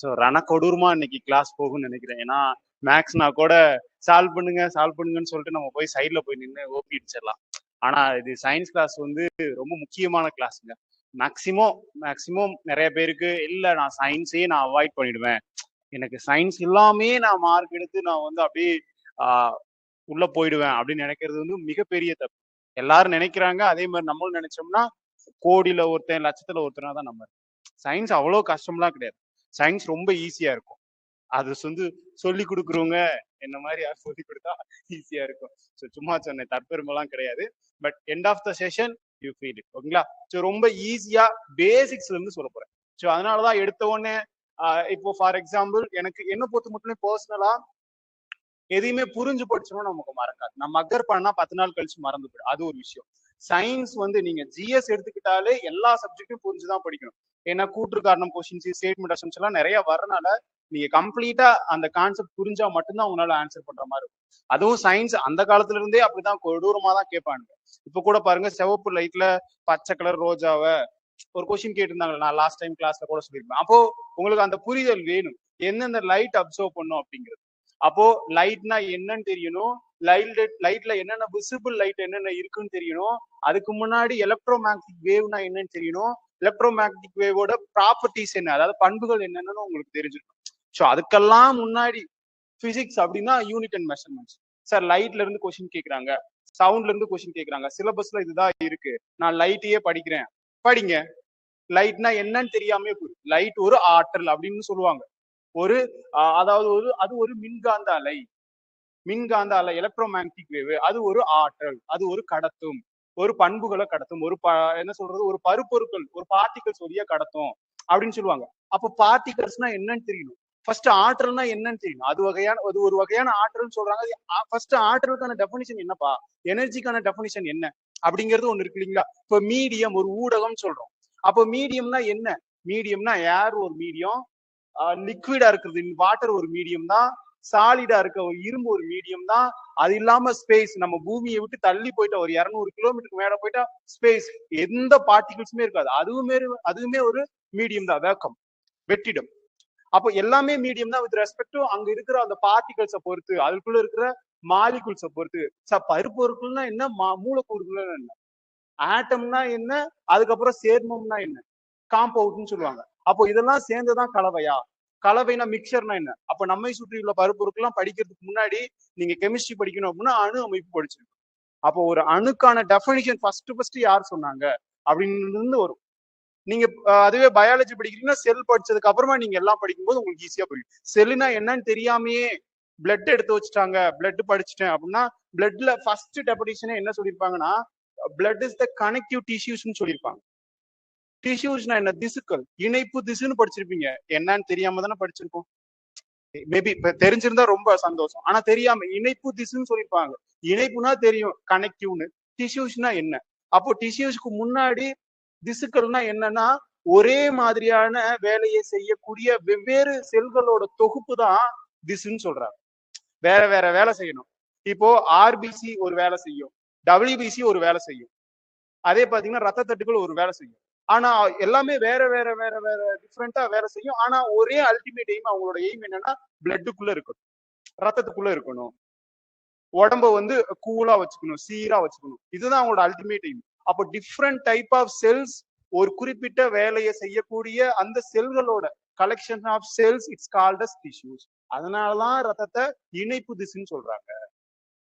So கொடூரமா இன்னைக்கு class போகும்னு நினைக்கிறேன். ஏன்னா மேக்ஸ்னா கூட சால்வ் பண்ணுங்கன்னு சொல்லிட்டு நம்ம போய் சைட்ல போய் நின்று ஓபி அடிச்சிடலாம். ஆனா இது சயின்ஸ் கிளாஸ் வந்து ரொம்ப முக்கியமான கிளாஸுங்க. மேக்சிமம் நிறைய பேருக்கு இல்ல நான் சயின்ஸையே நான் அவாய்ட் பண்ணிடுவேன், எனக்கு சயின்ஸ் இல்லாமே நான் மார்க் எடுத்து நான் வந்து அப்படியே உள்ள போயிடுவேன் அப்படின்னு நினைக்கிறது வந்து மிகப்பெரிய தப்பு. எல்லாரும் நினைக்கிறாங்க, அதே மாதிரி நம்மளும் நினைச்சோம்னா கோடியில ஒருத்தன் லட்சத்துல ஒருத்தனா தான் நம்ம. சயின்ஸ் அவ்வளோ கஷ்டம்லாம் கிடையாது, சயின்ஸ் ரொம்ப ஈஸியா இருக்கும். அது வந்து சொல்லி கொடுக்குறவங்க என்ன மாதிரி யார் சொல்லி கொடுத்தா ஈஸியா இருக்கும். ஸோ சும்மா சொன்ன தற்பெருமெல்லாம் கிடையாது. But end of the session you feel it. ஓகேங்களா? ஸோ ரொம்ப ஈஸியா பேசிக்ஸ்ல இருந்து சொல்ல போறேன். ஸோ அதனாலதான் எடுத்த உடனே இப்போ ஃபார் எக்ஸாம்பிள் எனக்கு என்ன பொறுத்த மட்டுமே பர்சனலா எதையுமே புரிஞ்சு படிச்சோம்னா நமக்கு மறக்காது. நம்ம மக்கர் பண்ணா 10 நாள் கழிச்சு மறந்து போயிடும். அது ஒரு விஷயம். சயின்ஸ் வந்து நீங்க ஜிஎஸ் எடுத்துக்கிட்டாலே எல்லா சப்ஜெக்டும் புரிஞ்சுதான் படிக்கணும். ஏன்னா கூற்று காரணம் கொஸ்டின்ஸ், ஸ்டேட்மெண்ட் அசம்ஷன்ஸ் எல்லாம் நிறைய வரனால நீங்க கம்ப்ளீட்டா அந்த கான்செப்ட் புரிஞ்சா மட்டும்தான் உங்களால ஆன்சர் பண்ற மாதிரி இருக்கும். அதுவும் சயின்ஸ் அந்த காலத்துல இருந்தே அப்படிதான் கொடூரமா தான் கேட்பாங்க. இப்ப கூட பாருங்க, சிவப்பு லைட்ல பச்சை கலர் ரோஜாவை ஒரு கொஸ்டின் கேட்டிருந்தாங்க, நான் லாஸ்ட் டைம் கிளாஸ்ல கூட சொல்லியிருப்பேன். அப்போ உங்களுக்கு அந்த புரிதல் வேணும், எந்தெந்த லைட் அப்சர்வ் பண்ணும் அப்படிங்கிறது. அப்போ லைட்னா என்னன்னு தெரியணும், லைட்ல என்னென்ன விசிபிள் லைட் என்னென்ன இருக்குன்னு தெரியணும். அதுக்கு முன்னாடி எலக்ட்ரோ மேக்னெட்டிக் வேவ்னா என்னன்னு தெரியணும். எலக்ட்ரோ மேக்னெட்டிக் வேவோட ப்ராப்பர்ட்டிஸ் என்ன, அதாவது பண்புகள் என்னன்னு உங்களுக்கு தெரிஞ்சிருக்கும். ஸோ அதுக்கெல்லாம் முன்னாடி பிசிக்ஸ் அப்படின்னா யூனிட் அண்ட் மெஷர்மெண்ட்ஸ். சார் லைட்ல இருந்து கொஸ்டின் கேட்கறாங்க, சவுண்ட்ல இருந்து கொஸ்டின் கேட்கறாங்க, சிலபஸ்ல இதுதான் இருக்கு, நான் லைட்டையே படிக்கிறேன். படிங்க. லைட்னா என்னன்னு தெரியாம லைட் ஒரு ஆற்றல் அப்படின்னு சொல்லுவாங்க. ஒரு அதாவது அது ஒரு மின்காந்த அலை, எலக்ட்ரோ மேக்னெட்டிக் வேவ். அது ஒரு ஆற்றல், அது ஒரு கடத்தும், ஒரு பண்புகளை கடத்தும், ஒரு என்ன சொல்றது, ஒரு பருப்பொருட்கள், ஒரு பார்ட்டிகல்ஸ் வழியா கடத்தும் அப்படின்னு சொல்லுவாங்க. அப்போ பார்ட்டிகல்ஸ்னா என்னன்னு தெரியணும். ஃபர்ஸ்ட் ஆற்றல்னா என்னன்னு தெரியும். அது ஒரு வகையான ஆற்றல் சொல்றாங்க. ஃபர்ஸ்ட் ஆற்றலுக்கான டெஃபினிஷன் என்னப்பா, எனர்ஜிக்கான டெஃபினிஷன் என்ன அப்படிங்கிறது ஒண்ணு இருக்கு இல்லைங்களா? இப்போ மீடியம் ஒரு ஊடகம் சொல்றோம். அப்போ மீடியம்னா என்ன? மீடியம்னா ஏர் ஒரு மீடியம், லிக்விடா இருக்கிறது வாட்டர் ஒரு மீடியம் தான், சாலிடா இருக்க ஒரு இரும்பு ஒரு மீடியம் தான். அது இல்லாம ஸ்பேஸ், நம்ம பூமியை விட்டு தள்ளி போயிட்டா ஒரு 200 கிலோமீட்டருக்கு மேல போயிட்டா ஸ்பேஸ், எந்த பார்ட்டிகிள்ஸுமே இருக்காது, அதுவுமே ஒரு மீடியம் தான், வேக்கம், வெற்றிடம். அப்போ எல்லாமே மீடியம் தான் வித் ரெஸ்பெக்ட் டு அங்க இருக்கிற அந்த பார்ட்டிகல்ஸை பொறுத்து, அதுக்குள்ள இருக்கிற மாலிகுல்ஸை பொறுத்து. பருப்பொருட்கள்னா என்ன, மூலக்கூறுகள் என்ன, ஆட்டம்னா என்ன, அதுக்கப்புறம் சேர்மம்னா என்ன, காம்பவுண்ட்னு சொல்லுவாங்க. அப்போ இதெல்லாம் சேர்ந்துதான் கலவையா? கலவைனா மிக்சர்னா என்ன? அப்ப நம்மை சுற்றி உள்ள பருப்பொருட்கள்லாம் படிக்கிறதுக்கு முன்னாடி நீங்க கெமிஸ்ட்ரி படிக்கணும் அப்படின்னா அணு அமைப்பு படிச்சிருக்கணும். அப்போ ஒரு அணுக்கான டெஃபினிஷன் ஃபர்ஸ்ட் யார் சொன்னாங்க அப்படின்னு வரும். நீங்க அதுவே பயாலஜி படிக்கிறீங்கன்னா செல் படிச்சதுக்கு அப்புறமா நீங்க எல்லாம் படிக்கும்போது உங்களுக்கு ஈஸியா புரியும். செல்லுனா என்னன்னு தெரியாமையே பிளட் எடுத்து வச்சுட்டாங்க, பிளட் படிச்சுட்டேன் அப்படின்னா, பிளட்ல ஃபர்ஸ்ட் டெஃபினிஷனே என்ன சொல்லியிருப்பாங்கன்னா, பிளட் இஸ் த கனெக்டிவ் டிஷ்யூஸ்ன்னு சொல்லியிருப்பாங்க. டிஷ்யூஸ்னா என்ன, திசுக்கள், இணைப்பு திசுன்னு படிச்சிருப்பீங்க. என்னன்னு தெரியாம தானே படிச்சிருக்கோம். மேபி தெரிஞ்சிருந்தா ரொம்ப சந்தோஷம். ஆனா தெரியாம இணைப்பு திசுன்னு சொல்லியிருப்பாங்க. இணைப்புனா தெரியும், கனெக்டிவ்னு. டிஷ்யூஸ்னா என்ன? அப்போ டிஷ்யூஸ்க்கு முன்னாடி திசுக்கள்னா என்னன்னா, ஒரே மாதிரியான வேலையை செய்யக்கூடிய வெவ்வேறு செல்களோட தொகுப்பு தான் திசுன்னு சொல்றாங்க. வேற வேற வேலை செய்யணும். இப்போ ஆர்பிசி ஒரு வேலை செய்யும், டபிள்யூபிசி ஒரு வேலை செய்யும், அதே பாத்தீங்கன்னா ரத்த தட்டுகள் ஒரு வேலை செய்யும். ஆனா எல்லாமே வேற வேற வேற வேற டிஃப்ரெண்டா வேலை செய்யும். ஆனா ஒரே அல்டிமேட் எய்ம், அவங்களோட எய்ம் என்னன்னா பிளட்டுக்குள்ள இருக்கணும், ரத்தத்துக்குள்ள இருக்கணும், உடம்ப வந்து கூலா வச்சுக்கணும், சீரா வச்சுக்கணும். இதுதான் அவங்களோட அல்டிமேட் எய்ம். அப்போ டிஃப்ரெண்ட் டைப் ஆஃப் செல்ஸ், ஒரு குறிப்பிட்ட வேலையை செய்யக்கூடிய அந்த செல்களோட collection of cells, it's called as tissues. அதனாலதான் ரத்தத்தை இணைப்பு திசுன்னு சொல்றாங்க.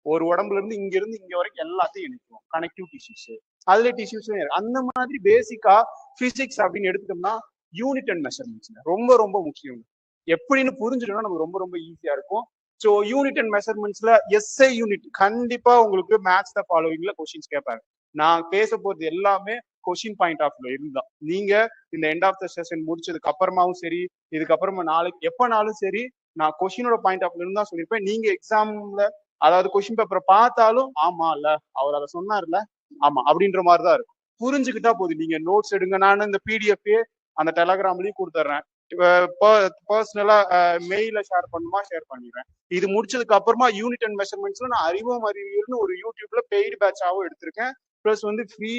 ஒரு உடம்புல இருந்து இங்க வரைக்கும் எல்லாத்தையும் இணைக்கும், கனெக்டிவ் டிஷ்யூஸ். அதுல டிஷ்யூஸ் அந்த மாதிரி பேசிக்கா பிசிக்ஸ் அப்படின்னு எடுத்துட்டோம்னா யூனிட் அண்ட் மெஷர்மெண்ட்ஸ் ரொம்ப ரொம்ப முக்கியம். எப்படின்னு புரிஞ்சுட்டோம்னா நமக்கு ரொம்ப ரொம்ப ஈஸியா இருக்கும். ஸோ யூனிட் அண்ட் மெஷர்மெண்ட்ஸ்ல எஸ்ஐ யூனிட் கண்டிப்பா உங்களுக்கு மேத்ஸ் த ஃபாலோவிங்ல கொஸ்டின்ஸ் கேட்பாங்க. நான் பேச போறது எல்லாமே கொஸ்டின் பாயிண்ட் ஆஃப் வியூ இருந்தா, நீங்க இந்த எண்ட் ஆஃப் த செஷன் முடிச்சதுக்கு அப்புறமாவும் சரி, இதுக்கப்புறமா நாளைக்கு எப்பனாலும் சரி, நான் கொஸ்டினோட பாயிண்ட் ஆஃப் வியூ இருந்தா சொல்லியிருப்பேன். நீங்க எக்ஸாம்ல அதாவது கொஸ்டின் பேப்பரை பார்த்தாலும் ஆமா இல்ல அவர் அதை சொன்னார்ல, ஆமா அப்படின்ற மாதிரிதான் இருக்கும். புரிஞ்சுக்கிட்டா போதும். நீங்க நோட்ஸ் எடுங்க, நான் இந்த பிடிஎஃப் அந்த டெலகிராம்லயும் கொடுத்துட்றேன். பர்சனலா மெயில ஷேர் பண்ணுமா ஷேர் பண்ணிடுறேன். இது முடிச்சதுக்கு அப்புறமா யூனிட் அண்ட் மெஷர்மெண்ட்ஸ்ல நான் அறிவோம் அறிவியல்னு ஒரு யூடியூப்ல பெய்டு பேட்சாவும் எடுத்திருக்கேன். பிளஸ் வந்து ஃப்ரீ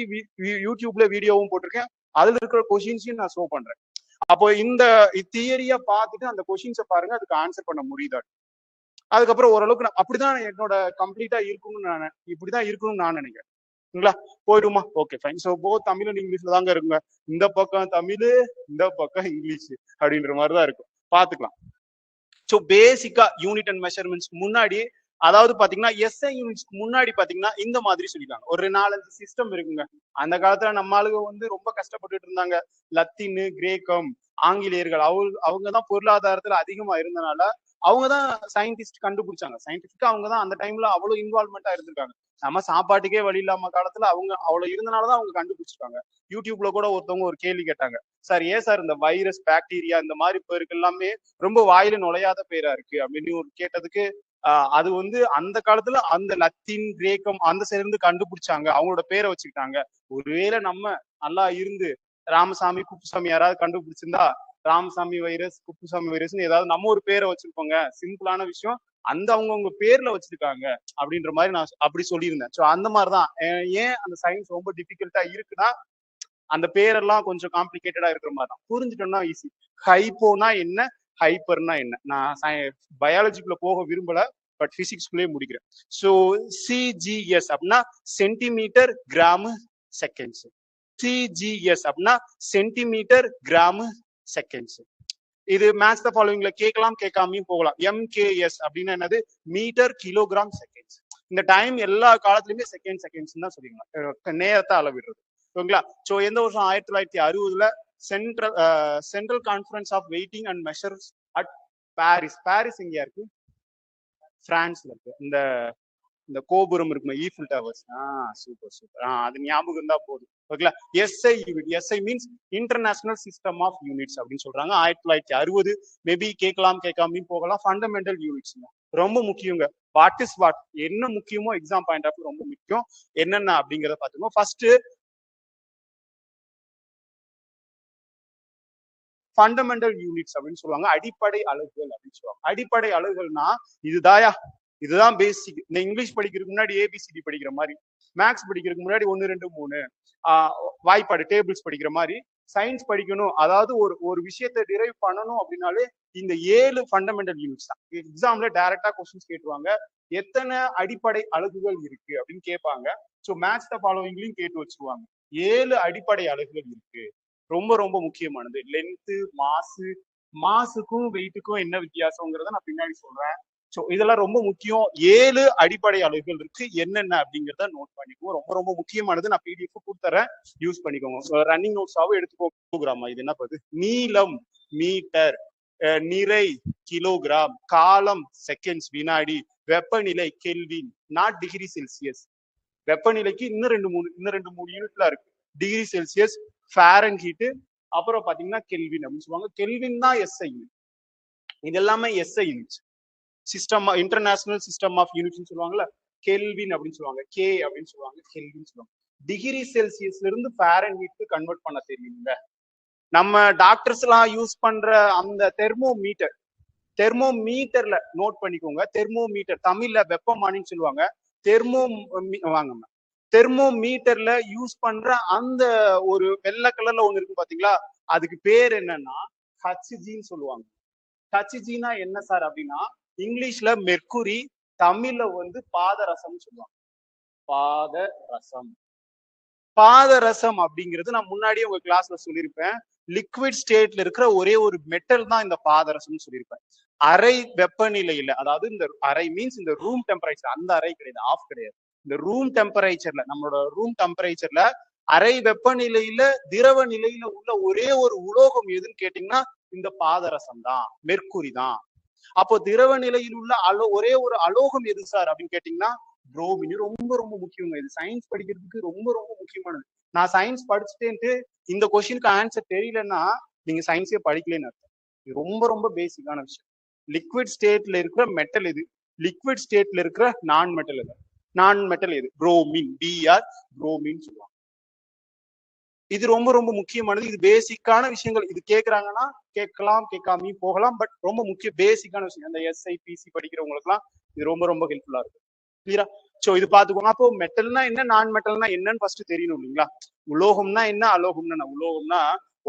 யூடியூப்ல வீடியோவும் போட்டிருக்கேன். அதுல இருக்கிற கொஸ்டின்ஸையும் நான் ஷோ பண்றேன். அப்போ இந்த தியரிய பார்த்துட்டு அந்த கொஸ்டின்ஸை பாருங்க, அதுக்கு ஆன்சர் பண்ண முடியுதா. அதுக்கப்புறம் ஓரளவுக்கு அப்படிதான் என்னோட கம்ப்ளீட்டா இருக்கணும்னு நான் இப்படிதான் இருக்கணும்னு நான் நினைக்கிறேன். போயிடுமா? Okay fine. So Tamil and இங்கிலீஷ்ல தாங்க இருக்குங்க. இந்த பக்கம் தமிழ், இந்த பக்கம் இங்கிலீஷ் அப்படின்ற மாதிரிதான் இருக்கும். பாத்துக்கலாம். ஸோ பேசிக்கா யூனிட் அண்ட் மெஷர்மெண்ட்ஸ் முன்னாடி, அதாவது பாத்தீங்கன்னா எஸ்ஐ யூனிட்ஸ்க்கு முன்னாடி பாத்தீங்கன்னா இந்த மாதிரி சொல்லிருக்காங்க. ஒரு 4-5 சிஸ்டம் இருக்குங்க. அந்த காலத்துல நம்ம ஆளுங்க வந்து ரொம்ப கஷ்டப்பட்டுட்டு இருந்தாங்க. லத்தீன், கிரேக்கம், ஆங்கிலேயர்கள் அவங்கதான் பொருளாதாரத்துல அதிகமா இருந்தனால அவங்கதான் சயின்டிஸ்ட் கண்டுபிடிச்சாங்க. சயின்டிபிக்கா அவங்கதான் அந்த டைம்ல அவ்வளவு இன்வால்மெண்டா இருந்திருக்காங்க. நம்ம சாப்பாட்டுக்கே வழி இல்லாம காலத்துல அவங்க அவ்வளவு இருந்தனாலதான் அவங்க கண்டுபிடிச்சிருக்காங்க. யூடியூப்ல கூட ஒருத்தவங்க ஒரு கேள்வி கேட்டாங்க, சார் ஏன் சார் இந்த வைரஸ், பாக்டீரியா இந்த மாதிரி பேருக்கு எல்லாமே ரொம்ப வாயில நுழையாத பேரா இருக்கு அப்படின்னு ஒரு கேட்டதுக்கு, அது வந்து அந்த காலத்துல அந்த லத்தீன், கிரேக்கம் அந்த சேர்ந்து கண்டுபிடிச்சாங்க, அவங்களோட பேரை வச்சுக்கிட்டாங்க. ஒருவேளை நம்ம நல்லா இருந்து ராமசாமி, குப்புசாமி யாராவது கண்டுபிடிச்சிருந்தா ராமசாமி வைரஸ், குப்புசாமி வைரஸ்னு ஏதாவது நம்ம ஒரு பேரை வச்சிருப்போங்க. சிம்பிளான விஷயம். அந்த அவங்கவுங்க பேர்ல வச்சிருக்காங்க அப்படின்ற மாதிரி நான் அப்படி சொல்லியிருந்தேன். ஸோ அந்த மாதிரிதான் ஏன் அந்த சயின்ஸ் ரொம்ப டிஃபிகல்ட்டா இருக்குன்னா, அந்த பேரெல்லாம் கொஞ்சம் காம்ப்ளிகேட்டடா இருக்கிற மாதிரி தான். புரிஞ்சுட்டோம்னா ஈஸி. ஹைப்போனா என்ன, ஹைப்பர்னா என்ன? நான் பயாலஜிக்குள்ள போக விரும்பல, பட் பிசிக்ஸ்குள்ளே முடிக்கிறேன். ஸோ சிஜிஎஸ் அப்படின்னா சென்டிமீட்டர் கிராம் செகண்ட்ஸ். சிஜிஎஸ் அப்படின்னா சென்டிமீட்டர் கிராம் செகண்ட்ஸ். இது மேட்ச் த ஃபாலோவிங்ல கேட்கலாம், கேட்காமையும் போகலாம். எம்கேஎஸ் அப்படின்னா என்னது? Metre kilogram seconds. இந்த டைம் எல்லா காலத்துலயுமே செகண்ட்ஸ் தான் சொல்லிக்கலாம், நேரத்தை அளவிடுறது. ஓகேங்களா? ஸோ எந்த வருஷம்? 1960 central conference of weighting and measures at Paris. Paris எங்கேயா இருக்கு? பிரான்ஸ்ல இருக்கு. இந்த கோபுரம் இருக்குமா, ஈஃபில் டவர்ஸ். சூப்பர். அது ஞாபகம் இருந்தா போதும். ஓகேங்களா? SI unit. SI means international system of units அப்படின்னு சொல்றாங்க. 1960 மேபி கேட்கலாம், கேட்காமையும் போகலாம். ஃபண்டமெண்டல் யூனிட்ஸ் ரொம்ப முக்கியங்க. வாட் இஸ் வாட், என்ன முக்கியமோ எக்ஸாம் பாயிண்ட் ஆஃப் ரொம்ப முக்கியம். என்னென்ன அப்படிங்கறத பாத்துக்கோங்க. ஃபர்ஸ்ட் ஃபண்டமெண்டல் யூனிட்ஸ் அப்படின்னு சொல்லுவாங்க. அடிப்படை அலகுகள் அப்படின்னு சொல்லுவாங்க. அடிப்படை அலகுகள்னா இதுதான் பேசிக். இந்த இங்கிலீஷ் படிக்கிறதுக்கு முன்னாடி ஏபிசிடி படிக்கிற மாதிரி, மேக்ஸ் படிக்கிறதுக்கு முன்னாடி 1 2 3 வாய்ப்பாடு டேபிள்ஸ் படிக்கிற மாதிரி சயின்ஸ் படிக்கணும். அதாவது ஒரு விஷயத்தை டிரைவ் பண்ணணும் அப்படின்னாலே இந்த 7 ஃபண்டமெண்டல் யூனிட்ஸ் தான். எக்ஸாம்ல டைரக்டா கொஸ்டின்ஸ் கேட்டுருவாங்க, எத்தனை அடிப்படை அலகுகள் இருக்கு அப்படின்னு கேட்பாங்க. ஸோ மேட்ச் த ஃபாலோவிங்லையும் கேட்டு வச்சிருவாங்க. 7 அடிப்படை அலகுகள் இருக்கு. ரொம்ப ரொம்ப முக்கியமானது. லென்த்து, மாசுக்கும் வெயிட்டுக்கும் என்ன வித்தியாசங்கிறத நான் பின்னாடி சொல்றேன். ஸோ இதெல்லாம் ரொம்ப முக்கியம். 7 அடிப்படை அலகுகள் இருக்கு, என்னென்ன அப்படிங்கிறத நோட் பண்ணிக்குவோம். ரொம்ப ரொம்ப முக்கியமானது. நான் பிடிஎஃப் கொடுத்துறேன், யூஸ் பண்ணிக்கோங்க. ரன்னிங் நோட்ஸாவும் எடுத்துக்கோங்க. இது என்ன பண்ணுது? நீளம் மீட்டர், நிறை கிலோகிராம், காலம் செகண்ட்ஸ் வினாடி, வெப்பநிலை கெல்வின், நாட் டிகிரி செல்சியஸ். வெப்பநிலைக்கு இன்னும் ரெண்டு மூணு யூனிட்ல இருக்கு. டிகிரி செல்சியஸ், ஃபாரன்ஹீட், அப்புறம் பாத்தீங்கன்னா கெல்வின் அப்படின்னு சொல்லுவாங்க. கெல்வின் தான் எஸ்ஐ யூனிட். இது எல்லாமே SI unit. System, international system of units சொல்லுவாங்கல்ல, கெல்வின் அப்படின்னு சொல்லுவாங்க. கே அப்படின்னு சொல்லுவாங்க, கெல்வின் சொல்லுவாங்க. டிகிரி செல்சியஸ்ல இருந்து ஃபாரன்ஹீட் கன்வெர்ட் பண்ண தெரியுங்க. நம்ம டாக்டர்ஸ் எல்லாம் யூஸ் பண்ற அந்த தெர்மோமீட்டர்ல நோட் பண்ணிக்கோங்க. தெர்மோமீட்டர் தமிழ்ல வெப்பமானின்னு சொல்லுவாங்க. தெர்மோமீட்டர்ல யூஸ் பண்ற அந்த ஒரு வெள்ளை கலர்ல ஒண்ணு இருக்கு பாத்தீங்களா, அதுக்கு பேர் என்னன்னா ஹச்ஜின்னு சொல்லுவாங்க. ஹச்ஜினா என்ன சார் அப்படின்னா, இங்கிலீஷ்ல மெர்க்குரி, தமிழ்ல வந்து பாதரசம் சொல்லுவாங்க. பாதரசம் அப்படிங்கிறது நான் முன்னாடியே உங்க கிளாஸ்ல சொல்லியிருப்பேன். லிக்விட் ஸ்டேட்ல இருக்கிற ஒரே ஒரு மெட்டல் தான் இந்த பாதரசம் சொல்லியிருப்பேன். அறை வெப்பநிலையில, அதாவது இந்த அறை மீன்ஸ் இந்த ரூம் டெம்பரேச்சர், அந்த அறை கிடையாது, ஆஃப் கிடையாது. இந்த ரூம் டெம்பரேச்சர்ல, நம்மளோட ரூம் டெம்பரேச்சர்ல அறை வெப்பநிலையில திரவ நிலையில உள்ள ஒரே ஒரு உலோகம் எதுன்னு கேட்டீங்கன்னா இந்த பாதரசம் தான், மெர்க்குரி தான். அப்போ திரவ நிலையில் உள்ள ஒரே ஒரு அலோகம் எது சார் அப்படின்னு கேட்டீங்கன்னா புரோமின். ரொம்ப ரொம்ப முக்கியங்க. இது சயின்ஸ் படிக்கிறதுக்கு ரொம்ப ரொம்ப முக்கியமானது. நான் சயின்ஸ் படிச்சுட்டேன்ட்டு இந்த கொஸ்டினுக்கு ஆன்சர் தெரியலன்னா நீங்க சயின்ஸே படிக்கலன்னு அர்த்தம். இது ரொம்ப ரொம்ப பேசிக்கான விஷயம். லிக்விட் ஸ்டேட்ல இருக்கிற மெட்டல் எது, லிக்விட் ஸ்டேட்ல இருக்கிற நான் மெட்டல் எது? புரோமின். பிஆர் புரோமின் சொல்லுவாங்க. இது ரொம்ப ரொம்ப முக்கியமானது. இது பேசிக்கான விஷயங்கள். இது கேட்கறாங்கன்னா கேட்கலாம், கேட்காமையும் போகலாம், பட் ரொம்ப முக்கிய பேசிக்கான விஷயம். அந்த எஸ்ஐபிசி படிக்கிறவங்களுக்கு எல்லாம் இது ரொம்ப ரொம்ப ஹெல்ப்ஃபுல்லா இருக்கும். கிளியரா? சோ இது பாத்துக்கோங்க. அப்போ மெட்டல்னா என்ன, நான் மெட்டல்னா என்னன்னு ஃபர்ஸ்ட் தெரியணும் இல்லைங்களா? உலோகம்னா என்ன, அலோகம்னா உலோகம்னா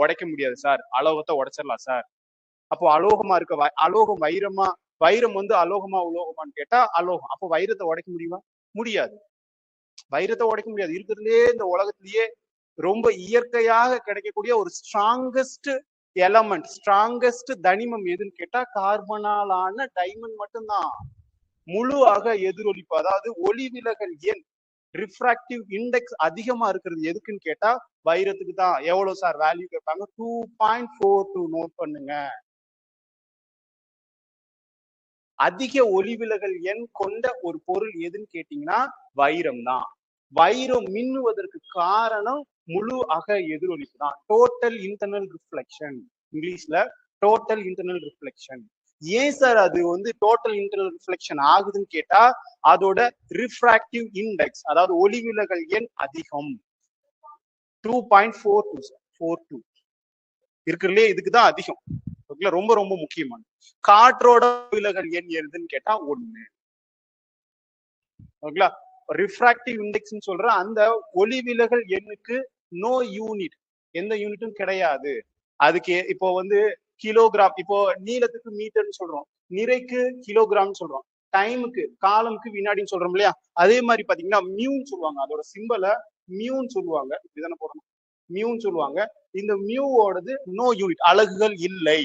உடைக்க முடியாது சார், அலோகத்தை உடைச்சிடலாம் சார். அப்போ அலோகமா இருக்க அலோகம் வைரமா, வைரம் வந்து அலோகமா உலோகமான்னு கேட்டா அலோகம். அப்போ வைரத்தை உடைக்க முடியுமா? முடியாது. வைரத்தை உடைக்க முடியாது. இருக்கிறதுலே இந்த உலகத்திலேயே ரொம்ப இயற்கையாக கிடைக்கக்கூடிய ஒரு ஸ்ட்ராங்கஸ்ட் எலமெண்ட், ஸ்ட்ராங்கஸ்ட் தனிமம் எதுன்னு கேட்டா கார்பனாலான டைமண்ட் மட்டும்தான். முழு அக எதிரொலிப்பு, அதாவது ஒளி விலகல் எண், ரிஃப்ராக்டிவ் இண்டெக்ஸ் அதிகமா இருக்கிறது எதுக்குன்னு கேட்டா வைரத்துக்கு தான். எவ்வளவு சார் வேல்யூ கேட்பாங்க? 2.42 நோட் பண்ணுங்க. அதிக ஒளி விலகல் எண் கொண்ட ஒரு பொருள் எதுன்னு கேட்டீங்கன்னா வைரம் தான். வைரம் மின்னுவதற்கு காரணம் முழு அக எதிரொலிப்பு தான். டோட்டல் இன்டர்னல் ரிஃப்ளெக்ஷன், இங்கிலீஷ்ல டோட்டல் இன்டர்னல் ரிஃப்ளெக்ஷன். ஏன் சார் அது வந்து டோட்டல் இன்டர்னல் ரிஃப்ளெக்ஷன் ஆகுதுன்னு கேட்டா அதோட ரிஃப்ராக்டிவ் இண்டெக்ஸ், அதாவது ஒளி விலகல் எண் அதிகம். 2.42 இருக்கிறதுலே இதுக்குதான் அதிகம். ரொம்ப ரொம்ப முக்கியமான. காற்றோட விலகல் எண் எதுன்னு கேட்டா 1. ஓகேங்களா? ரிஃப்ராக்டிவ் இண்டெக்ஸ் சொல்ற அந்த ஒளி விலகல் எண்ணுக்கு நோ யூனிட், எந்த யூனிட்டும் கிடையாது. அதுக்கு இப்போ வந்து கிலோகிராம், இப்போ நீளத்துக்கு மீட்டர்னு சொல்றோம், நிறைக்கு கிலோகிராம் சொல்றோம், டைமுக்கு காலமுக்கு வினாடின்னு சொல்றோம் இல்லையா? அதே மாதிரி பாத்தீங்கன்னா மியூன்னு சொல்லுவாங்க. அதோட சிம்பலை மியூன்னு சொல்லுவாங்க. இதுதானே போடணும், மியூன்னு சொல்லுவாங்க. இந்த மியூவோடது நோ யூனிட், அலகுகள் இல்லை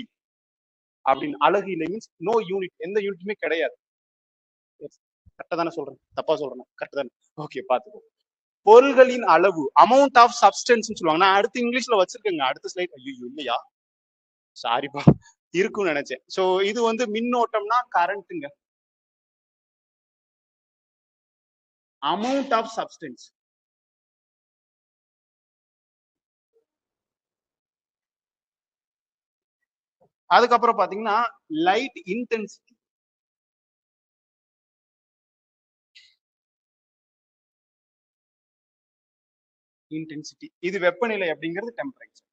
அப்படின்னு. அலகு இல்லை மீன்ஸ் நோ யூனிட், எந்த யூனிட்டுமே கிடையாது. கரெக்டா தானே சொல்றேன்? தப்பா சொல்றேன்? கரெக்ட் தானே? ஓகே, பாத்துக்கோ. பொருள்களின் அளவு, அமௌண்ட் ஆஃப் சப்ஸ்டன்ஸ் சொல்லுவாங்க. நான் அடுத்து இங்கிலீஷ்ல வச்சிருக்கேங்க, அடுத்த ஸ்லைட். ஐயோ இல்லையா, சாரிப்பா, இருக்குன்னு நினைச்சேன். சோ இது வந்து மின்னோட்டம்னா கரண்ட்டுங்க. Amount of substance. அதுக்கப்புறம் பாத்தீங்கன்னா லைட் இன்டென்சிட்டி. இன்டென்சிட்டி இது வெப்பநிலை அப்படிங்கிறது டெம்பரேச்சர்.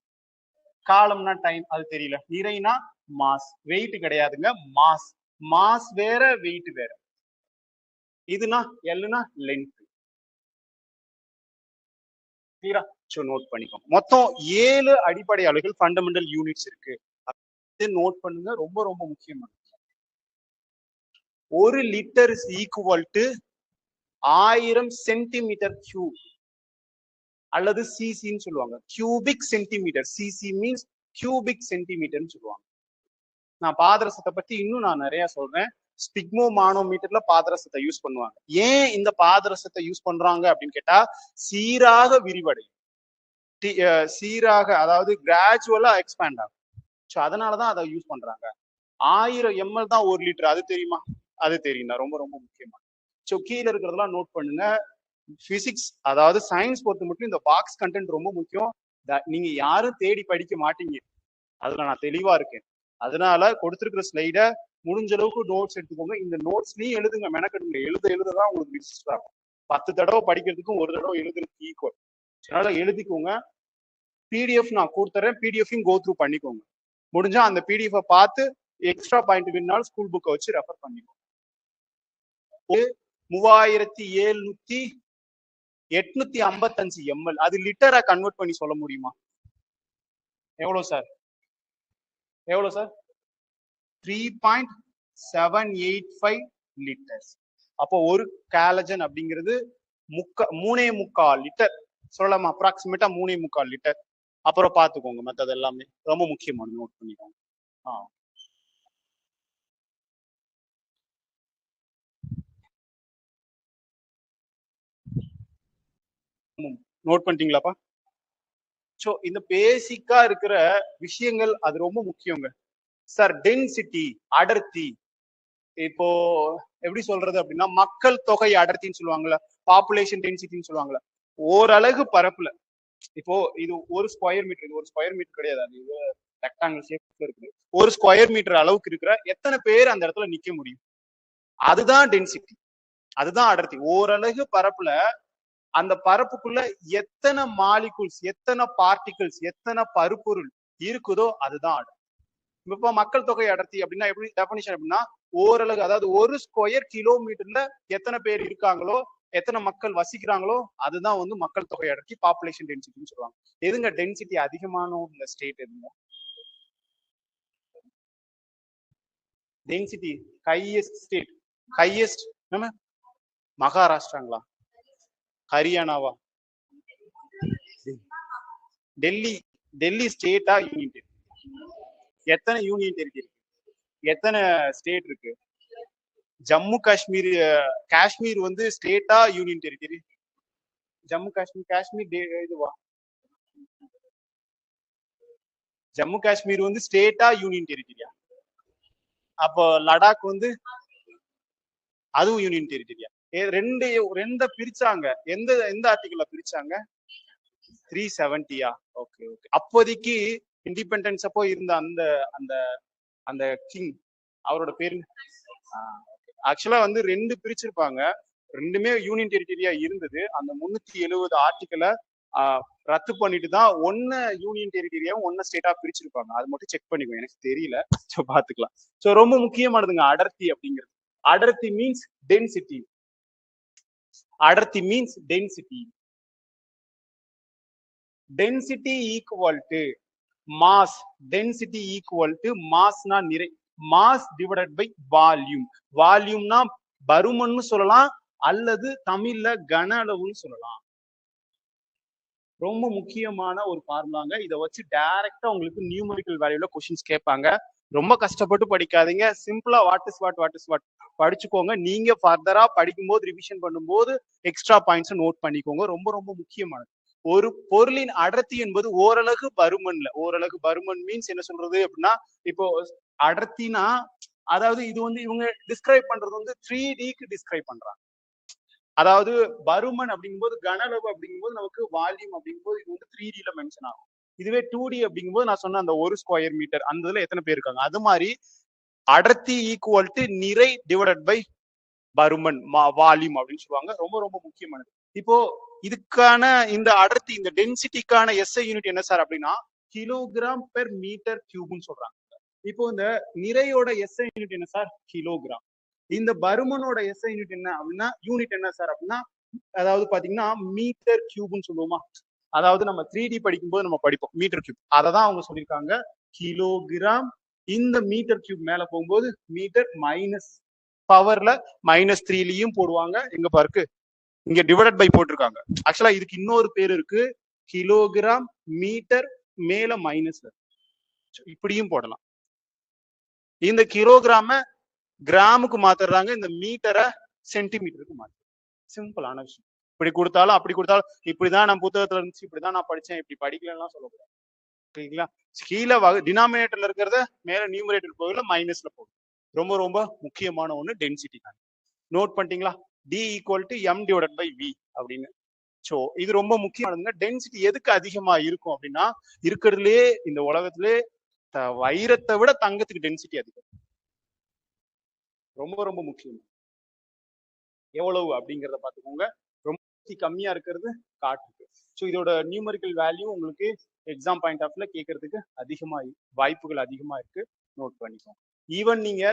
காலம்னா டைம், அது தெரியல. நிறைனா மாஸ், வெயிட் கிடையாதுங்க, மாஸ். மாஸ் வேற, வெயிட் வேற. இதுனா எல்னா லென்த். கிளியரா? சோ நோட் பண்ணிக்கோங்க. மொத்தம் 7 அடிப்படை அளவுகள், ஃபண்டமெண்டல் யூனிட்ஸ் இருக்கு. நோட் பண்ணுங்க, ரொம்ப ரொம்ப முக்கியமான. 1 litre is equal to 1000 centimetre cube, அல்லது சிசின்னு சொல்லுவாங்க. Cubic centimetre. CC means cubic சென்டிமீட்டர்னு சொல்லுவாங்க. நான் பாதரசத்தை பத்தி இன்னும் நான் நிறைய சொல்றேன். ஸ்பிக்மோ மானோமீட்டர்ல பாதரசத்தை யூஸ் பண்ணுவாங்க. ஏன் இந்த பாதரசத்தை யூஸ் பண்றாங்க அப்படின்னு கேட்டா சீராக விரிவடையும், சீராக, அதாவது கிராஜுவலா எக்ஸ்பேண்ட் ஆகும். ஸோ அதனாலதான் அதை யூஸ் பண்றாங்க. 1000 ml தான் 1 லிட்டர், அது தெரியுமா? அது தெரியும், ரொம்ப ரொம்ப முக்கியமா. ஸோ கீழே இருக்கிறதெல்லாம் நோட் பண்ணுங்க. பிசிக்ஸ், அதாவது சயின்ஸ் பொறுத்த மட்டும் இந்த பாக்ஸ் கண்டென்ட் ரொம்ப முக்கியம். நீங்க யாரும் தேடி படிக்க மாட்டீங்க, அதுல நான் தெளிவா இருக்கேன். அதனால கொடுத்திருக்கிற ஸ்லைட முடிஞ்ச அளவுக்கு நோட்ஸ் எடுத்துக்கோங்க. இந்த நோட்ஸ்லயும் எழுதுங்க, மெனக்கெடுங்க. எழுததான் உங்களுக்கு ரிஜிஸ்டர் ஆகும். 10 தடவை படிக்கிறதுக்கும் ஒரு தடவை எழுதுறதுக்கு ஈக்குவல். அதனால எழுதிக்கோங்க. பிடிஎஃப் நான் கொடுத்துறேன், பிடிஎஃப் கோ த்ரூ பண்ணிக்கோங்க. முடிஞ்சா அந்த பிடிஎஃப் பார்த்து எக்ஸ்ட்ரா பாயிண்ட் வேணும்னாலும் ஸ்கூல் புக்கை வச்சு ரெஃபர் பண்ணிக்கோங்க. 3755 ml, அது லிட்டரா கன்வெர்ட் பண்ணி சொல்ல முடியுமா? எவ்வளவு சார்? எவ்வளவு சார்? 3.785 லிட்டர்ஸ். அப்போ ஒரு கேலஜன் அப்படிங்கிறது 3.25 லிட்டர் சொல்லலாமா? அப்ராக்சிமேட்டா 3.25 லிட்டர். அப்புறம் பாத்துக்கோங்க, மற்றது எல்லாமே ரொம்ப முக்கியமான, நோட் பண்ணிக்கோங்க. நோட் பண்ணிட்டீங்களாப்பா? சோ இந்த பேசிக்கா இருக்கிற விஷயங்கள் அது ரொம்ப முக்கியங்க சார். டென்சிட்டி, அடர்த்தி. இப்போ எப்படி சொல்றது அப்படின்னா மக்கள் தொகை அடர்த்தின்னு சொல்லுவாங்கல்ல, பாப்புலேஷன் டென்சிட்டின்னு சொல்லுவாங்கல்ல. ஓரளவு பரப்புல, இப்போ இது 1 ஸ்கொயர் மீட்டர், இது 1 ஸ்கொயர் மீட்டர் கிடையாது, அது ரெக்டாங்கிள் ஷேப்ல இருக்குது. 1 ஸ்கொயர் மீட்டர் அளவுக்கு இருக்கிற எத்தனை பேர் அந்த இடத்துல நிக்க முடியும்? அதுதான் டென்சிட்டி, அதுதான் அடர்த்தி. ஓரளவு பரப்புல அந்த பரப்புக்குள்ள எத்தனை மாலிகுல்ஸ், எத்தனை பார்ட்டிகிள்ஸ், எத்தனை பருப்பொருள் இருக்குதோ அதுதான் அடர்த்தி. இப்ப மக்கள் தொகை அடர்த்தி அப்படின்னா எப்படி டெஃபினிஷன் அப்படின்னா ஓரளவு, அதாவது 1 ஸ்கொயர் கிலோமீட்டர்ல எத்தனை பேர் இருக்காங்களோ எத்தனை மக்கள் வசிக்கிறாங்களோ அதுதான் வந்து மக்கள் தொகை அடர்த்தி, பாப்புலேஷன் டென்சிட்டின்னு சொல்லுவாங்க. எதுங்க டென்சிட்டி அதிகமான உள்ள ஸ்டேட் எதுங்க? டென்சிட்டி ஹையஸ்ட் ஸ்டேட், ஹையஸ்ட் நம்ம மகாராஷ்டிராங்களா, ஹரியானாவா, டெல்லி. டெல்லி ஸ்டேட்டா யூனியன் டெரிட்டரி? எத்தனை யூனியன் டெரிட்டரி இருக்கு? எத்தனை ஸ்டேட் இருக்கு? ஜம்மு காஷ்மீர், காஷ்மீர் வந்து ஸ்டேட்டா யூனியன் டெரிட்டரி? ஜம்மு காஷ்மீர், காஷ்மீர் இதுவா? ஜம்மு காஷ்மீர் வந்து ஸ்டேட்டா யூனியன் டெரிட்டரியா? அப்போ லடாக் வந்து அதுவும் யூனியன் டெரிட்டரியா? ரெண்ட பிரிச்சாங்க. எந்த எந்த ஆர்டிகல்ல பிரிச்சாங்க? 370யா? Okay okay. அப்போதைக்கு இண்டிபெண்டன்ஸ் அப்போ இருந்த அந்த அந்த அந்த கிங், அவரோட பேரு ஆக்சுவலா வந்து ரெண்டு பிரிச்சிருப்பாங்க. ரெண்டுமே யூனியன் டெரிட்டரியா இருந்தது. அந்த 370 ஆர்டிக்கலை ரத்து பண்ணிட்டு தான் ஒன்னு யூனியன் டெரிட்டரியாவும் ஒன்னு ஸ்டேட்டா பிரிச்சிருப்பாங்க. அது மட்டும் செக் பண்ணிக்கோ, எனக்கு தெரியல. ஸோ பாத்துக்கலாம். ஸோ ரொம்ப முக்கியமானதுங்க அடர்த்தி அப்படிங்கிறது. அடர்த்தி மீன்ஸ் டென்சிட்டி. அடர்த்தி means density. Density equal to mass. Density equal to மாஸ்னா நிறை, மாஸ் டிவைடட் பை வால்யூம். வால்யூம்னா பருமன்னு சொல்லலாம், அல்லது தமிழ்ல கன அளவுன்னு சொல்லலாம். ரொம்ப முக்கியமான ஒரு ஃபார்முலாங்க. இதை வச்சு டைரக்டா உங்களுக்கு நியூமரிக்கல் வேல்யூல கொஸ்டின்ஸ் கேட்பாங்க. ரொம்ப கஷ்டப்பட்டு படிக்காதீங்க. சிம்பிளா வாட் இஸ் வாட் படிச்சுக்கோங்க. நீங்க ஃபர்தரா படிக்கும்போது, ரிவிஷன் பண்ணும்போது எக்ஸ்ட்ரா பாயிண்ட்ஸ் நோட் பண்ணிக்கோங்க. ரொம்ப ரொம்ப முக்கியமானது. ஒரு பொருளின் அடர்த்தி என்பது ஓரளவு பருமன்ல, ஓரளவு பருமன் மீன்ஸ் என்ன சொல்றது அப்படின்னா, இப்போ அடர்த்தினா அதாவது இது வந்து இவங்க டிஸ்கிரைப் பண்றது வந்து 3Dக்கு டிஸ்கிரைப் பண்றாங்க. அதாவது பருமன் அப்படிங்கும்போது, கன அளவு அப்படிங்கும்போது நமக்கு வால்யூம் அப்படிங்கும்போது இது வந்து 3Dல மென்ஷன் ஆகும். இதுவே 2D அப்படிங்கும்போது நான் சொன்ன அந்த 1 ஸ்கொயர் மீட்டர் அந்த இதுல எத்தனை பேர் இருக்காங்க. அது மாதிரி அடர்த்தி ஈக்குவல் டு நிறை டிவைடட் பை பருமன், வால்யூம் அப்படின்னு சொல்லுவாங்க. ரொம்ப ரொம்ப முக்கியமானது. இப்போ இதுக்கான இந்த அடர்த்தி, இந்த டென்சிட்டிக்கான எஸ்ஐ யூனிட் என்ன சார் அப்படின்னா கிலோகிராம் பெர் மீட்டர் கியூப்னு சொல்றாங்க. இப்போ இந்த நிறையோட எஸ்ஐ யூனிட் என்ன சார்? கிலோகிராம். இந்த பருமனோட எஸ்ஐ யூனிட் என்ன அப்படின்னா யூனிட் என்ன சார் அப்படின்னா, அதாவது பாத்தீங்கன்னா மீட்டர் கியூப்னு சொல்லுவோமா. அதாவது நம்ம 3D படிக்கும்போது நம்ம படிப்போம் மீட்டர் கியூப். அதை தான் அவங்க சொல்லியிருக்காங்க கிலோகிராம். இந்த மீட்டர் கியூப் மேல போகும்போது மீட்டர் மைனஸ் பவர்ல -3லயும் போடுவாங்க. எங்க பாருக்கு இங்க டிவைடட் பை போட்டிருக்காங்க. ஆக்சுவலா இதுக்கு இன்னொரு பேர் இருக்கு, கிலோகிராம் மீட்டர் மேல மைனஸ், இப்படியும் போடலாம். இந்த கிலோகிராம கிராமுக்கு மாத்துறாங்க, இந்த மீட்டரை சென்டிமீட்டருக்கு மாத்து. சிம்பிளான விஷயம். இப்படி கொடுத்தாலும் அப்படி கொடுத்தாலும், இப்படிதான் நான் புத்தகத்துல இருந்துச்சு, இப்படிதான் நான் படிச்சேன், இப்படி படிக்கலன்னா சொல்லக்கூடாது. சரிங்களா? கீழே டினாமினேட்டர்ல இருக்கிறத மேல நியூமரேட்டர் போகல மைனஸ்ல போகும். ரொம்ப ரொம்ப முக்கியமான ஒண்ணு டென்சிட்டி. நோட் பண்ணிட்டீங்களா? D equal to M divided by V அப்படின்னு. ஸோ இது ரொம்ப முக்கியமானதுங்க. டென்சிட்டி எதுக்கு அதிகமா இருக்கும் அப்படின்னா, இருக்கிறதுலே இந்த உலகத்திலே வைரத்தை விட தங்கத்துக்கு டென்சிட்டி அதிகம். ரொம்ப ரொம்ப முக்கியம். எவ்வளவு அப்படிங்கிறத பார்த்துக்கோங்க. ரொம்ப கம்மியா இருக்கிறது காட்டுக்கு. ஸோ இதோட நியூமரிக்கல் வேல்யூ உங்களுக்கு எக்ஸாம் பாயிண்ட் ஆஃப்ல கேட்கறதுக்கு அதிகமா வாய்ப்புகள் அதிகமா இருக்கு. நோட் பண்ணிக்கோங்க. ஈவன் நீங்க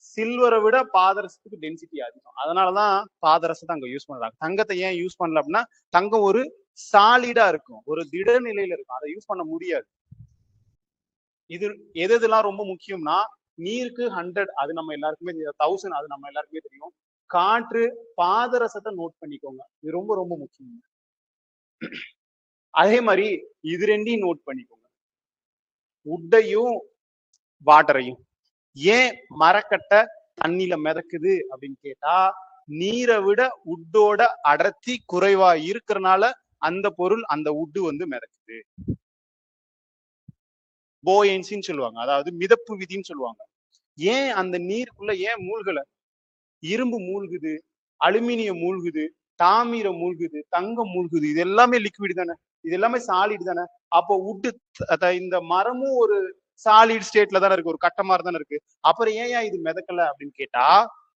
சில்வரை விட பாதரசத்துக்கு டென்சிட்டி அதிகம். அதனாலதான் பாதரசத்தை அங்க யூஸ் பண்றாங்க. தங்கத்தை ஏன் யூஸ் பண்ணல அப்படின்னா, தங்கம் ஒரு சாலிடா இருக்கும், ஒரு திட நிலையில இருக்கும், அதை யூஸ் பண்ண முடியாது. இது எதெல்லாம் ரொம்ப முக்கியம்னா, நீருக்கு 100, அது நம்ம எல்லாருக்குமே 1000, அது நம்ம எல்லாருக்குமே தெரியும். காற்று, பாதரசத்தை நோட் பண்ணிக்கோங்க. இது ரொம்ப ரொம்ப முக்கியம். அதே மாதிரி இது ரெண்டையும் நோட் பண்ணிக்கோங்க, உட்டையும் வாட்டரையும். ஏன் மரக்கட்டை தண்ணியில மிதக்குது அப்படின்னு கேட்டா, நீரை விட உட்டோட அடர்த்தி குறைவா இருக்கிறனால அந்த பொருள், அந்த உட்டு வந்து மிதக்குது. போயன்சின்னு சொல்லுவாங்க, அதாவது மிதப்பு விதின்னு சொல்லுவாங்க. ஏன் அந்த நீருக்குள்ள ஏன் மூழ்கல? இரும்பு மூழ்குது, அலுமினியம் மூழ்குது, தாமிரம் மூழ்குது, தங்கம் மூழ்குது. இது எல்லாமே லிக்விட் தானே, இது எல்லாமே சாலிட் தானே. அப்போ உட்டு, இந்த மரமும் ஒரு சாலிட் ஸ்டேட்ல தானே இருக்கு, ஒரு கட்ட மாதிரி தானே இருக்கு. அப்புறம் ஏன் இது மிதக்கல அப்படின்னு கேட்டா,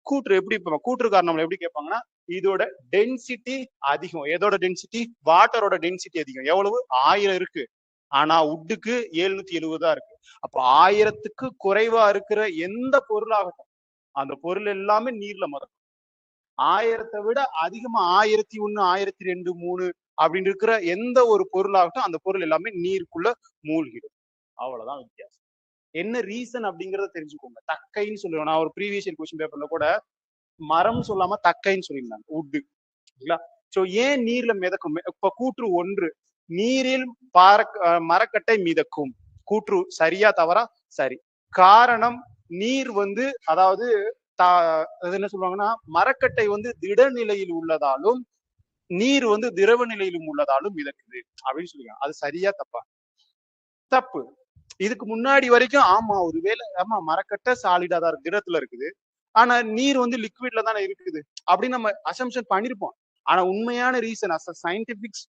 கூற்று எப்படி கூற்றுக்காரர் நம்மள எப்படி கேட்பாங்கன்னா, இதோட டென்சிட்டி அதிகம். எதோட டென்சிட்டி? வாட்டரோட டென்சிட்டி அதிகம். எவ்வளவு? 1000 இருக்கு. ஆனா உட்டுக்கு 770 தான் இருக்கு. அப்ப 1000க்கு குறைவா இருக்கிற எந்த பொருளாகட்டும், அந்த பொருள் எல்லாமே நீர்ல மிதக்கும். 1000 விட அதிகமா 1001, 1002, 3 அப்படின்னு இருக்கிற எந்த ஒரு பொருளாகட்டும் அந்த பொருள் எல்லாமே நீருக்குள்ள மூழ்கிடும். அவ்வளவுதான் வித்தியாசம். என்ன ரீசன் அப்படிங்கறத தெரிஞ்சுக்கோங்க. தக்கைன்னு சொல்லுவேன். நான் ஒரு ப்ரீவியஸ் இயர் கொஸ்டின் பேப்பர்ல கூட மரம் சொல்லாம தக்கைன்னு சொல்லியிருந்தாங்க. உட்டு. சோ ஏன் நீர்ல மிதக்கும்? இப்ப கூற்று 1 நீரில் மரக்கட்டை மிதக்கும். கூற்று சரியா தவறா? சரி. காரணம் நீர் வந்து அதாவது அது என்ன சொல்லுவாங்கன்னா மரக்கட்டை வந்து திட நிலையில் உள்ளதாலும் நீர் வந்து திரவ நிலையிலும் உள்ளதாலும் மிதக்குது அப்படின்னு சொல்லுவாங்க. அது சரியா தப்பா? தப்பு. இதுக்கு முன்னாடி வரைக்கும் ஆமா ஒருவேளை ஆமா மரக்கட்டை சாலிடா தான் இருக்கு, திடத்துல இருக்குது. ஆனா நீர் வந்து லிக்விட்ல தானே இருக்குது அப்படின்னு நம்ம அசம்ஷன் பண்ணிருப்போம். ஆனா உண்மையான ரீசன்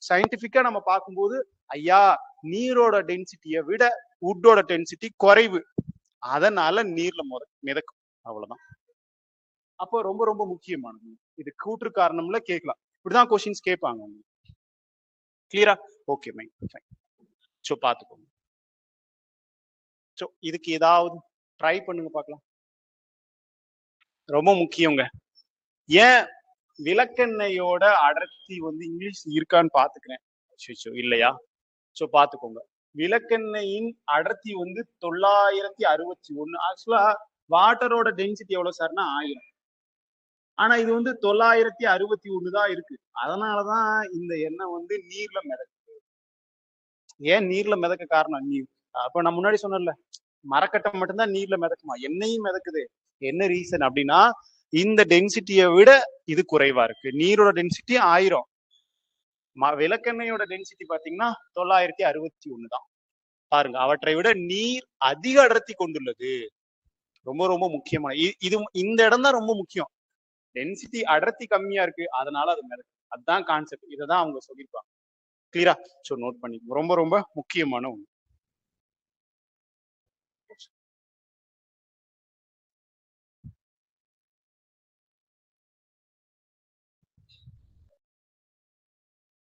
சயின்டிபிக்கா நம்ம பார்க்கும்போது ஐயா நீரோட டென்சிட்டியை விட உட்டோட டென்சிட்டி குறைவு, அதனால நீர்ல மிதக்கும். அவ்வளவுதான். அப்போ ரொம்ப ரொம்ப முக்கியமானது இது. கூற்று காரணம்ல கேட்கலாம், இப்படிதான் கொஸ்டின்ஸ் கேட்பாங்க. கிளியரா? Okay mine fine. சோ பாத்துக்கோங்க. சோ இதுக்கு ஏதாவது ட்ரை பண்ணுங்க பார்க்கலாம். ரொம்ப முக்கியங்க. ஏன் விளக்கெண்ணெயோட அடர்த்தி வந்து இங்கிலீஷ் இருக்கான்னு பாத்துக்கிறேன். இல்லையா? சோ பாத்துக்கோங்க. விளக்கெண்ணெயின் அடர்த்தி வந்து 961. ஆக்சுவலா வாட்டரோட டென்சிட்டி எவ்வளவு சார்னா 1000. ஆனா இது வந்து 961 தான் இருக்கு. அதனாலதான் இந்த எண்ணெய் வந்து நீர்ல மிதக்குது. ஏன் நீர்ல மிதக்க காரணம் நீர். அப்ப நான் முன்னாடி சொன்னேன்ல மரக்கட்டை மட்டும்தான் நீர்ல மிதக்குமா, எண்ணெயும் மிதக்குது. என்ன ரீசன் அப்படின்னா இந்த டென்சிட்டியை விட இது குறைவா இருக்கு. நீரோட டென்சிட்டி 1000, விளக்கெண்ணெயோட டென்சிட்டி பாத்தீங்கன்னா 961 தான். பாருங்க, அவற்றை விட நீர் அதிக அடர்த்தி கொண்டுள்ளது. ரொம்ப ரொம்ப முக்கியமான இது. இந்த இடம் தான் ரொம்ப முக்கியம். டென்சிட்டி அடர்த்தி கம்மியா இருக்கு, அதனால அது மிதக்கு. அதுதான் கான்செப்ட். இதைதான் அவங்க சொல்லியிருப்பாங்க. கிளியரா? சோ நோட் பண்ணி, ரொம்ப ரொம்ப முக்கியமான ஒண்ணு.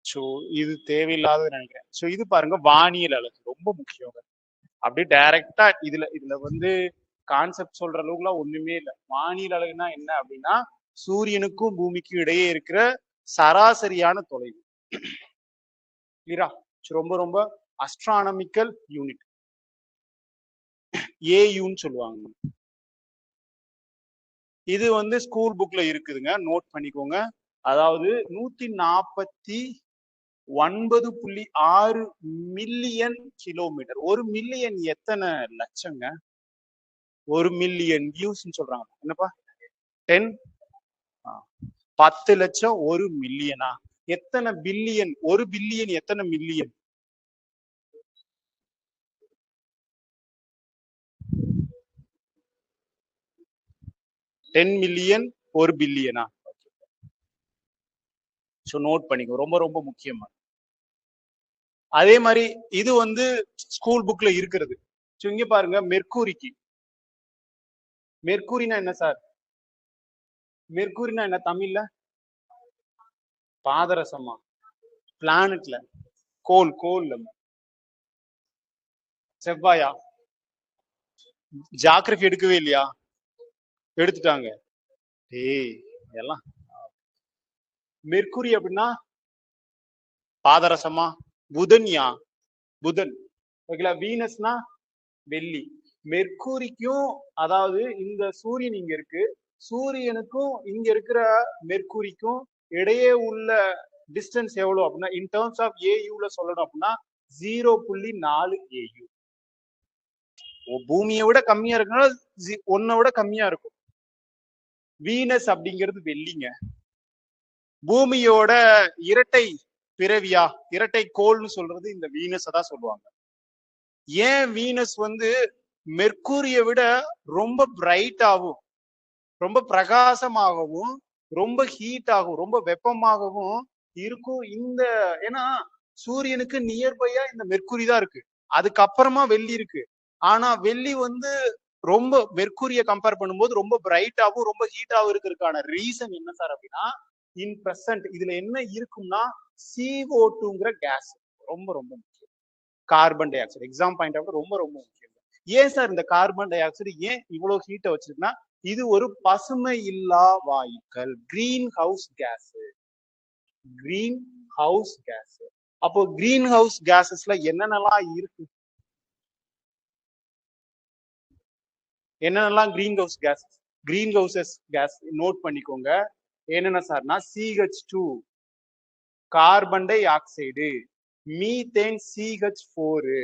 சோ இது தேவையில்லாத நினைக்கிறேன். சோ இது பாருங்க, வானியல் அலகு ரொம்ப முக்கியம். அப்படியே டைரக்டா இதுல வந்து கான்செப்ட் சொல்ற அளவுக்குலாம் ஒண்ணுமே இல்லை. வானியல் அலகுனா என்ன அப்படின்னா சூரியனுக்கும் பூமிக்கும் இடையே இருக்கிற சராசரியான தொலைவு. கிளியரா? ரொம்ப ரொம்ப அஸ்ட்ரானமிக்கல் யூனிட், ஏயுன்னு சொல்லுவாங்க. இது வந்து ஸ்கூல் புக்ல இருக்குதுங்க, நோட் பண்ணிக்கோங்க. அதாவது 149.6 மில்லியன் கிலோமீட்டர். 1 மில்லியன் எத்தனை லட்சங்க? 1 மில்லியன் வியூஸ் சொல்றாங்க. என்னப்பா 10? 10 லட்சம் 1 மில்லியனா? எத்தனை பில்லியன்? 1 பில்லியன் எத்தனை மில்லியன்? 10 மில்லியன் 1 பில்லியனா? சோ நோட் பண்ணிக்கோ, ரொம்ப ரொம்ப முக்கியமா. அதே மாதிரி இது வந்து ஸ்கூல் புக்ல இருக்கிறது. சோ இங்க பாருங்க, மெர்க்கூரிக்கு. மெர்க்கூரினா என்ன சார்? மெர்க்கூரினா என்ன தமிழ்ல? பாதரசமா? பிளானட்ல? கோல்ல? செவ்வாயா? ஜியோகிராஃபி எடுக்கவே இல்லையா? எடுத்துட்டாங்க. ஏய் எல்லாம். மெர்க்குரி அப்படின்னா பாதரசமா? புதன்யா? புதன். ஓகேங்களா? வீனஸ்னா வெள்ளி. மெர்க்குரிக்கும், அதாவது இந்த சூரியன் இங்க இருக்கு, சூரியனுக்கும் இங்க இருக்கிற மெர்க்குரிக்கும் இடையே உள்ள டிஸ்டன்ஸ் எவ்வளவு அப்படின்னா இன் டேர்ம்ஸ் ஆஃப் ஏயுல சொல்லணும் அப்படின்னா 0.4 ஏயு. பூமியை விட கம்மியா இருக்குன்னா 1 விட கம்மியா இருக்கும். வீனஸ் அப்படிங்கிறது வெள்ளிங்க. பூமியோட இரட்டை பிறவியா, இரட்டை கோள்னு சொல்றது இந்த வீனஸ் தான் சொல்லுவாங்க. ஏன் வீனஸ் வந்து மெர்க்கூரியை விட ரொம்ப பிரைட்டாகவும் ரொம்ப பிரகாசமாகவும் ரொம்ப ஹீட்டாகவும் ரொம்ப வெப்பமாகவும் இருக்கும்? இந்த ஏன்னா சூரியனுக்கு நியர்பையா இந்த மெர்க்குரி தான் இருக்கு, அதுக்கப்புறமா வெள்ளி இருக்கு. ஆனா வெள்ளி வந்து ரொம்ப மெர்க்குரியை கம்பேர் பண்ணும்போது ரொம்ப பிரைட்டாகவும் ரொம்ப ஹீட்டாகவும் இருக்கிறதுக்கான ரீசன் என்ன சார் அப்படின்னா இன் பிரசன்ட் இதுல என்ன இருக்கும்னா CO2ங்கிற கேஸ் ரொம்ப ரொம்ப முக்கியம். Carbon dioxide exam point of ரொம்ப ரொம்ப முக்கியம். ஏன் சார் இந்த கார்பன் டை ஆக்சைடு ஏன் இவ்வளவு ஹீட்டை வச்சிருக்குன்னா இது ஒரு பசுமை இல்லா வாயுக்கள், greenhouse gas. Greenhouse gas. அப்போ கிரீன் ஹவுஸ் கேசஸ்ல என்னென்னலாம் இருக்கு? என்னென்னலாம் greenhouse gas? Greenhouses gas note பண்ணிக்கோங்க. என்னென்ன சார்னா CH2, carbon dioxide, methane CH4,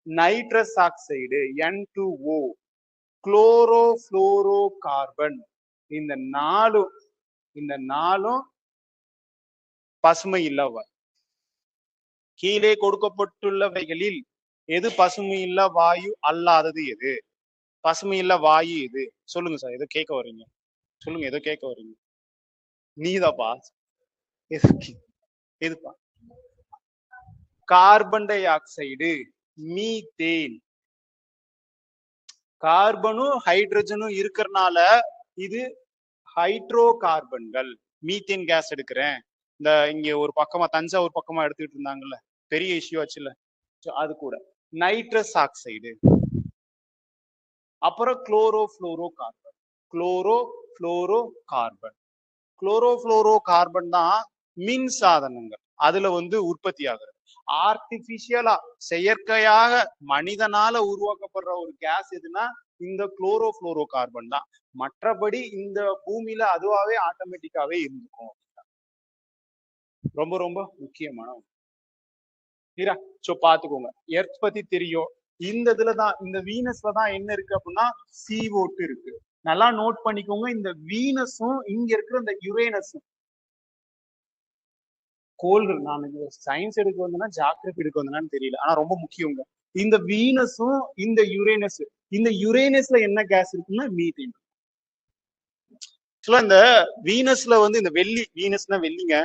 nitrous oxide N2O, chlorofluorocarbon. இந்த நாலும் பசுமை இல்லவா. கீழே கொடுக்கப்பட்டுள்ளவைகளில் எது பசுமை இல்ல வாயு அல்லாதது எது? பசுமை இல்ல வாயு எது? சொல்லுங்க சார். ஏதோ கேட்க வர்றீங்க, சொல்லுங்க. ஏதோ கேட்க வர்றீங்க. நீதாப்பா. எதுப்பா? Carbon dioxide, methane. கார்பனும் ஹைட்ரஜனும் இருக்கிறதுனால இது ஹைட்ரோ கார்பன்கள். மீத்தேன் கேஸ் எடுக்கிறேன். இந்த இங்க ஒரு பக்கமா தஞ்சாவூர் பக்கமா எடுத்துக்கிட்டு இருந்தாங்கல்ல, பெரிய இஷ்யூ ஆச்சுல்ல, அது கூட. Nitrous oxide. அப்புறம் chlorofluorocarbon. Chlorofluorocarbon. Chlorofluorocarbon தான் மின் சாதனங்கள் அதுல உற்பத்தி ஆகுறது. ஆர்டிபிஷியலா செயற்கையாக மனிதனால உருவாக்கப்படுற ஒரு கேஸ் எதுனா இந்த குளோரோ புளோரோ கார்பன் தான். மற்றபடி இந்த பூமியில அதுவாவே ஆட்டோமேட்டிக்காவே இருந்துக்கும். ரொம்ப ரொம்ப முக்கியமான பாத்துக்கோங்க. எர்த் பத்தி தெரியும். இந்த இதுலதான், இந்த வீனஸ்ல தான் என்ன இருக்கு அப்படின்னா CO2 இருக்கு. நல்லா நோட் பண்ணிக்கோங்க. இந்த வீனஸும் இங்க இருக்கிற இந்த யுரேனஸும் கோள்கள். நான் சயின்ஸ் எடுக்க வந்தேன்னா ஜாகிரபி எடுக்க வந்தேன்னு தெரியல, ஆனா ரொம்ப முக்கியங்க. இந்த வீனஸும் இந்த யுரேனஸ். இந்த யுரேனஸ்ல என்ன கேஸ் இருக்குன்னா மீத்தேன். இந்த வீனஸ்ல இந்த வெள்ளி, வீனஸ்னா வெள்ளிங்க,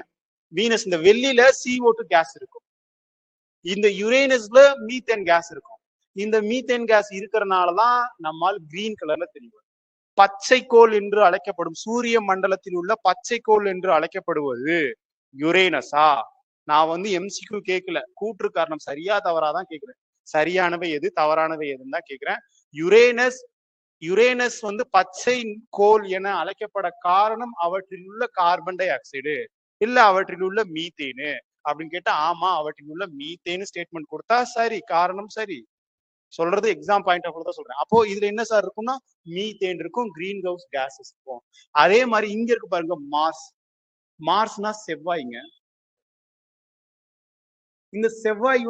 வீனஸ், இந்த வெள்ளியில CO2 கேஸ் இருக்கும். இந்த யுரேனஸ்ல மீத்தேன் கேஸ் இருக்கும். இந்த மீத்தேன் கேஸ் இருக்கிறதுனாலதான் நம்மால் கிரீன் கலர்ல தெரியும். பச்சைக்கோள் என்று அழைக்கப்படும், சூரிய மண்டலத்தில் உள்ள பச்சைக்கோள் என்று அழைக்கப்படுவது யுரேனஸா? நான் MCQ கேட்கல, கூற்று காரணம் சரியா தவறாதான் கேட்கிறேன். சரியானவை எது, தவறானவை எதுன்னு தான் கேட்கிறேன். யுரேனஸ் பச்சை கோள் என அழைக்கப்பட காரணம் அவற்றில் உள்ள கார்பன் டை ஆக்சைடு, இல்ல அவற்றில் உள்ள மீத்தேனு அப்படின்னு கேட்டா ஆமா அவற்றில் உள்ள மீத்தேனு ஸ்டேட்மெண்ட் கொடுத்தா சரி, காரணம் சரி. சொல்றது எக்ஸாம் பாயிண்ட் ஆஃப் தான் சொல்றேன். அப்போ இதுல என்ன சார் இருக்கும்னா மீத்தேன் இருக்கும், கிரீன் ஹவுஸ் கேஸஸ் இருக்கும். அதே மாதிரி இங்க இருக்கு பாருங்க மார்ஸ். மார்ஸ்னா செவ்வாய்ங்க. இந்த செவ்வாய்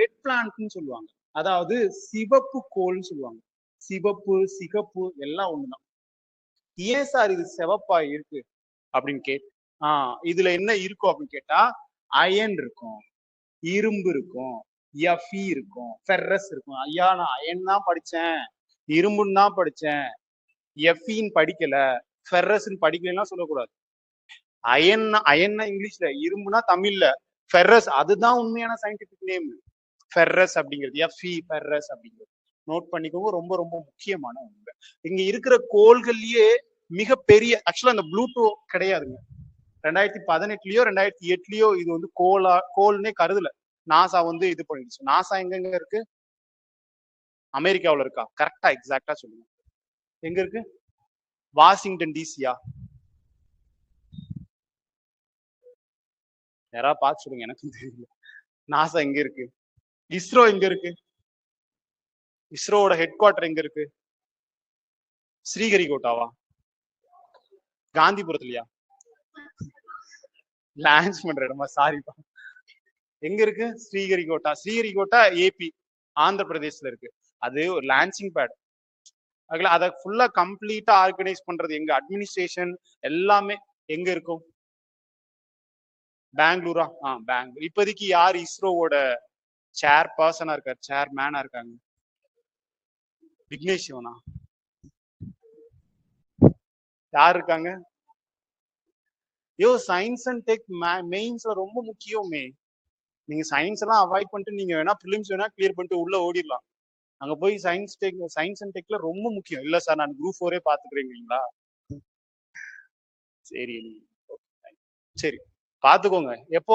ரெட் பிளான்ட்னு சொல்லுவாங்க, அதாவது சிவப்பு கோள்னு சொல்லுவாங்க. சிவப்பு சிகப்பு எல்லாம் ஒண்ணுதான். ஏன் சார் இது செவப்பா இருக்கு அப்படின்னு கேட்டு, இதுல என்ன இருக்கும் அப்படின்னு கேட்டா அயன் இருக்கும், இரும்பு இருக்கும், Fe இருக்கும், ஃபெர்ரஸ் இருக்கும். ஐயா நான் அயன் தான் படிச்சேன், இரும்புன்னு தான் படிச்சேன், Feன்னு படிக்கல, ஃபெர்ரஸ்ன்னு படிக்கலன்னா சொல்லக்கூடாது. அயன்னா இங்கிலீஷ்ல, இரும்புனா தமிழ்ல, ஃபெர்ரஸ் அதுதான் உண்மையான சயின்டிபிக் நேம். ஃபெர்ரஸ் அப்படிங்கிறது Fe, ஃபெர்ரஸ் அப்படிங்கிறது நோட் பண்ணிக்கோங்க. ரொம்ப ரொம்ப முக்கியமான உண்மை. இங்க இருக்கிற கோள்கள்லயே மிகப்பெரிய, ஆக்சுவலா அந்த ப்ளூட்டோ கிடையாதுங்க. 2018லயோ 2008லயோ இது கோல்னே கருதல. நாசா இது பண்ணிடுச்சு. நாசா எங்க இருக்கு? அமெரிக்காவுல இருக்கா? கரெக்டா எக்ஸாக்டா சொல்லுங்க. எங்க இருக்கு? வாஷிங்டன் டிசியா? யாராவது பார்த்து சொல்லுங்க, எனக்கும் தெரியல. நாசா எங்க இருக்கு? இஸ்ரோ எங்க இருக்கு? இஸ்ரோவோட ஹெட் குவார்டர் எங்க இருக்கு? ஸ்ரீஹரிகோட்டாவா? காந்திபுரத்துலயா? லான்ச் பண்ற இடமா? சாரிப்பா. எங்க இருக்கு ஸ்ரீஹரிகோட்டா? ஸ்ரீஹரிகோட்டா AP, ஆந்திர பிரதேசல இருக்கு. அது ஒரு லான்ச்சிங் பேட். அதை ஃபுல்லா கம்ப்ளீட்டா ஆர்கனைஸ் பண்றது எங்க? அட்மினிஸ்ட்ரேஷன் எல்லாமே எங்க இருக்கும்? பெங்களூரா? பெங்களூர். இப்போதைக்கு யார் இஸ்ரோவோட சேர் பர்சனா இருக்காரு, சேர்மேனா இருக்காங்க? விக்னேஷ் சிவனா? யார் இருக்காங்க? சயின்ஸ் அண்ட் டெக் மெயின்ஸ்ல ரொம்ப முக்கியமே. நீங்க சயின்ஸ் எல்லாம் அவாய்ட் பண்ணிட்டு நீங்க வேணா பிலிம்ஸ் வேணா கிளியர் பண்ணிட்டு உள்ள ஓடிடலாம். அங்க போய் சயின்ஸ் அண்ட் டெக்ல ரொம்ப முக்கியம். இல்ல சார் நான் குரூப் 4 பாத்துக்கிறீங்களா? சரி சரி பாத்துக்கோங்க. எப்போ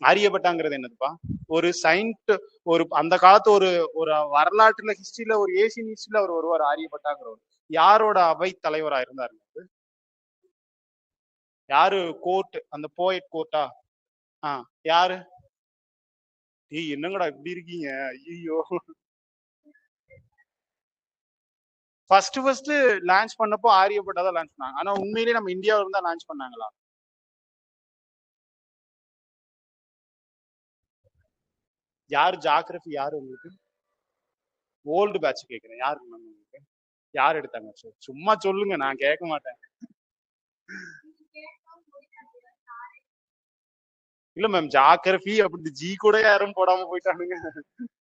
ஆரியப்பட்டாங்கிறது என்னதுப்பா? ஒரு சயின்ட், ஒரு அந்த காலத்து ஒரு ஒரு வரலாற்றுல ஹிஸ்டரியில ஒரு ஏசியன் ஹிஸ்டரியில அவர் ஒருவர் ஆரியப்பட்டாங்கிறவர். யாரோட அவை தலைவரா இருந்தாரு? யாரு கோர்ட், அந்த போயட் கோர்ட்டா? யாரு? ஏய் என்னங்கடா இப்படி இருக்கீங்க? ஐயோ. ஃபர்ஸ்ட் லான்ச் பண்ணப்போ ஆரியப்பட்டா தான் லான்ச் பண்ணாங்க. ஆனா உண்மையிலேயே நம்ம இந்தியாவில இருந்தா லான்ச் பண்ணாங்களா? யாரு ஜாகிரபி? யாரு உங்களுக்கு? ஓல்டு பேட்ச் கேக்குறேன். யாரு உங்களுக்கு? யார் எடுத்தாங்க? சும்மா சொல்லுங்க, நான் கேட்க மாட்டேன். இல்ல மேம், ஜாகிரபி அப்படி ஜி கூட யாரும் போடாம போயிட்டானுங்க.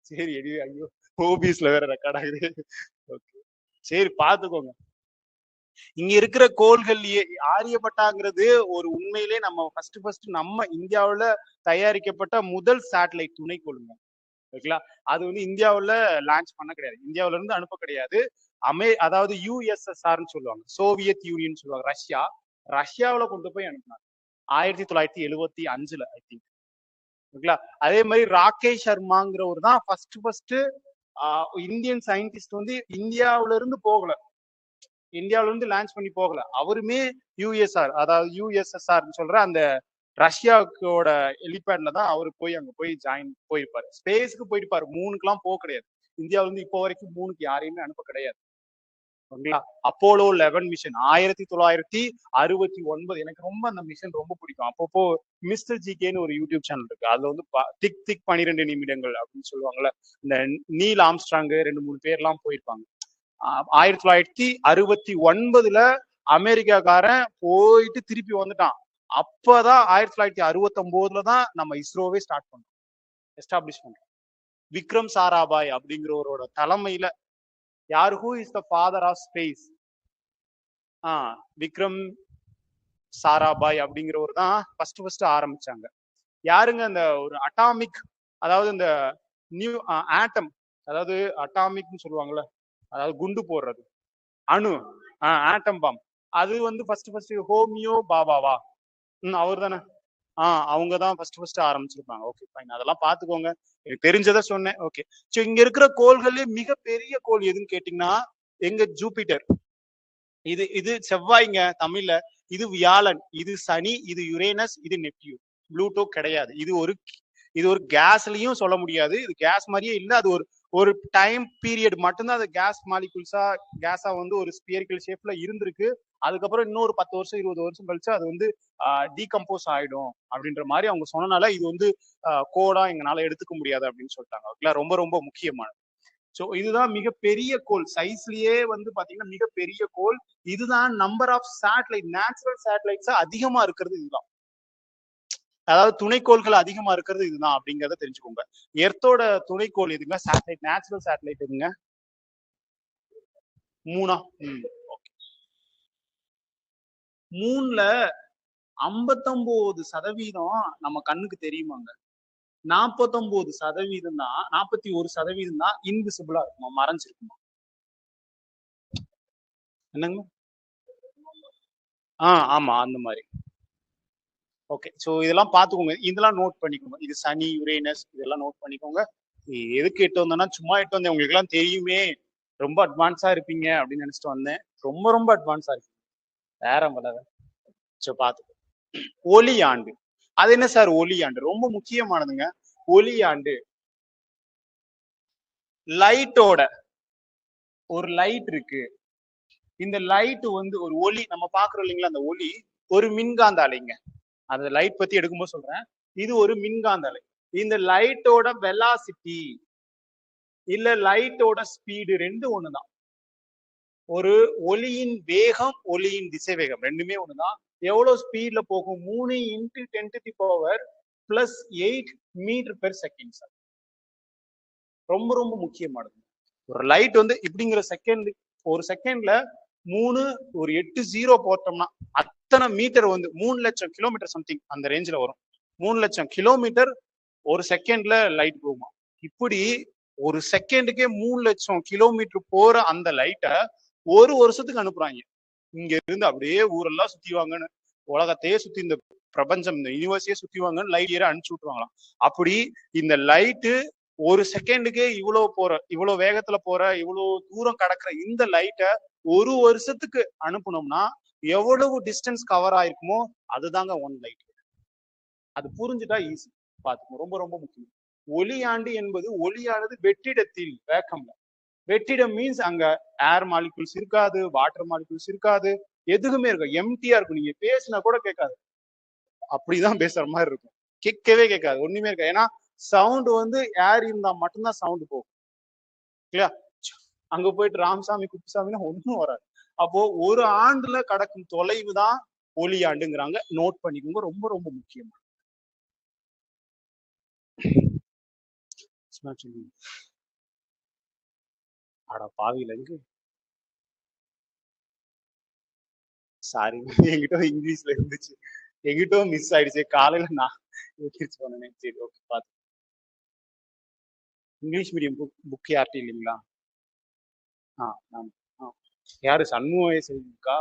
சரி ஐயோ, ஓபிஸ்ல வேற ரெக்கார்ட் ஆகுது. சரி பாத்துக்கோங்க. இங்க இருக்கிற கோள்கள்லயே ஆரியப்பட்டாங்கிறது ஒரு உண்மையிலே நம்ம ஃபர்ஸ்ட் நம்ம இந்தியாவுல தயாரிக்கப்பட்ட முதல் சேட்டலைட் துணைக்கோளுங்க. ஓகேங்களா? அது வந்து இந்தியாவுல லான்ச் பண்ண கிடையாது, இந்தியாவில இருந்து அனுப்ப கிடையாது. அதாவது யுஎஸ்எஸ்ஆர்னு சொல்லுவாங்க, சோவியத் யூனியன் சொல்லுவாங்க, ரஷ்யாவுல கொண்டு போய் அனுப்பினாங்க 1975 ஐ திங்க். ஓகேங்களா? அதே மாதிரி ராகேஷ் சர்மாங்கிறவர் தான் ஃபர்ஸ்ட் இந்தியன் சயின்டிஸ்ட் வந்து இந்தியாவில இருந்து போகல, இந்தியாவில இருந்து லான்ச் பண்ணி போகல. அவருமே யூஎஸ்ஆர், அதாவது யுஎஸ்எஸ்ஆர் சொல்ற அந்த ரஷ்யாவோட ஹெலிபேட்ல தான் அவரு போய் அங்க போய் ஜாயின் போயிருப்பாரு. ஸ்பேஸ்க்கு போயிருப்பாரு, மூணுக்குலாம் போக கிடையாது. இந்தியாவில இருந்து இப்போ வரைக்கும் மூணுக்கு யாரையுமே அனுப்ப கிடையாது. Apollo 11 mission 1969. எனக்கு ரொம்ப அந்த மிஷன் ரொம்ப பிடிக்கும். அப்பப்போ மிஸ்டர் ஜிகேன்னு ஒரு யூடியூப் சேனல் இருக்கு, அதுல வந்து திக் 12 நிமிடங்கள் அப்படின்னு சொல்லுவாங்கல்ல, இந்த நீல் ஆம்ஸ்ட்ராங் 2-3 பேர்லாம் போயிருப்பாங்க. 1969 அமெரிக்காக்காரன் போயிட்டு திருப்பி வந்துட்டான். அப்பதான் 1969 தான் நம்ம இஸ்ரோவே ஸ்டார்ட் பண்ணோம், எஸ்டாப்ளிஷ் பண்ணோம். விக்ரம் சாராபாய் அப்படிங்கிறவரோட தலைமையில. யார் who is the father of space? Vikram Sarabhai அப்படிங்கிறவர் தான் ஃபர்ஸ்ட் ஆரம்பிச்சாங்க. யாருங்க அந்த ஒரு அட்டாமிக், அதாவது இந்த நியூ ஆட்டம், அதாவது அட்டாமிக்னு சொல்லுவாங்கல்ல, அதாவது குண்டு போடுறது, அணு, ஆட்டம் பாம். அது வந்து ஃபர்ஸ்ட் ஹோமியோ பாபாவா? அவர் தானே. அவங்க தான் ஃபர்ஸ்ட் ஆரம்பிச்சிருப்பாங்க. ஓகே ஃபைன், அதெல்லாம் பாத்துக்கோங்க, எனக்கு தெரிஞ்சதை சொன்னேன். ஓகே, சோ இங்க இருக்கிற கோள்கள்லயே மிகப்பெரிய கோள் எதுன்னு கேட்டீங்கன்னா எங்க ஜூபிட்டர். இது செவ்வாய்ங்க தமிழ்ல, இது வியாழன், இது சனி, இது யுரேனஸ், இது நெப்டியூன். ப்ளூட்டோ கிடையாது. இது ஒரு கேஸ்லயும் சொல்ல முடியாது, இது கேஸ் மாதிரியே இல்ல. அது ஒரு டைம் பீரியட் மட்டும்தான் அது கேஸ் கேஸா வந்து ஒரு ஸ்பியரிக்கல் ஷேப்ல இருந்திருக்கு. அதுக்கப்புறம் இன்னொரு 10 வருஷம் 20 வருஷம் கழிச்சு அது வந்து டீகம்போஸ் ஆயிடும் அப்படின்ற மாதிரி அவங்க சொன்னனால இது வந்து கோடா எங்களால எடுத்துக்க முடியாது அப்படின்னு சொல்லிட்டாங்க. ரொம்ப ரொம்ப முக்கியமானது. ஸோ இதுதான் மிகப்பெரிய கோள், சைஸ்லயே வந்து பாத்தீங்கன்னா மிகப்பெரிய கோள். இதுதான் number of satellite, natural satellites அதிகமா இருக்கிறது இதுதான். அதாவது துணைக்கோள்கள் அதிகமா இருக்கிறது இதுதான் அப்படிங்கறத தெரிஞ்சுக்கோங்க. எர்த்தோட துணைக்கோள் எதுங்க? சேட்டலைட், நேச்சுரல் சேட்டலைட் எதுங்க? 3. மூணுல 59% நம்ம கண்ணுக்கு தெரியுமாங்க. 49% தான், 41% தான் இன்விசிபிளா இருக்குமா, மறைஞ்சிருக்குமா. என்னங்க? ஆமா அந்த மாதிரி. ஓகே, சோ இதெல்லாம் பாத்துக்கோங்க, இதெல்லாம் நோட் பண்ணிக்கோங்க. இது சனி, யுரேனஸ், இதெல்லாம் நோட் பண்ணிக்கோங்க. எதுக்கு எட்டு வந்தேன்னா சும்மா எட்டு வந்தேன், உங்களுக்கு எல்லாம் தெரியுமே, ரொம்ப அட்வான்ஸா இருப்பீங்க அப்படின்னு நினைச்சிட்டு வந்தேன். ரொம்ப ரொம்ப அட்வான்ஸா இருக்கு, வேற வளர. சோ பாத்துக்கோ. ஒளியாண்டு, அது என்ன சார் ஒளியாண்டு? ரொம்ப முக்கியமானதுங்க. ஒளியாண்டு லைட்டோட, ஒரு லைட் இருக்கு, இந்த லைட் வந்து ஒரு ஒளி நம்ம பாக்குறோம் இல்லைங்களா, அந்த ஒளி ஒரு மின்காந்த அலைங்க. அந்த லைட் பத்தி எடுக்கும்போது சொல்றேன், இது ஒரு மின்காந்த அலை. இந்த லைட்டோட வெலாசிட்டி இல்ல லைட்டோட ஸ்பீடு ரெண்டு ஒண்ணுதான். ஒரு ஒளியின் வேகம், ஒளியின் திசை வேகம் ரெண்டுமே ஒண்ணுதான். எவ்வளவு ஸ்பீட்ல போகும்? 3 × 10⁻+8 மீட்டர்/செகண்ட் சார். ரொம்ப ரொம்ப முக்கியமானது. ஒரு லைட் வந்து இப்படிங்கிற செகண்ட், ஒரு செகண்ட்ல 3 ஒரு 8 0 போட்டோம்னா அத்தனை மீட்டர் வந்து 3 லட்சம் கிலோமீட்டர் சம்திங் அந்த ரேஞ்சில் வரும். 3 லட்சம் கிலோமீட்டர் ஒரு செகண்ட்ல லைட் போகுமா. இப்படி ஒரு செகண்டுக்கே 3 லட்சம் கிலோமீட்டர் போற அந்த லைட்டை ஒரு வருஷத்துக்கு அனுப்புறாங்க. இங்க இருந்து அப்படியே ஊரெல்லாம் சுத்திவாங்கன்னு உலகத்தையே சுத்தி இந்த பிரபஞ்சம் இந்த யூனிவர்ஸையே சுத்திவாங்க லைட் இயரை அனுப்பிச்சு விட்டுருவாங்களாம். அப்படி இந்த லைட்டு ஒரு செகண்டுக்கே இவ்வளவு வேகத்துல போற இவ்வளவு தூரம் கடக்கிற இந்த லைட்டை ஒரு வருஷத்துக்கு அனுப்பணும்னா எவ்வளவு டிஸ்டன்ஸ் கவர் ஆயிருக்குமோ அதுதாங்க ஒன் லைட். அது புரிஞ்சுட்டா ஈஸி பாத்துக்கணும். ரொம்ப ரொம்ப முக்கியம். ஒளியாண்டு என்பது ஒளியானது வெற்றிடத்தில் வேக்கம்ல. வெற்றிடம் மீன்ஸ் அங்க ஏர் மாலிகுல்ஸ் இருக்காது, வாட்டர் மாலிகுல்ஸ் இருக்காது, எதுவுமே இருக்கும், எம்டியா இருக்கும். நீங்க பேசினா கூட கேட்காது, அப்படிதான் பேசுற மாதிரி இருக்கும், கேட்கவே கேட்காது, ஒண்ணுமே இருக்காது. ஏன்னா சவுண்ட் வந்து ஏர் இருந்தா மட்டும்தான் சவுண்ட் போகும் இல்லையா. அங்க போயிட்டு ராமசாமி குப்புசாமின்னா ஒன்றும் வராது. அப்போ ஒரு ஆண்டுல கடக்கும் தொலைவு தான் ஒளியாண்டுங்கிறாங்க. நோட் பண்ணிக்கோங்க, ரொம்ப ரொம்ப முக்கியம். அட பாவில இருக்கு, சாரி என்கிட்ட இங்கிலீஷ்ல இருந்துச்சு, எங்கிட்ட மிஸ் ஆயிடுச்சு காலையில, நான் சொன்னேன். சரி ஓகே பாத்து. இங்கிலீஷ் மீடியம் புக் யார்கிட்ட இல்லைங்களா? யாரு சண்முக இருக்கா?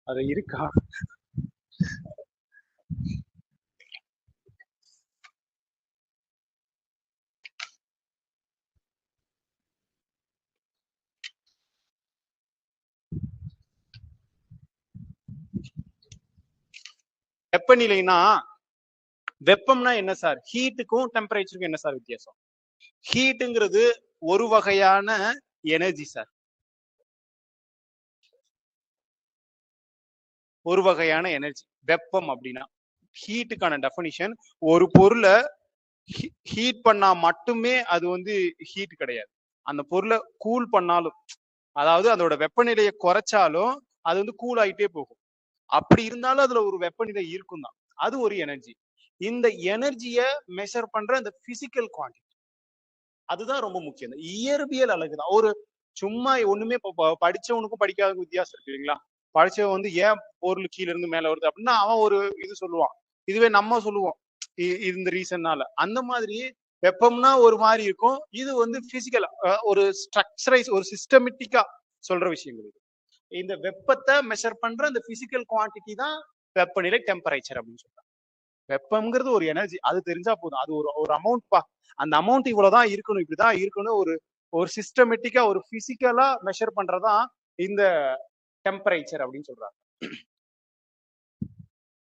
அது இருக்கா? வெப்பநிலைனா வெப்பம்னா என்ன சார்? ஹீட்டுக்கும் டெம்பரேச்சருக்கும் என்ன சார் வித்தியாசம்? ஹீட்டுங்கிறது ஒரு வகையான எனர்ஜி சார், ஒரு வகையான எனர்ஜி. வெப்பம் அப்படின்னா ஹீட்டுக்கான டெஃபினிஷன், ஒரு பொருளை ஹீட் பண்ணா மட்டுமே அது வந்து ஹீட் கிடையாது. அந்த பொருளை கூல் பண்ணாலும், அதாவது அதோட வெப்பநிலையை குறைச்சாலும் அது வந்து கூல் ஆகிட்டே போகும். அப்படி இருந்தாலும் அதுல ஒரு வெப்பநிலை இருக்கும் தான், அது ஒரு எனர்ஜி. இந்த எனர்ஜியை மெஷர் பண்ற இந்த பிசிக்கல் குவான்டிட்டி அதுதான் ரொம்ப முக்கியம். இந்த இயற்பியல் அழகு தான். ஒரு சும்மா ஒண்ணுமே படிச்சவனுக்கும் படிக்காத வித்தியாசம் இருக்கு இல்லைங்களா. படிச்சவன் வந்து ஏன் பொருள் கீழே இருந்து மேல வருது அப்படின்னா அவன் ஒரு இது சொல்லுவான், இதுவே நம்ம சொல்லுவோம் இந்த ரீசன்னால. அந்த மாதிரி வெப்பம்னா ஒரு மாதிரி இருக்கும், இது வந்து பிசிக்கல் ஒரு ஸ்ட்ரக்சரைஸ் ஒரு சிஸ்டமேட்டிக்கா சொல்ற விஷயங்கள். இந்த வெப்பத்தை மெஷர் பண்ற இந்த பிசிக்கல் குவான்டிட்டி தான் வெப்பநிலை, டெம்பரேச்சர் அப்படின்னு சொல்றாங்க. வெப்பம்ங்கிறது ஒரு எனர்ஜி, அது தெரிஞ்சா போதும். அது ஒரு அமௌண்ட் பா, அந்த அமௌண்ட் இவ்வளவுதான் இருக்கணும், இப்படிதான் இருக்கணும், ஒரு ஒரு சிஸ்டமேட்டிக்கா ஒரு பிசிக்கலா மெஷர் பண்றதான் இந்த டெம்பரேச்சர் அப்படின்னு சொல்றாங்க.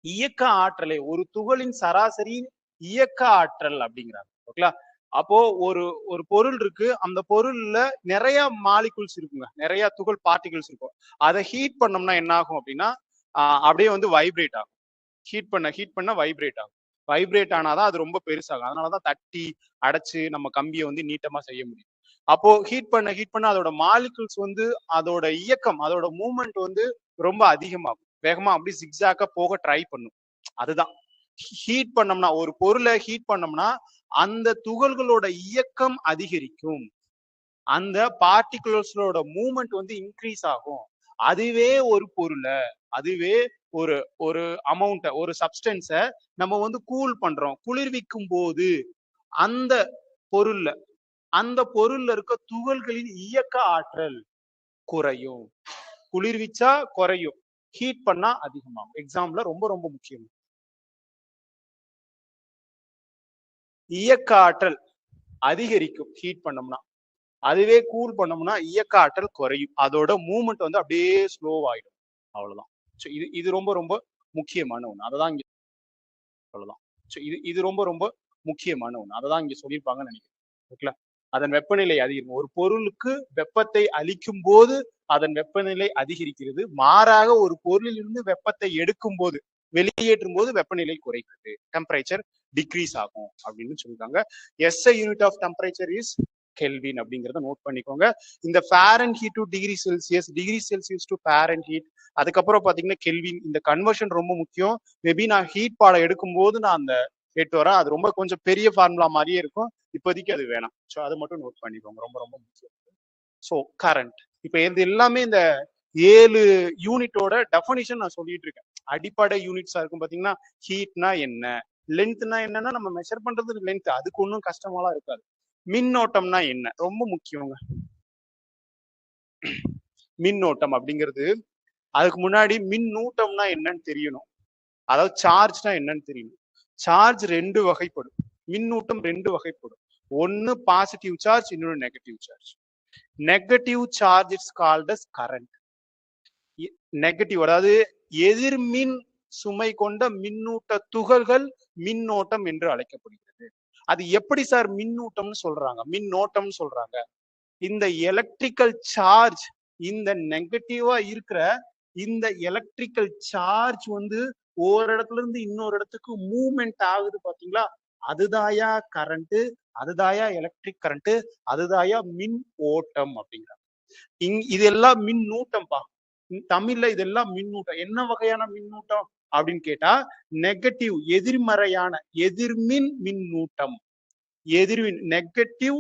இயக்க ஆற்றலை, ஒரு துகளின் சராசரி இயக்க ஆற்றல் அப்படிங்கிறாங்க. ஓகேங்களா. அப்போ ஒரு ஒரு பொருள் இருக்கு, அந்த பொருள்ல நிறைய மாலிகுல்ஸ் இருக்குங்க, நிறைய துகள் பார்ட்டிகல்ஸ் இருக்கும். அதை ஹீட் பண்ணோம்னா என்ன ஆகும் அப்படின்னா அப்படியே வந்து வைப்ரேட் ஆகும். ஹீட் பண்ண வைப்ரேட் ஆகும். வைப்ரேட் ஆனாதான் அது ரொம்ப பெருசாகும். அதனாலதான் தட்டி அடைச்சு நம்ம கம்பியை வந்து நீட்டமா செய்ய முடியும். அப்போ ஹீட் பண்ண அதோட மாலிகுல்ஸ் வந்து அதோட இயக்கம், அதோட மூவ்மெண்ட் வந்து ரொம்ப அதிகமாகும், வேகமா அப்படி ஜிக்ஸாக்கா போக ட்ரை பண்ணும். அதுதான் ஹீட் பண்ணோம்னா, ஒரு பொருளை ஹீட் பண்ணோம்னா அந்த துகள்களோட இயக்கம் அதிகரிக்கும், அந்த பார்ட்டிகுலர்ஸோட மூவ்மெண்ட் வந்து இன்க்ரீஸ் ஆகும். அதுவே ஒரு பொருளை, அதுவே ஒரு ஒரு அமௌண்ட, ஒரு சப்ஸ்டன்ஸை நம்ம வந்து கூல் பண்றோம், குளிர்விக்கும் போது அந்த பொருள்ல இருக்க துகள்களின் இயக்க ஆற்றல் குறையும். குளிர்விச்சா குறையும், ஹீட் பண்ணா அதிகமாகும். எக்ஸாம்ல ரொம்ப ரொம்ப முக்கியம். இயக்க ஆற்றல் அதிகரிக்கும் ஹீட் பண்ணோம்னா, அதுவே கூல் பண்ணோம்னா இயக்க ஆற்றல் குறையும், அதோட மூவ்மெண்ட் வந்து அப்படியே ஸ்லோவாயிடும். அவ்வளவுதான். இது ரொம்ப ரொம்ப முக்கியமான ஒண்ணு, அததான் இங்க சொல்லலாம். இது ரொம்ப ரொம்ப முக்கியமான ஒண்ணு, அததான் இங்க சொல்லியிருப்பாங்கன்னு நினைக்கிறேன். ஓகேங்களா. அதன் வெப்பநிலை அதிகரிக்கும். ஒரு பொருளுக்கு வெப்பத்தை அளிக்கும் போது அதன் வெப்பநிலை அதிகரிக்கிறது, மாறாக ஒரு பொருளில் இருந்து வெப்பத்தை எடுக்கும் போது, வெளியேற்றும் போது வெப்பநிலை குறைகிறது, டெம்பரேச்சர் டிக்ரீஸ் ஆகும் அப்படின்னு சொல்லிருக்காங்க. SI unit of temperature is Kelvin அப்படிங்கறத நோட் பண்ணிக்கோங்க. இந்த Fahrenheit to degree Celsius, degree Celsius to Fahrenheit, அதுக்கப்புறம் பாத்தீங்கன்னா கெல்வின், இந்த கன்வர்ஷன் ரொம்ப முக்கியம். மேபி நான் ஹீட் பாடம் எடுக்கும் போது நான் அந்த எட்டு வரேன், அது ரொம்ப கொஞ்சம் பெரிய ஃபார்முலா மாதிரியே இருக்கும், இப்போதைக்கு அது வேணாம். ஸோ அதை மட்டும் நோட் பண்ணிக்கோங்க, ரொம்ப ரொம்ப முக்கியம். ஸோ கரண்ட், இப்ப இது எல்லாமே இந்த 7 யூனிட்டோட டெஃபினிஷன் நான் சொல்லிட்டு இருக்கேன். அடிப்படை யூனிட்ஸா இருக்கும் பாத்தீங்கன்னா, ஹீட்னா என்ன, லென்த்னா என்னன்னா நம்ம மெஷர் பண்றது லென்த், அதுக்கு ஒன்றும் கஷ்டமாலாம் இருக்காது. மின்னோட்டம்னா என்ன, ரொம்ப முக்கியங்க. மின்னோட்டம் அப்படிங்கிறது, அதுக்கு முன்னாடி மின்னூட்டம்னா என்னன்னு தெரியணும். அதாவது சார்ஜ்னா என்னன்னு தெரியும். சார்ஜ் ரெண்டு வகைப்படும், மின்னூட்டம் ரெண்டு வகைப்படும். ஒன்னு பாசிட்டிவ் சார்ஜ், இன்னொரு negative charge. Negative charge is called as current. Negative அதாவது எதிர்மின் சுமை கொண்ட மின்னூட்ட துகள்கள் மின்னோட்டம் என்று அழைக்கப்படுகிறது. அது எப்படி சார் மின்னூட்டம்னு சொல்றாங்க, மின்னோட்டம்னு சொல்றாங்க? இந்த எலக்ட்ரிக்கல் சார்ஜ், இந்த நெகட்டிவா இருக்கிற இந்த எலக்ட்ரிக்கல் சார்ஜ் வந்து ஒரு இடத்துல இருந்து இன்னொரு இடத்துக்கு மூவ்மெண்ட் ஆகுது பாத்தீங்களா, அதுதாயா கரண்ட், அதுதாயா எலக்ட்ரிக் கரண்ட், அதுதாயா மின் ஓட்டம் அப்படிங்கிறாங்க. இதெல்லாம் மின்னூட்டம்பா. தமிழ்ல இதெல்லாம் மின்னூட்டம். என்ன வகையான மின்னூட்டம் அப்படின்னு கேட்டா, நெகட்டிவ் எதிர்மறையான எதிர்மின் மின்னூட்டம், எதிர்மின் நெகட்டிவ்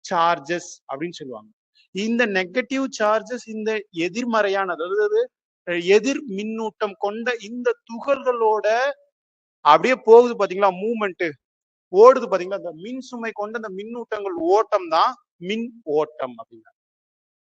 சார்ஜஸ் அப்படின்னு சொல்லுவாங்க. இந்த நெகட்டிவ் சார்ஜஸ், இந்த எதிர்மறையான அதாவது எதிர் மின்னூட்டம் கொண்ட இந்த துகள்களோட அப்படியே போகுது பாத்தீங்களா, மூவ்மெண்ட் ஓடுது பாத்தீங்களா, இந்த மின் சுமை கொண்ட இந்த மின்னூட்டங்கள் ஓட்டம் தான் மின் ஓட்டம் அப்படிங்கிறாங்க.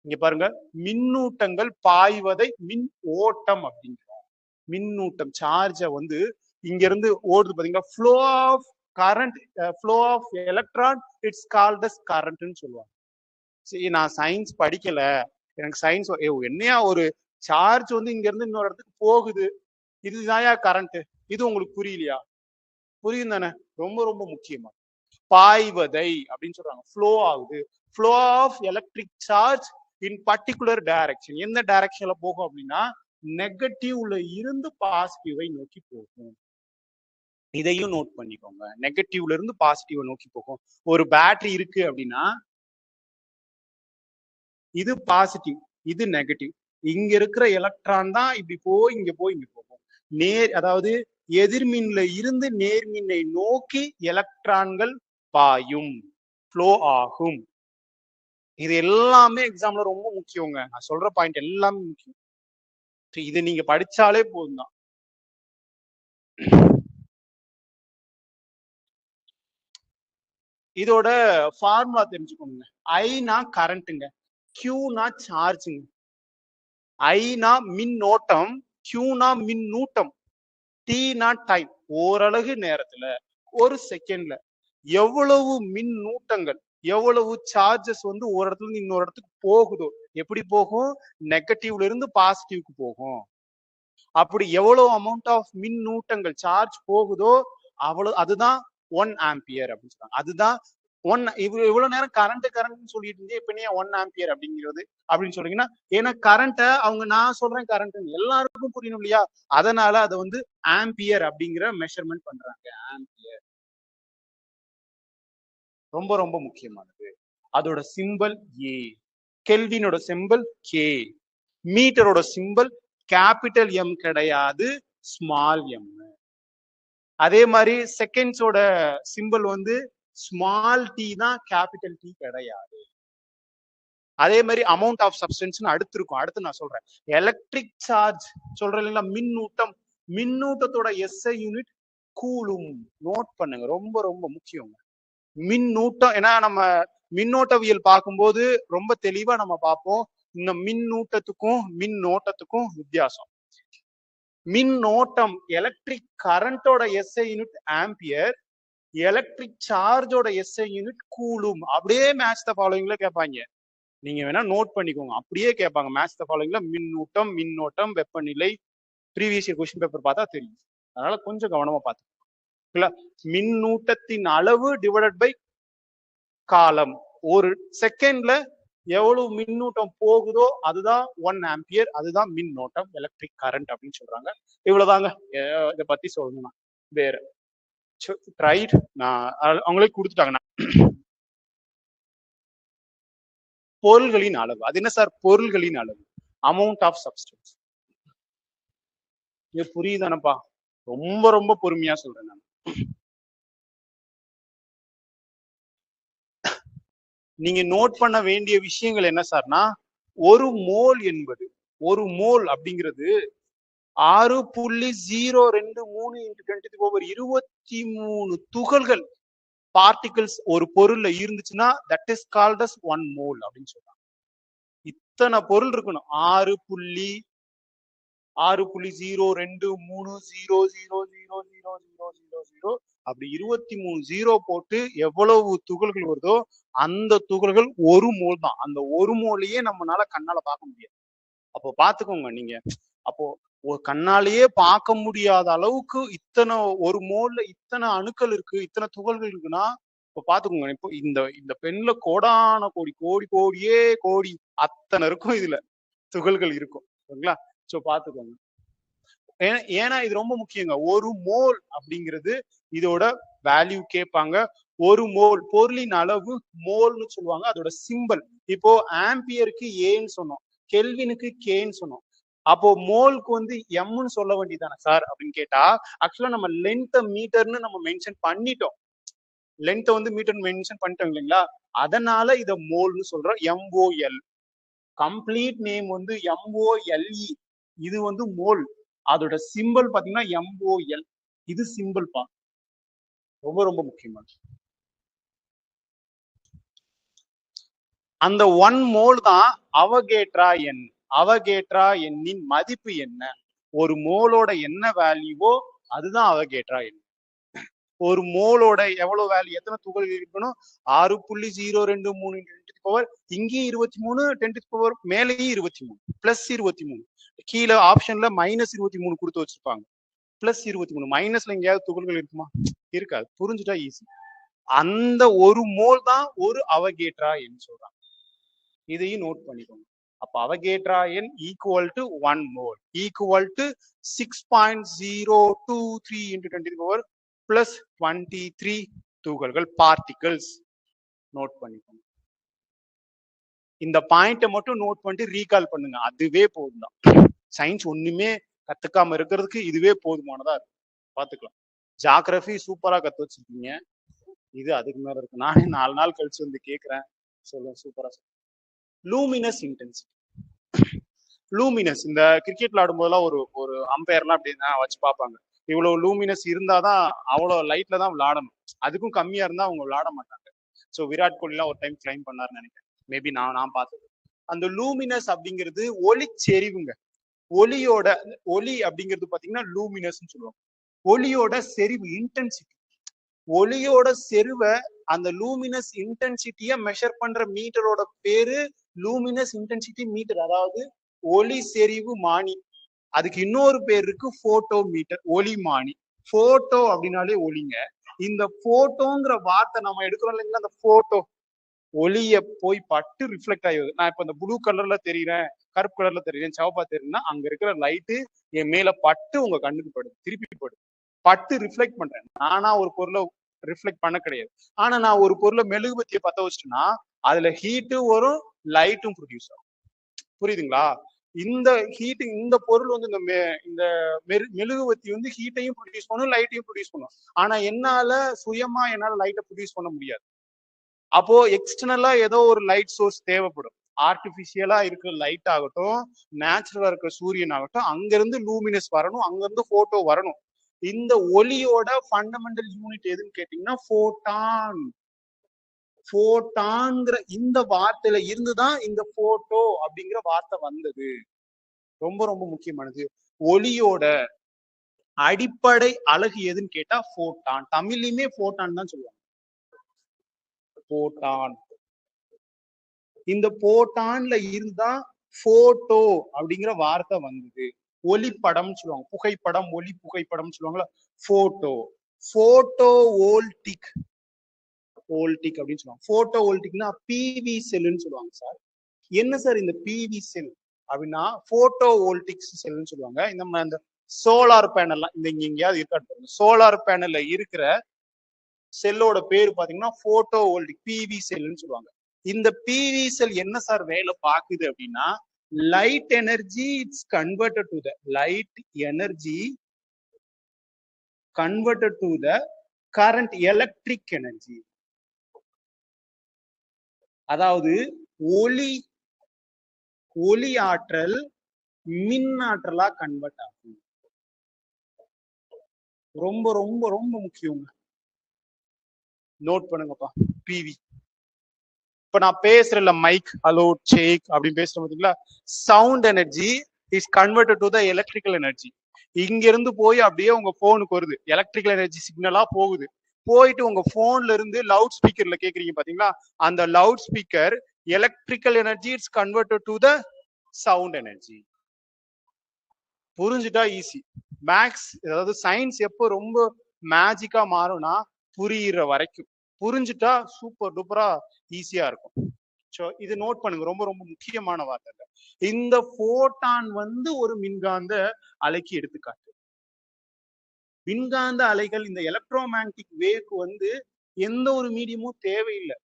இங்க பாருங்க, மின்னூட்டங்கள் பாய்வதை மின் ஓட்டம் அப்படிங்கிறோம். மின்னூட்டம் சார்ஜ வந்து இங்க இருந்து ஓடுது பாத்தீங்களா, flow of current, flow of electron, it's called as கரண்ட்னு சொல்லுவாங்க. சரி, நான் சயின்ஸ் படிக்கல, எனக்கு சயின்ஸ் என்னையா ஒரு சார்ஜ் வந்து இங்க இருந்து இன்னொரு இடத்துக்கு போகுது, இதுதாயா கரண்ட், இது உங்களுக்கு புரியலையா? புரியும் தானே? ரொம்ப ரொம்ப முக்கியமா பாய்வதை அப்படின்னு சொல்றாங்க, ஃப்ளோ ஆகுது, flow of electric charge in particular direction. எந்த டைரக்ஷன்ல போகும் அப்படின்னா, நெகட்டிவ்ல இருந்து பாசிட்டிவை நோக்கி போகும். இதையும் நோட் பண்ணிக்கோங்க, நெகட்டிவ்ல இருந்து பாசிட்டிவ் நோக்கி போகும். ஒரு பேட்டரி இருக்கு அப்படின்னா, இது பாசிட்டிவ், இது நெகட்டிவ். இங்க இருக்கிற எலக்ட்ரான் தான் இப்படி போய் இங்க போய் இங்க போகும். நேர் அதாவது எதிர்மின்ல இருந்து நேர்மின்னை நோக்கி எலக்ட்ரான்கள் பாயும், ஃப்ளோ ஆகும். இது எல்லாமே எக்ஸாம்ல ரொம்ப முக்கியங்க. நான் சொல்ற பாயிண்ட் எல்லாமே முக்கியம். இது நீங்க படிச்சாலே போதும் தான். இதோட ஃபார்முலா தெரிஞ்சுக்கோங்க. ஐனா கரண்ட்டுங்க, கியூனா சார்ஜுங்க. ஐனா மின்னோட்டம், கியூனா மின்னூட்டம், டீனா டைம். ஓரளவு நேரத்துல, ஒரு செகண்ட்ல எவ்வளவு மின்னூட்டங்கள், எவ்வளவு சார்ஜஸ் வந்து ஒரு இடத்துல இருந்து இன்னொரு இடத்துக்கு போகுதோ, எப்படி போகும், நெகட்டிவ்ல இருந்து பாசிட்டிவ்க்கு போகும். அப்படி எவ்வளவு அமௌண்ட் ஆஃப் மின்னூட்டங்கள் சார்ஜ் போகுதோ அவ்வளவு, அதுதான் 1 ஆம்பியர் அப்படின்னு சொல்றாங்க. அதுதான் இவ்வளவு நேரம் கரண்ட் சொல்லிட்டு இருந்தே இப்ப நீ 1 ஆம்பியர் அப்படிங்கிறது அப்படின்னு சொல்றீங்கன்னா, ஏன்னா கரண்ட அவங்க, நான் சொல்றேன் கரண்ட் எல்லாருக்கும் புரியணும் இல்லையா, அதனால அதை வந்து ஆம்பியர் அப்படிங்கிற மெஷர்மெண்ட் பண்றாங்க. ஆம்பியர் ரொம்ப ரொம்ப முக்கியமானது. அதோட சிம்பல் ஏ, கெல்வினோட சிம்பல் கே, மீட்டரோட சிம்பல் கேபிட்டல் எம் கிடையாது, ஸ்மால் எம். அதே மாதிரி செகண்ட்ஸோட சிம்பல் வந்து ஸ்மால் டி தான், கேபிட்டல் டி கிடையாது. அதே மாதிரி அமௌண்ட் ஆஃப் சப்ஸ்டன்ஸ் அடுத்து இருக்கும், அடுத்து நான் சொல்றேன். எலக்ட்ரிக் சார்ஜ் சொல்றேன் இல்லைங்களா, மின்னூட்டம், மின்னூட்டத்தோட எஸ்ஐ யூனிட் கூலும். நோட் பண்ணுங்க, ரொம்ப ரொம்ப முக்கியம் மின்னூட்டம். ஏன்னா நம்ம மின்னோட்டவியல் பார்க்கும்போது ரொம்ப தெளிவா நம்ம பார்ப்போம் இந்த மின்னூட்டத்துக்கும் மின்னோட்டத்துக்கும் வித்தியாசம். மின்னோட்டம் எலக்ட்ரிக் கரண்டோட எஸ்ஐ யூனிட் ஆம்பியர், எலக்ட்ரிக் சார்ஜோட எஸ்ஐ யூனிட் கூலும். அப்படியே மேட்ச் த ஃபாலோயிங்ல கேட்பாங்க, நீங்க வேணா நோட் பண்ணிக்கோங்க, அப்படியே கேட்பாங்க மேட்ச் த ஃபாலோயிங்ல. மின்னூட்டம், மின்னோட்டம், வெப்பநிலை, ப்ரீவியஸ் இயர் கொஸ்டின் பேப்பர் பார்த்தா தெரியும். அதனால கொஞ்சம் கவனமா பார்த்துக்கோங்க. மின்னூட்டத்தின் அளவு டிவைடட் பை காலம், ஒரு செகண்ட்ல எவ்வளவு மின்னூட்டம் போகுதோ அதுதான் 1 ஆம்பியர், அதுதான் மின்னோட்டம், எலக்ட்ரிக் கரண்ட் அப்படின்னு சொல்றாங்க. இவ்வளவுதாங்க இதை பத்தி சொல்லணும்னா. வேற ரைட், நான் அவங்களே கொடுத்துட்டாங்க. பொருள்களின் அளவு, அது என்ன சார் பொருள்களின் அளவு? Amount of substance. இது புரியுதானப்பா? ரொம்ப ரொம்ப பொறுமையா சொல்றேன் நான். நீங்க நோட் பண்ண வேண்டிய விஷயங்கள் என்ன சார்னா, ஒரு மோல் என்பது, ஒரு மோல் அப்படிங்கிறது 6.023 × 10⁻23 துகள்கள், பார்ட்டிகிள்ஸ் ஒரு பொருள்ல இருந்துச்சுன்னா that is called as 1 mole அப்படின்னு சொல்றாங்க. இத்தனை பொருள் இருக்கணும், 6.023000000 அப்படி 23 ஜீரோ போட்டு எவ்வளவு துகள்கள் வருதோ அந்த துகள்கள் ஒரு மோல் தான். அந்த ஒரு மோலையே நம்மளால கண்ணால பார்க்க முடியாது. அப்போ பாத்துக்கோங்க நீங்க. அப்போ ஒரு கண்ணாலேயே பார்க்க முடியாத அளவுக்கு இத்தனை ஒரு மோல்ல இத்தனை அணுக்கள் இருக்கு, இத்தனை துகள்கள் இருக்குன்னா இப்ப பாத்துக்கோங்க. இப்போ இந்த இந்த பெண்ல கோடான கோடி கோடி கோடியே கோடி அத்தனை இருக்கும், இதுல துகள்கள் இருக்கும். சரிங்களா? சோ பாத்துக்கோங்க. ஏன்னா இது ரொம்ப முக்கியங்க. ஒரு மோல் அப்படிங்கிறது இதோட வேல்யூ கேட்பாங்க. ஒரு மோல் பொருளின் அளவு மோல்னு சொல்லுவாங்க, அதோட சிம்பல். இப்போ ஆம்பியருக்கு ஏன்னு சொன்னோம், கெல்வினுக்கு கேன்னு சொன்னோம். அப்போ மோல்க்கு வந்து எம்னு சொல்ல வேண்டியதானே சார் அப்படின்னு கேட்டா, ஆக்சுவலா நம்ம லென்த் மீட்டர்னு நம்ம மென்ஷன் பண்ணிட்டோம். லென்த் வந்து மீட்டர் மென்ஷன் பண்ணிட்டோம் இல்லைங்களா? அதனால இத மோல்னு சொல்றோம். MOL கம்ப்ளீட் நேம் வந்து MOLE. இது வந்து மோல். அதோட சிம்பிள் பாத்தீங்கன்னா MOL. இது சிம்பிள் பா, ரொம்ப ரொம்ப முக்கியமானது. அந்த 1 மோல் தான் அவகேட்ரா எண். அவகேட்ரா எண்ணின் மதிப்பு என்ன? ஒரு மோலோட என்ன வேல்யூவோ அதுதான் அவகேட்ரா எண். ஒரு மோலோட எவ்வளவு வேல்யூ, எத்தனை துகள் இருக்கணும்? 6.023 பவர், இங்கேயும் 23, 10 பவர் மேலேயும் 23, பிளஸ் 23. கீழே ஆப்ஷன்ல -23 கொடுத்து வச்சிருப்பாங்க. பிளஸ் 23 மைனஸ்ல எங்கேயாவது துகள்கள் இருக்குமா? இருக்காது. புரிஞ்சுட்டா ஈஸி. அந்த ஒரு மோல் தான் ஒரு அவகேட்ரா எண் சொல்றாங்க. இதையும் நோட் பண்ணிக்கோங்க. அப்ப அவகேட்ரா எண் equal to 1 mole equal to 6.023 into 10 power plus 23 துகள்கள், பார்ட்டிகல்ஸ். நோட் பண்ணிக்கோங்க. இந்த பாயிண்ட்டை மட்டும் நோட் பண்ணிட்டு ரீகால் பண்ணுங்க, அதுவே போதும் தான். சயின்ஸ் ஒண்ணுமே கத்துக்காம இருக்கிறதுக்கு இதுவே போதுமானதா இருக்கு. பாத்துக்கலாம். ஜியோகிராஃபி சூப்பரா கத்து வச்சிருக்கீங்க, இது அதுக்கு மேல இருக்கு. நானே 4 நாள் கழிச்சு வந்து கேட்கிறேன். சொல்லுங்க, சூப்பரா. Luminous intensity. லூமினஸ் இந்த கிரிக்கெட்ல ஆடும்போதெல்லாம் ஒரு ஒரு அம்பையர்லாம் அப்படின்னா வச்சு பார்ப்பாங்க. இவ்வளவு லூமினஸ் இருந்தாதான் அவ்வளவு லைட்ல தான் விளையாடணும், அதுக்கும் கம்மியா இருந்தா அவங்க விளையாட மாட்டாங்க. ஸோ விராட் கோலிலாம் ஒரு டைம் கிளைம் பண்ணாருன்னு நினைக்கிறேன், மேபி நான் பார்த்தது. அந்த லூமினஸ் அப்படிங்கிறது ஒளி செறிவுங்க. ஒளியோட ஒளி அப்படிங்கிறது பாத்தீங்கன்னா லூமினஸ் சொல்லுவாங்க. ஒளியோட செறிவு, இன்டென்சிட்டி. ஒளியோட செறிவை, அந்த லூமினஸ் இன்டென்சிட்டியை மெஷர் பண்ற மீட்டரோட பேரு லூமினஸ் இன்டென்சிட்டி மீட்டர், அதாவது ஒளி செறிவு மானி. அதுக்கு இன்னொரு பேர் இருக்கு, போட்டோ மீட்டர், ஒளி மானி. போட்டோ அப்படின்னாலே ஒளிங்க. இந்த போட்டோங்கிற வார்த்தை நம்ம எடுக்கிறோம் இல்லைங்களா, அந்த போட்டோ ஒளிய போய் பட்டு ரிஃப்ளெக்ட் ஆகி வருது. நான் இப்ப இந்த ப்ளூ கலர்ல தெரியுறேன், கருப்பு கலர்ல தெரியுறேன், சிவப்பா தெரியுதுன்னா அங்க இருக்கிற லைட்டு என் மேல பட்டு உங்க கண்ணுக்கு படுது, திருப்பி படுது, பட்டு ரிஃப்ளெக்ட் பண்றேன். நானா ஒரு பொருளை ரிஃப்ளெக்ட் பண்ண கிடையாது. ஆனா நான் ஒரு பொருளை மெழுகுபத்தியை பத்த வச்சுட்டேன்னா அதுல ஹீட்டும் வரும், லைட்டும் ப்ரொடியூஸ் ஆகும். புரியுதுங்களா? இந்த ஹீட், இந்த பொருள் வந்து இந்த மெழுகுவத்தி வந்து ஹீட்டையும் ப்ரொடியூஸ் பண்ணும், லைட்டையும் ப்ரொடியூஸ் பண்ணும். ஆனா என்னால சுயமா என்னால லைட்டை ப்ரொடியூஸ் பண்ண முடியாது. அப்போ எக்ஸ்டர்னலா ஏதோ ஒரு லைட் சோர்ஸ் தேவைப்படும். ஆர்டிபிஷியலா இருக்கிற லைட் ஆகட்டும், நேச்சுரலா இருக்கிற சூரியன் ஆகட்டும், அங்கிருந்து லூமினஸ் வரணும், அங்கிருந்து போட்டோ வரணும். இந்த ஒளியோட ஃபண்டமெண்டல் யூனிட் எதுன்னு கேட்டீங்கன்னா போட்டான். போட்டான்ங்கிற இந்த வார்த்தையில இருந்துதான் இந்த போட்டோ அப்படிங்கிற வார்த்தை வந்தது. ரொம்ப ரொம்ப முக்கியமானது. ஒளியோட அடிப்படை அலகு எதுன்னு கேட்டா போட்டான். தமிழ்லயுமே போட்டான் தான் சொல்லுவாங்க, போட்டான். இந்த போட்டான்ல இருந்தா போட்டோ அப்படிங்கிற வார்த்தை வந்தது. ஒளிப்படம் சொல்லுவாங்க, புகைப்படம், ஒளி புகைப்படம் சொல்லுவாங்களா, போட்டோ. போட்டோ வோல்டிக், வோல்டிக் அப்படின்னு சொல்லுவாங்க. போட்டோ வோல்டிக்னா பிவி செல்லுன்னு சொல்லுவாங்க. சார் என்ன சார் இந்த பிவி செல் அப்படின்னா, போட்டோ வோல்டிக்ஸ் செல்னு சொல்லுவாங்க. இந்த சோலார் பேனல்லாம் இந்த எங்கேயாவது இருக்காது, சோலார் பேனல்ல இருக்கிற செல்லோட பேர் பாத்தீங்கன்னா போட்டோ வோல்டிக், பிவி செல்னு சொல்லுவாங்க. இந்த பிவி செல் என்ன சார் வேலை பார்க்குது அப்படின்னா, light energy it's converted to the light energy converted to the current electric energy. அதாவது ஒளி ஆற்றல் மின் ஆற்றலா கன்வெர்ட் ஆகும். ரொம்ப ரொம்ப ரொம்ப முக்கியம், நோட் பண்ணுங்கப்பா. பிவி. இப்ப நான் பேசுறேன்ல, மைக் ஹலோ சேக் அப்படின்னு பேசுறேன் பாத்தீங்களா, sound energy is converted to the electrical energy. இங்க இருந்து போய் அப்படியே உங்க போனுக்கு வருது, எலக்ட்ரிக்கல் எனர்ஜி சிக்னலா போகுது. போயிட்டு உங்க போன்ல இருந்து லவுட் ஸ்பீக்கர்ல கேக்குறீங்க பாத்தீங்களா, அந்த loud speaker electrical energy it's converted to the sound energy. புரிஞ்சுட்டா ஈஸி. மேக்ஸ் அதாவது சயின்ஸ் எப்போ ரொம்ப மேஜிக்கா மாறும்னா புரியுற வரைக்கும். புரிஞ்சுட்டா சூப்பர் டூப்பரா ஈஸியா இருக்கும். ஸோ இது நோட் பண்ணுங்க, ரொம்ப ரொம்ப முக்கியமான வார்த்தை. இந்த போட்டான் வந்து ஒரு மின்காந்த அலைக்கு எடுத்துக்காட்டு. மின்காந்த அலைகள் இந்த எலக்ட்ரோமேக்னடிக் வேவ்க்கு வந்து எந்த ஒரு மீடியமும் தேவையில்லை.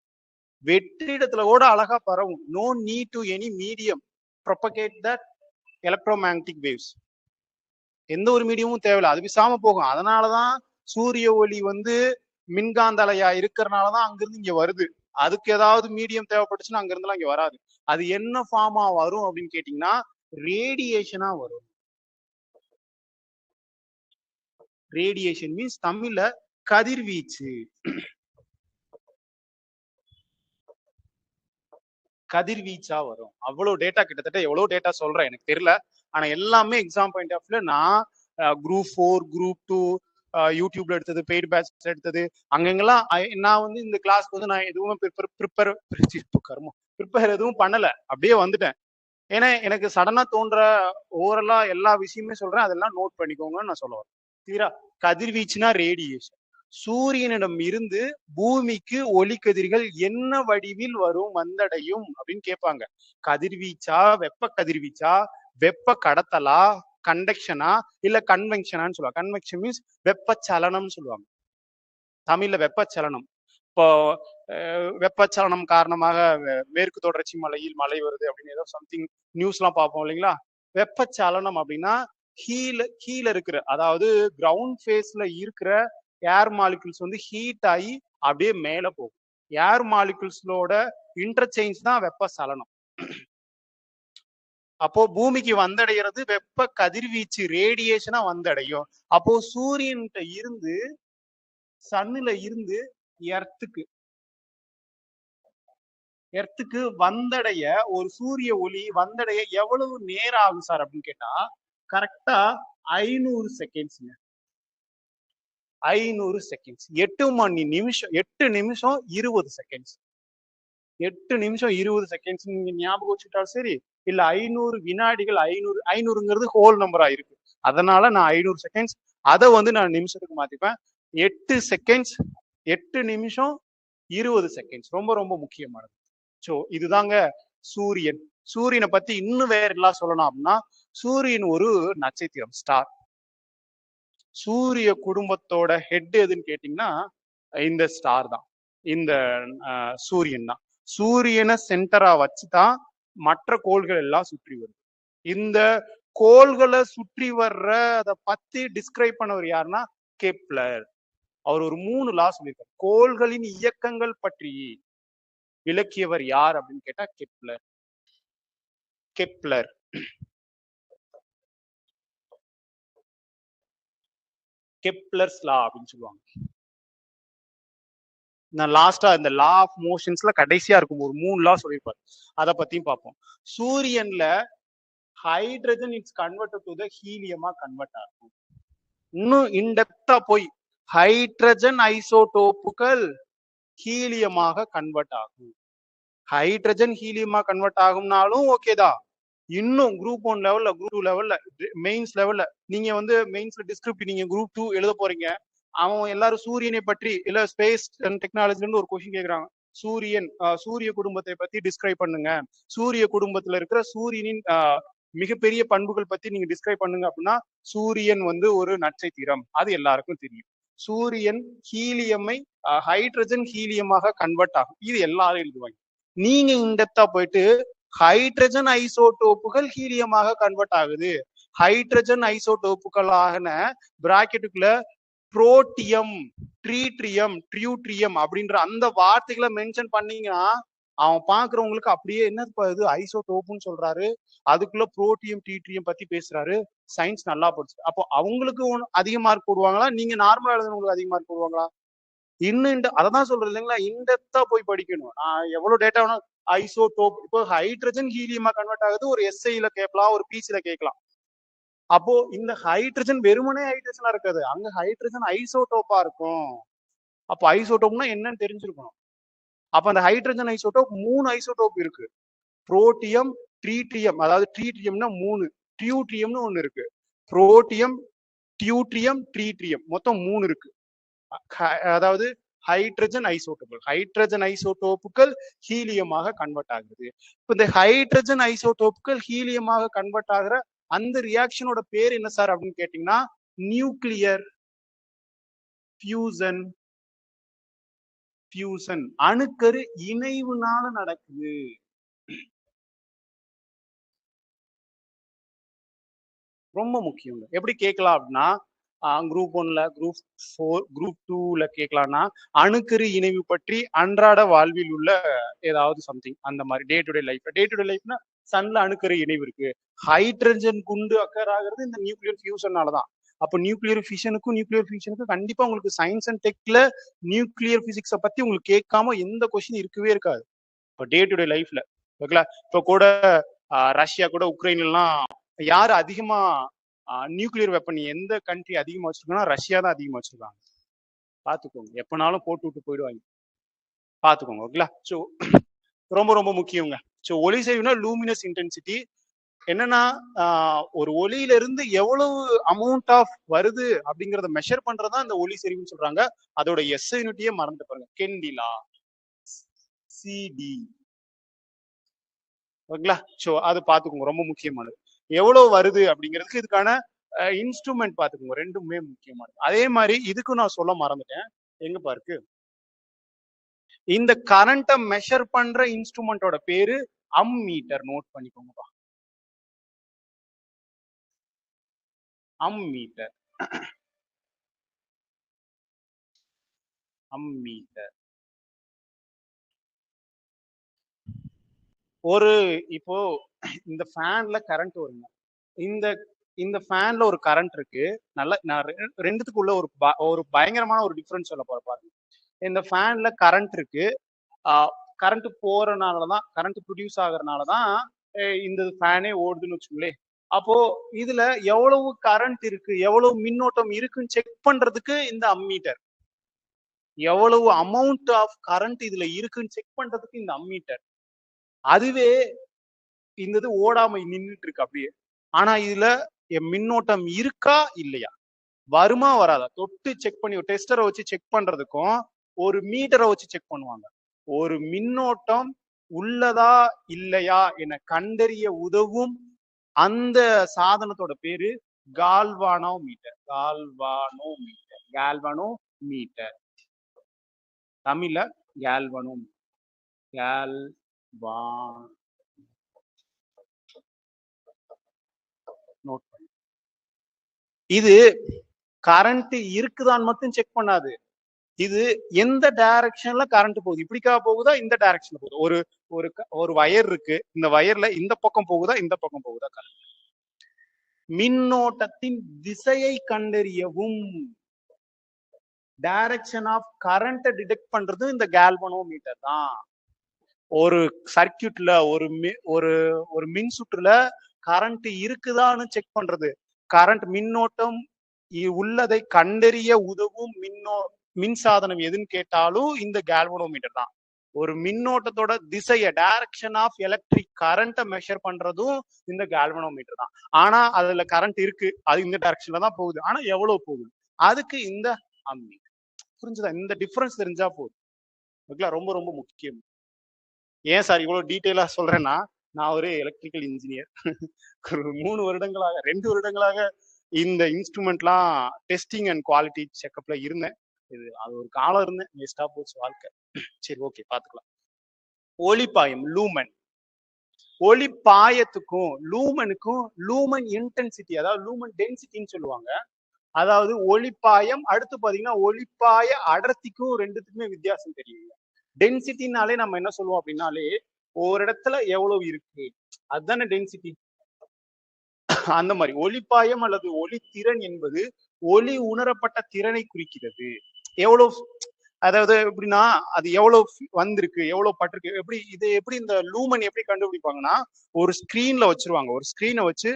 வெற்றிடத்துல கூட அழகா பரவும். No need to any medium propagate that electromagnetic waves. எந்த ஒரு மீடியமும் தேவையில்லை, அது விசாம போகும். அதனாலதான் சூரிய ஒளி வந்து மின்காந்த அலையா இருக்கிறனாலதான் அங்கிருந்து இங்க வருது. அதுக்கு ஏதாவது மீடியம் தேவைப்பட்டுச்சுன்னா அங்க இருந்தெல்லாம் இங்க வராது. அது என்ன ஃபார்மா வரும் அப்படின்னு கேட்டீங்கன்னா ரேடியேஷனா வரும். ரேடியேஷன் மீன்ஸ் தமிழ்ல கதிர்வீச்சு. கதிர்வீச்சா வரும். அவ்வளவு டேட்டா, கிட்டத்தட்ட எவ்வளவு டேட்டா சொல்றேன் எனக்கு தெரியல. ஆனா எல்லாமே எக்ஸாம் பாயிண்ட் ஆஃப் வியூல நான் குரூப் 4 குரூப் 2 யூடியூப்ல எடுத்தது, பெய்டு பேட்ச் எடுத்தது, அங்கெங்கெல்லாம் நான் வந்து இந்த கிளாஸ்க்கு வந்து நான் எதுவும் ப்ரிப்பேர் எதுவும் பண்ணல, அப்படியே வந்துட்டேன். ஏன்னா எனக்கு சடனா தோன்ற ஓவரலா எல்லா விஷயமே சொல்றேன், அதெல்லாம் நோட் பண்ணிக்கோங்கன்னு நான் சொல்ல வரேன். தீரா கதிர்வீச்சுனா ரேடியேஷன். சூரியனிடம் இருந்து பூமிக்கு ஒளிக்கதிர்கள் என்ன வடிவில் வரும் வந்தடையும் அப்படின்னு கேட்பாங்க. கதிர்வீச்சா, வெப்ப கதிர்வீச்சா, வெப்ப கடத்தலா, கண்டக்ஷனா, இல்ல கன்வென்ஷனான்னு சொல்லுவாங்க. கன்வென்ஷன் மீன்ஸ் வெப்பச்சலனம்னு சொல்லுவாங்க தமிழ்ல. வெப்பச்சலனம். இப்போ வெப்பச்சலனம் காரணமாக மேற்கு தொடர்ச்சி மலையில் மழை வருது அப்படின்னு ஏதோ சம்திங் நியூஸ் எல்லாம் பார்ப்போம் இல்லைங்களா. வெப்பச்சலனம் அப்படின்னா கீழே இருக்கிற, அதாவது கிரவுண்ட் ஃபேஸ்ல இருக்கிற ஏர் மாலிகுல்ஸ் வந்து ஹீட் ஆகி அப்படியே மேல போகும். ஏர் மாலிகுல்ஸோட இன்டர்சேஞ்ச் தான் வெப்பச்சலனம். அப்போ பூமிக்கு வந்தடைகிறது வெப்ப கதிர்வீச்சு, ரேடியேஷனா வந்தடையும். அப்போ சூரியன்கிட்ட இருந்து, சன்னுல இருந்து எர்த்துக்கு வந்தடைய, ஒரு சூரிய ஒளி வந்தடைய எவ்வளவு நேரம் ஆகும் சார் அப்படின்னு கேட்டா கரெக்டா 500 செகண்ட்ஸ்ங்க. 500 செகண்ட்ஸ். 8 மணி நிமிஷம், 8 நிமிஷம் 20 செகண்ட்ஸ். 8 நிமிஷம் 20 செகண்ட்ஸ் நீங்க ஞாபகம் வச்சுட்டாலும் சரி, இல்ல 500 வினாடிகள், 500ங்கிறது ஹோல் நம்பரா இருக்கு, அதனால நான் 500 செகண்ட்ஸ் அதை வந்து நான் நிமிஷத்துக்கு மாத்திப்பேன். 8 செகண்ட்ஸ், 8 நிமிஷம் 20 செகண்ட்ஸ் ரொம்ப ரொம்ப முக்கியமானது. ஸோ இதுதாங்க சூரியன். சூரியனை பத்தி இன்னும் வேற எல்லாம் சொல்லணும் அப்படின்னா, சூரியன் ஒரு நட்சத்திரம், ஸ்டார். சூரிய குடும்பத்தோட ஹெட் எதுன்னு கேட்டீங்கன்னா இந்த ஸ்டார் தான், இந்த சூரியன் தான். சூரியனை சென்டரா வச்சுதான் மற்ற கோள்கள் எல்லாம் சுற்றி வருது. இந்த கோள்களை சுற்றி வர்ற அதை பத்தி டிஸ்கிரைப் பண்ணவர் யாருன்னா கெப்லர். அவர் ஒரு 3 லா சொல்லியிருக்காரு. கோள்களின் இயக்கங்கள் பற்றி விளக்கியவர் யார் அப்படின்னு கேட்டா கெப்லர். கெப்லர் கெப்லர்ஸ் லா அப்படின்னு சொல்லுவாங்க. நான் லாஸ்டா இந்த லா ஆஃப் மோஷன்ஸ்ல கடைசியா இருக்கும் ஒரு 3 லா சொல்லியிருப்பாரு, அதை பத்தியும் பார்ப்போம். சூரியன்ல hydrogen it's converted to the ஹீலியமா கன்வெர்ட் ஆகும். இன்னும் இன்டெப்தா போய் ஹைட்ரஜன் ஐசோடோப்புகள் ஹீலியமாக கன்வெர்ட் ஆகும். ஹைட்ரஜன் ஹீலியமா கன்வெர்ட் ஆகும்னாலும் ஓகேதான். இன்னும் குரூப் 1 லெவல்ல, குரூப் 2 லெவல்ல, மெயின்ஸ் லெவல்ல, நீங்க வந்து மெயின்ஸ்ல டிஸ்கிரிப்ட் நீங்க குரூப் 2 எழுத போறீங்க, அவன் எல்லாரும் சூரியனை பற்றி இல்ல ஸ்பேஸ் அண்ட் டெக்னாலஜில இருந்து ஒரு கொஸ்டின் கேக்குறாங்க. சூரிய குடும்பத்தை பத்தி டிஸ்கிரைப் பண்ணுங்க, சூரிய குடும்பத்துல இருக்கிற சூரியனின் மிகப்பெரிய பண்புகள் பத்தி நீங்க டிஸ்கிரைப் பண்ணுங்க அப்படின்னா சூரியன் வந்து ஒரு நட்சத்திரம், அது எல்லாருக்கும் தெரியும். சூரியன் ஹீலியமை ஹைட்ரஜன் ஹீலியமாக கன்வெர்ட் ஆகும், இது எல்லாரும் எழுதுவாங்க. நீங்க இன்டெப்தா போயிட்டு ஹைட்ரஜன் ஐசோடோப்புகள் ஹீலியமாக கன்வெர்ட் ஆகுது, ஹைட்ரஜன் ஐசோடோப்புகளான பிராக்கெட்டுக்குள்ள புரோட்டியம், ட்ரீட்ரியம், டியூட்ரியம் அப்படின்ற அந்த வார்த்தைகளை மென்ஷன் பண்ணீங்கன்னா அவன் பாக்குறவங்களுக்கு அப்படியே என்ன இது ஐசோடோப்புன்னு சொல்றாரு, அதுக்குள்ள புரோட்டியம் ட்ரீட்ரியம் பத்தி பேசுறாரு, சயின்ஸ் நல்லா படிச்சு. அப்போ அவங்களுக்கு அதிக மார்க் போடுவாங்களா, நீங்க நார்மலா எழுதுனவங்களுக்கு அதிக மார்க் போடுவாங்களா? இன்னும் அதான் சொல்றது இல்லைங்களா, இன்டெப்தா போய் படிக்கணும். நான் எவ்வளவு டேட்டா வேணும் ஐசோடோப். இப்போ ஹைட்ரஜன் ஹீலியமா கன்வெர்ட் ஆகுது, ஒரு எஸ்ஐல கேட்கலாம், ஒரு பிசில கேட்கலாம். அப்போ இந்த ஹைட்ரஜன் வெறுமனே ஹைட்ரஜனா இருக்காது, அங்க ஹைட்ரஜன் ஐசோடோப்பா இருக்கும். அப்போ ஐசோடோப்னா என்னன்னு தெரிஞ்சிருக்கணும். அப்ப அந்த ஹைட்ரஜன் ஐசோடோப் 3 ஐசோடோப் இருக்கு. புரோட்டியம், ட்ரீட்ரியம், அதாவது ட்ரீட்ரியம்னா 3, டியூட்ரியம்னு ஒண்ணு இருக்கு. புரோட்டியம், டியூட்ரியம், ட்ரீட்ரியம், மொத்தம் 3 இருக்கு. அதாவது ஹைட்ரஜன் ஐசோடோப்புகள் ஹீலியமாக கன்வெர்ட் ஆகுது. இப்போ இந்த ஹைட்ரஜன் ஐசோடோப்புகள் ஹீலியமாக கன்வெர்ட் ஆகுற அந்த ரியாக்ஷனோட பேர் என்ன சார் அப்படின்னு கேட்டீங்கன்னா நியூக்ளியர் ஃபியூசன். அணுக்கரு இணைவுனால நடக்குது. ரொம்ப முக்கியம். எப்படி கேட்கலாம் அப்படின்னா குரூப் 1ல, குரூப் 4, குரூப் 2ல கேட்கலாம்னா அணுக்கரு இணைவு பற்றி அன்றாட வாழ்வில் உள்ள ஏதாவது சம்திங் அந்த மாதிரி டே டு டே லைஃப்னா சன்ல அணுக்கரு இணைவு இருக்கு. ஹைட்ரஜன் குண்டு அக்கர் ஆகிறது இந்த நியூக்ளியர் ஃபியூஷனாலதான். அப்போ நியூக்ளியர் ஃபியூஷனுக்கு கண்டிப்பா உங்களுக்கு சயின்ஸ் அண்ட் டெக்ல நியூக்ளியர் பிசிக்ஸை பத்தி உங்களுக்கு கேட்காம எந்த கொஸ்டின் இருக்கவே இருக்காது. இப்போ டே டு டே லைஃப்ல ஓகேங்களா. இப்போ கூட ரஷ்யா கூட உக்ரைன்லாம் யாரு அதிகமா நியூக்ளியர் வெப்பன் எந்த கண்ட்ரி அதிகமா வச்சிருக்காங்கன்னா ரஷ்யா தான் அதிகமா வச்சிருக்காங்க. பாத்துக்கோங்க, எப்பனாலும் போட்டு விட்டு போயிடுவாங்க, பாத்துக்கோங்க ஓகேங்களா. ஸோ ரொம்ப ரொம்ப முக்கியங்க. ஸோ ஒளி செறிவுனா லூமினஸ் இன்டென்சிட்டி. என்னன்னா ஒரு ஒளியில இருந்து எவ்வளவு அமௌண்ட் ஆஃப் வருது அப்படிங்கறத மெஷர் பண்றதா இந்த ஒளி செறிவுன்னு சொல்றாங்க. அதோட எஸ் யூனிட்டியே மறந்து பாருங்க, கெண்டிலா சிடி ஓகேங்களா. ஸோ அது பாத்துக்கோங்க, ரொம்ப முக்கியமானது. எவ்வளவு வருது அப்படிங்கிறதுக்கு இதுக்கான இன்ஸ்ட்ருமெண்ட் பாத்துக்கோங்க, ரெண்டுமே முக்கியமானது. அதே மாதிரி இதுக்கும் நான் சொல்ல மறந்துட்டேன், எங்க பாருக்கு இந்த கரண்ட்டை மெஷர் பண்ற இன்ஸ்ட்ருமெண்டோட பேரு அம்மீட்டர். நோட் பண்ணிக்கோங்கப்பா, அம்மீட்டர். அம்மீட்டர் ஒரு இப்போ இந்த ஃபேன்ல கரண்ட் வருங்க. இந்த இந்த ஃபேன்ல ஒரு கரண்ட் இருக்கு. நல்ல நான் ரெண்டுத்துக்குள்ள ஒரு பயங்கரமான ஒரு டிஃபரன்ஸ் சொல்ல போற பாருங்க. இந்த ஃபேன்ல கரண்ட் இருக்கு. கரண்ட் போறனாலதான், கரண்ட் ப்ரொடியூஸ் ஆகுறதுனாலதான் இந்த ஃபேனே ஓடுதுன்னு வச்சுங்களேன். அப்போ இதுல எவ்வளவு கரண்ட் இருக்கு, எவ்வளவு மின்னோட்டம் இருக்குன்னு செக் பண்றதுக்கு இந்த அம்மீட்டர், எவ்வளவு அமௌண்ட் ஆஃப் கரண்ட் இதுல இருக்குன்னு செக் பண்றதுக்கு இந்த அம்மீட்டர். அதுவே இந்த இது ஓடாம நின்றுட்டு இருக்கு அப்படியே. ஆனா இதுல மின்னோட்டம் இருக்கா இல்லையா, வருமா வராதா தொட்டு செக் பண்ணி, டெஸ்டரை வச்சு செக் பண்றதுக்கும் ஒரு மீட்டரை வச்சு செக் பண்ணுவாங்க. ஒரு மின்னோட்டம் உள்ளதா இல்லையா என கண்டறிய உதவும் அந்த சாதனத்தோட பேரு கால்வானோமீட்டர். கால்வானோமீட்டர் தமிழ்ல கால்வானோ நோட் பண்ணு. இது கரண்ட் இருக்குதான்னு மட்டும் செக் பண்ணாது, இது எந்த டைரக்ஷன்ல கரண்ட் போகுது, இப்படிக்கா போகுதா இந்த டைரக்ஷன்ல போகுது. ஒரு ஒரு ஒரு வயர் இருக்கு, இந்த வயர்ல இந்த பக்கம் போகுதா இந்த பக்கம் போகுதா கரண்ட். மின்னோட்டத்தின் திசையை கண்டறியவும் டைரக்ஷன் ஆஃப் கரண்ட் டிடெக்ட் பண்றது இந்த கால்வனோமீட்டர் தான். ஒரு சர்க்கியூட்ல ஒரு மின் சுற்றுல கரண்ட் இருக்குதான்னு செக் பண்றது, கரண்ட் மின்னோட்டம் உள்ளதை கண்டறிய உதவும் மின்சாதனம் எதுன்னு கேட்டாலும் இந்த கால்வனோமீட்டர் தான். ஒரு மின்னோட்டத்தோட திசைய, டைரக்ஷன் ஆஃப் எலக்ட்ரிக் கரண்ட்டை மெஷர் பண்றதும் இந்த கால்வனோமீட்டர் தான். ஆனா அதுல கரண்ட் இருக்கு, அது இந்த டைரக்ஷன்ல தான் போகுது, ஆனா எவ்வளவு போகுது அதுக்கு இந்த அம்மீட்டர். புரிஞ்சுதா? இந்த டிஃபரன்ஸ் தெரிஞ்சா போதும் ஓகேங்களா. ரொம்ப ரொம்ப முக்கியம். ஏன் சார் இவ்வளவு டீட்டெயிலா சொல்றேன்னா, நான் ஒரு எலக்ட்ரிக்கல் இன்ஜினியர். ஒரு 2 வருடங்களாக இந்த இன்ஸ்ட்ருமெண்ட்லாம் டெஸ்டிங் அண்ட் குவாலிட்டி செக்அப்ல இருந்தேன். அது ஒரு காலம் இருந்தேன், வேஸ்டா போச்சு வாழ்க்கை. சரி ஓகே, பாத்துக்கலாம். ஒளிப்பாயம் லூமன். ஒளிப்பாயத்துக்கும் லூமனுக்கும் லூமன் இன்டென்சிட்டி, அதாவது லூமன் டென்சிட்டின்னு சொல்லுவாங்க. அதாவது ஒளிப்பாயம், அடுத்து பாத்தீங்கன்னா ஒளிப்பாய அடர்த்திக்கும் ரெண்டுத்துக்குமே வித்தியாசம் தெரியுங்க. டென்சிட்டினாலே நம்ம என்ன சொல்லுவோம் அப்படின்னாலே ஒரு இடத்துல எவ்வளவு இருக்கு அதுதானே டென்சிட்டி. அந்த மாதிரி ஒளிப்பாயம் அல்லது ஒளி திறன் என்பது ஒளி உணரப்பட்ட திறனை குறிக்கிறது. எவ்வளவு அதாவது எப்படின்னா அது எவ்வளவு வந்திருக்கு எவ்வளவு பட்டிருக்கு எப்படி இது எப்படி இந்த லூமன் எப்படி கண்டுபிடிப்பாங்கன்னா ஒரு ஸ்கிரீன்ல வச்சிருவாங்க. ஒரு ஸ்கிரீனை வச்சு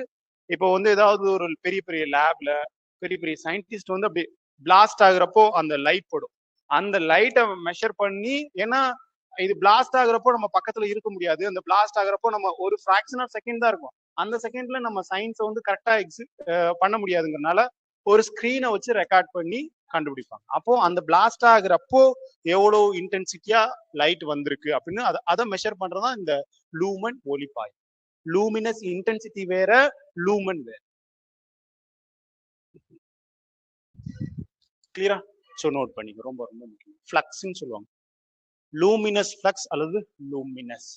இப்போ வந்து ஏதாவது ஒரு பெரிய பெரிய லேப்ல பெரிய பெரிய சயின்டிஸ்ட் வந்து அப்படி பிளாஸ்ட் ஆகுறப்போ அந்த லைட் போடும். அந்த லைட்டை மெஷர் பண்ணி, ஏன்னா இது பிளாஸ்ட் ஆகுறப்போ நம்ம பக்கத்துல இருக்க முடியாது. அந்த பிளாஸ்ட் ஆகுறப்போ நம்ம ஒரு ஃபிராக்ஷன் ஆஃப் செகண்ட் தான் இருக்கும். அந்த செகண்ட்ல நம்ம சயின்ஸை வந்து கரெக்டா பண்ண முடியாதுங்கிறதுனால ஒரு ஸ்கிரீனை வச்சு ரெக்கார்ட் பண்ணி கண்டுபிடிப்பாங்க. அப்போ அந்த பிளாஸ்ட் ஆகுறப்போ எவ்வளவு இன்டென்சிட்டியா லைட் வந்திருக்கு அப்படின்னு அதை மெஷர் பண்றதுதான் இந்த லூமன் ஒளிப்பாய். லூமினஸ் இன்டென்சிட்டி வேற, லூமன் வேற. கிளியரா? ஸோ நோட் பண்ணிக்க, ரொம்ப ரொம்ப முக்கியம். ஃப்ளக்ஸ்ன்னு சொல்லுவாங்க, லூமினஸ் ஃப்ளக்ஸ் அல்லது லூமினஸ்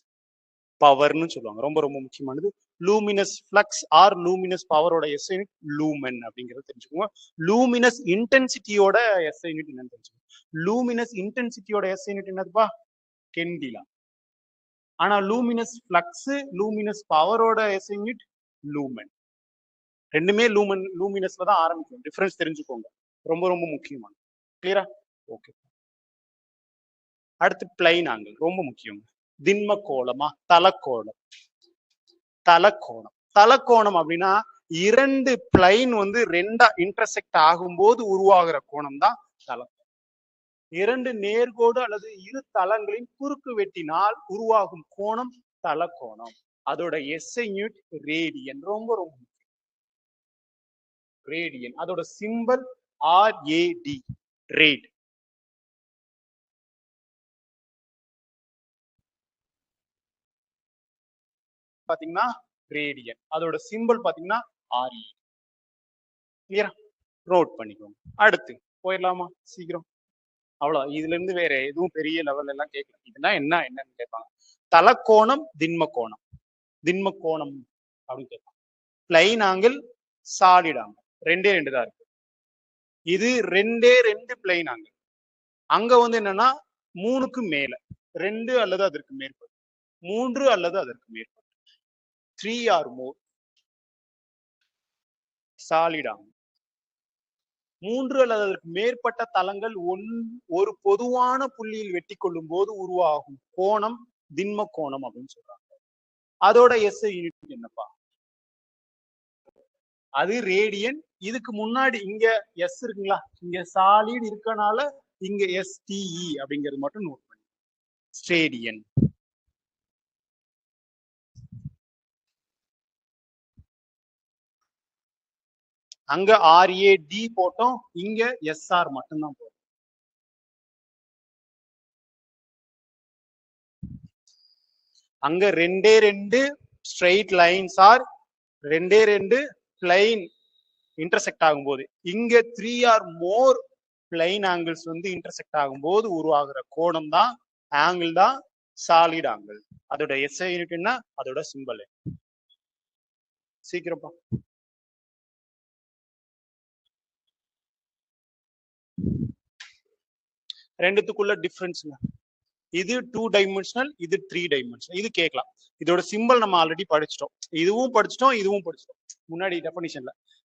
பவர்னு சொல்லுவாங்க. ரொம்ப ரொம்ப முக்கியமானது. லூமினஸ் ஃப்ளக்ஸ் ஆர் லூமினஸ் பவரோட எஸ் யூனிட் லூமன் அப்படிங்கறத தெரிஞ்சுக்கோங்க. லூமினஸ் இன்டென்சிட்டியோட எஸ் யூனிட் என்னன்னு தெரிஞ்சுக்கோங்க. லூமினஸ் இன்டென்சிட்டியோட எஸ் யூனிட் என்னதுப்பா? கெண்டிலா. ஆனா லூமினஸ் ஃப்ளக்ஸ் லூமினஸ் பவரோட எஸ் யூனிட் லூமன். ரெண்டுமே லூமினஸ்ல தான் ஆரம்பிக்கும். டிஃபரன்ஸ் தெரிஞ்சுக்கோங்க, ரொம்ப ரொம்ப முக்கியமான. கிளியரா? ஓகே. அடுத்து பிளைன் ஆங்கிள், ரொம்ப முக்கியம். திண்ம கோணமா தலக்கோணம்? தலக்கோணம். தலக்கோணம் அப்படின்னா இரண்டு பிளைன் வந்து ரெண்டா இன்டர்செக்ட் ஆகும்போது உருவாகிற கோணம் தான் தலக்கோணம். இரண்டு நேர்கோடு அல்லது இரு தளங்களின் குறுக்கு வெட்டினால் உருவாகும் கோணம் தலக்கோணம். அதோட எஸ்ஐ யூனிட் ரேடியன். ரொம்ப ரொம்ப ரேடியன். அதோட சிம்பல் RAD, ரேட். பாத்தீங்கன்னா ரேடியன். அதோட சிம்பல் பாத்தீங்கன்னா RE. கிளியரா? நோட் பண்ணிக்கோங்க. அடுத்து போயிடலாமா சீக்கிரம்? அவ்வளவு. இதுல இருந்து வேற எதுவும் பெரிய லெவல் எல்லாம் கேட்கல. இதுனா என்னன்னு கேட்பாங்க. தலக்கோணம் திண்ம கோணம். திண்ம கோணம் அப்படின்னு கேட்பாங்க. பிளைன் ஆங்கிள், சாலிட் ஆங்கிள், ரெண்டே ரெண்டு தான் இருக்கு. இது ரெண்டே ரெண்டு பிளைன் ஆங்கிள். அங்க வந்து என்னன்னா மூணுக்கு மேல, ரெண்டு அல்லது அதற்கு மேற்பட்டு, மூன்று அல்லது அதற்கு மேற்பட்டு, 3 or more சாலிட் ஆங்கிள். மூன்று அல்லது அதற்கு மேற்பட்ட தளங்கள் ஒரு பொதுவான புள்ளியில் வெட்டி கொள்ளும் போது உருவாகும் கோணம் திண்ம கோணம் அப்படின்னு சொல்றாங்க. அதோட எஸ்ஐ யூனிட் என்னப்பா? அது ரேடியன். இதுக்கு முன்னாடி இங்க எஸ் இருக்குங்களா, இங்க சாலிட் இருக்கனால இங்க STE அப்படிங்கிறது மட்டும் நோட் பண்ணி. ஸ்டேடியன். அங்க RAD போட்டோம், இங்க SR மட்டும்தான் போட்டோம். அங்க ரெண்டே ரெண்டு ஸ்ட்ரெயிட் லைன்ஸ் ஆர் ரெண்டே ரெண்டு பிளைன் இன்டர்செக்ட் ஆகும்போது, இங்க 3 or more பிளைன் ஆங்கிள்ஸ் வந்து இன்டர்செக்ட் ஆகும்போது உருவாகிற கோணம் தான் ஆங்கிள் தான் சாலிட் ஆங்கிள். அதோட எஸ்ஐ யூனிட் என்ன? அதோட சிம்பல். சீக்கிரப்பா. ரெண்டுத்துக்குள்ள டிஃபரன்ஸ்ங்க. இது 2 டைமென்ஷனல், இது 3 டைமென்ஷனல். இது கேட்கலாம். இதோட சிம்பல் நம்ம ஆல்ரெடி படிச்சிட்டோம். இதுவும் படிச்சிட்டோம், இதுவும் படிச்சிட்டோம் முன்னாடி டெஃபினிஷன்ல.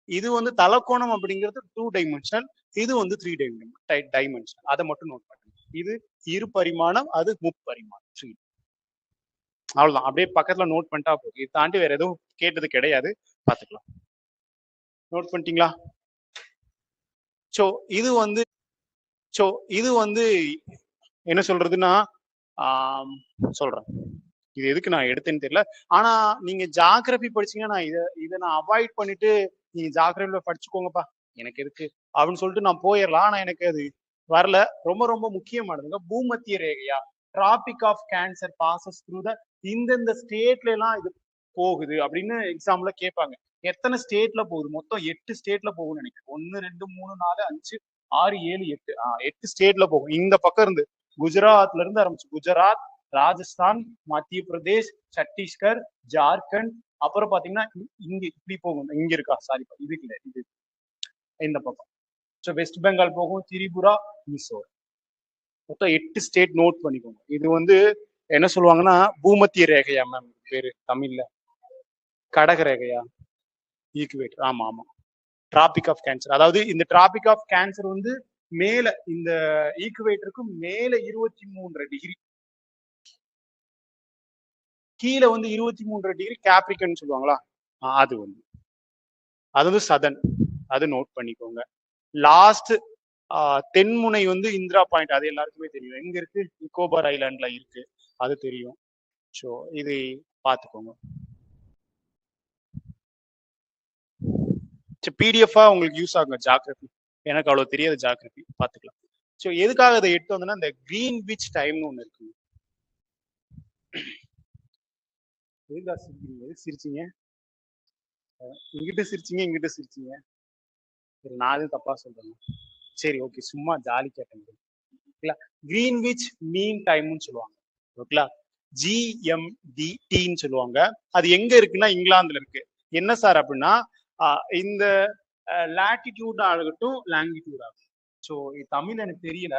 இது வந்து தலக்கோணம் அப்படிங்கிறது 2 டைமென்ஷனல், இது வந்து 3 டைமென்ஷனல். அதை மட்டும் நோட் பண்ணுங்க. இது இரு பரிமாணம், அது முப்பரிமாணம் 3. அவ்வளவுதான். அப்படியே பக்கத்துல நோட் பண்ணிட்டா போதும். இது தாண்டி வேற எதுவும் கேட்டது கிடையாது, பாத்துக்கலாம். நோட் பண்ணிட்டீங்களா? சோ இது வந்து என்ன சொல்றதுன்னா சொல்றேன். இது எதுக்கு நான் எடுத்தேன்னு தெரியல. ஆனா நீங்க ஜாகிரபி படிச்சீங்கன்னா இதை நான் அவாய்ட் பண்ணிட்டு நீங்க ஜாகிரபில படிச்சுக்கோங்கப்பா, எனக்கு எதுக்கு அப்படின்னு சொல்லிட்டு நான் போயிடலாம். ஆனா எனக்கு அது வரல. ரொம்ப ரொம்ப முக்கியமானதுங்க. பூமத்திய ரேகையா, tropic of cancer passes through the இந்தந்த ஸ்டேட்ல எல்லாம் இது போகுது அப்படின்னு எக்ஸாம்ல கேட்பாங்க. எத்தனை ஸ்டேட்ல போகுது? மொத்தம் 8 ஸ்டேட்ல போகும்னு நினைக்கிறேன். 1 2 3 4 5 6 7 8 8 ஸ்டேட்ல போகும். இந்த பக்கம் இருந்து குஜராத்ல இருந்து ஆரம்பிச்சு குஜராத், ராஜஸ்தான், மத்திய பிரதேஷ், சத்தீஸ்கர், ஜார்க்கண்ட், அப்புறம் பாத்தீங்கன்னா இங்க இப்படி போகும். இங்க இருக்கா? சாரி, இதுக்கு இல்ல, இது இந்த பக்கம். ஸோ வெஸ்ட் பெங்கால் போகும், திரிபுரா, மிசோரம். மொத்தம் 8 ஸ்டேட் நோட் பண்ணிக்கோங்க. இது வந்து என்ன சொல்லுவாங்கன்னா பூமத்திய ரேகையா மேம் பேரு தமிழ்ல? கடக ரேகையா? ஈக்குவேட்டர். ஆமா ஆமா. Tropic of cancer. அதாவது இந்த டிராபிக் ஆஃப் கேன்சர் வந்து மேல இந்த ஈக்குவேட்டருக்கு மேல 23 டிகிரி, கீழே வந்து 23 டிகிரி கேப்ரிக்கன் சொல்லுவாங்களா, அது வந்து சதன், அது நோட் பண்ணிக்கோங்க. லாஸ்ட் தென்முனை வந்து இந்திரா பாயிண்ட், அது எல்லாருக்குமே தெரியும். எங்க இருக்கு? நிக்கோபார் ஐலாண்ட்ல இருக்கு, அது தெரியும். ஸோ இது பார்த்துக்கோங்க. பிடிஎஃபா உங்களுக்கு யூஸ் ஆகுங்க ஜாகிரபி. எனக்கு அவ்வளவு தெரியாது ஜாகிரபி, பார்த்துக்கலாம். ஸோ எதுக்காக இதை எடுத்து வந்தோம்னா, இந்த கிரீன்விச் டைம்னு ஒன்று இருக்கு. எதுக்கா சிரிக்கிறீங்க? எது சிரிச்சீங்க? இங்கிட்ட சிரிச்சீங்க, இங்கிட்ட சிரிச்சீங்க. சரி, நான் எதுவும் தப்பா சொல்றேன்? சரி, ஓகே, சும்மா ஜாலி கேட்டேன். கிரீன்விச் மீன் டைம்னு சொல்லுவாங்க. ஓகேங்களா? GMT சொல்லுவாங்க. அது எங்க இருக்குன்னா இங்கிலாந்துல இருக்கு. என்ன சார் அப்படின்னா, இந்த லாட்டிடியூட் ஆகட்டும், லாங்கிடியூட் ஆகட்டும். ஸோ தமிழ் எனக்கு தெரியல.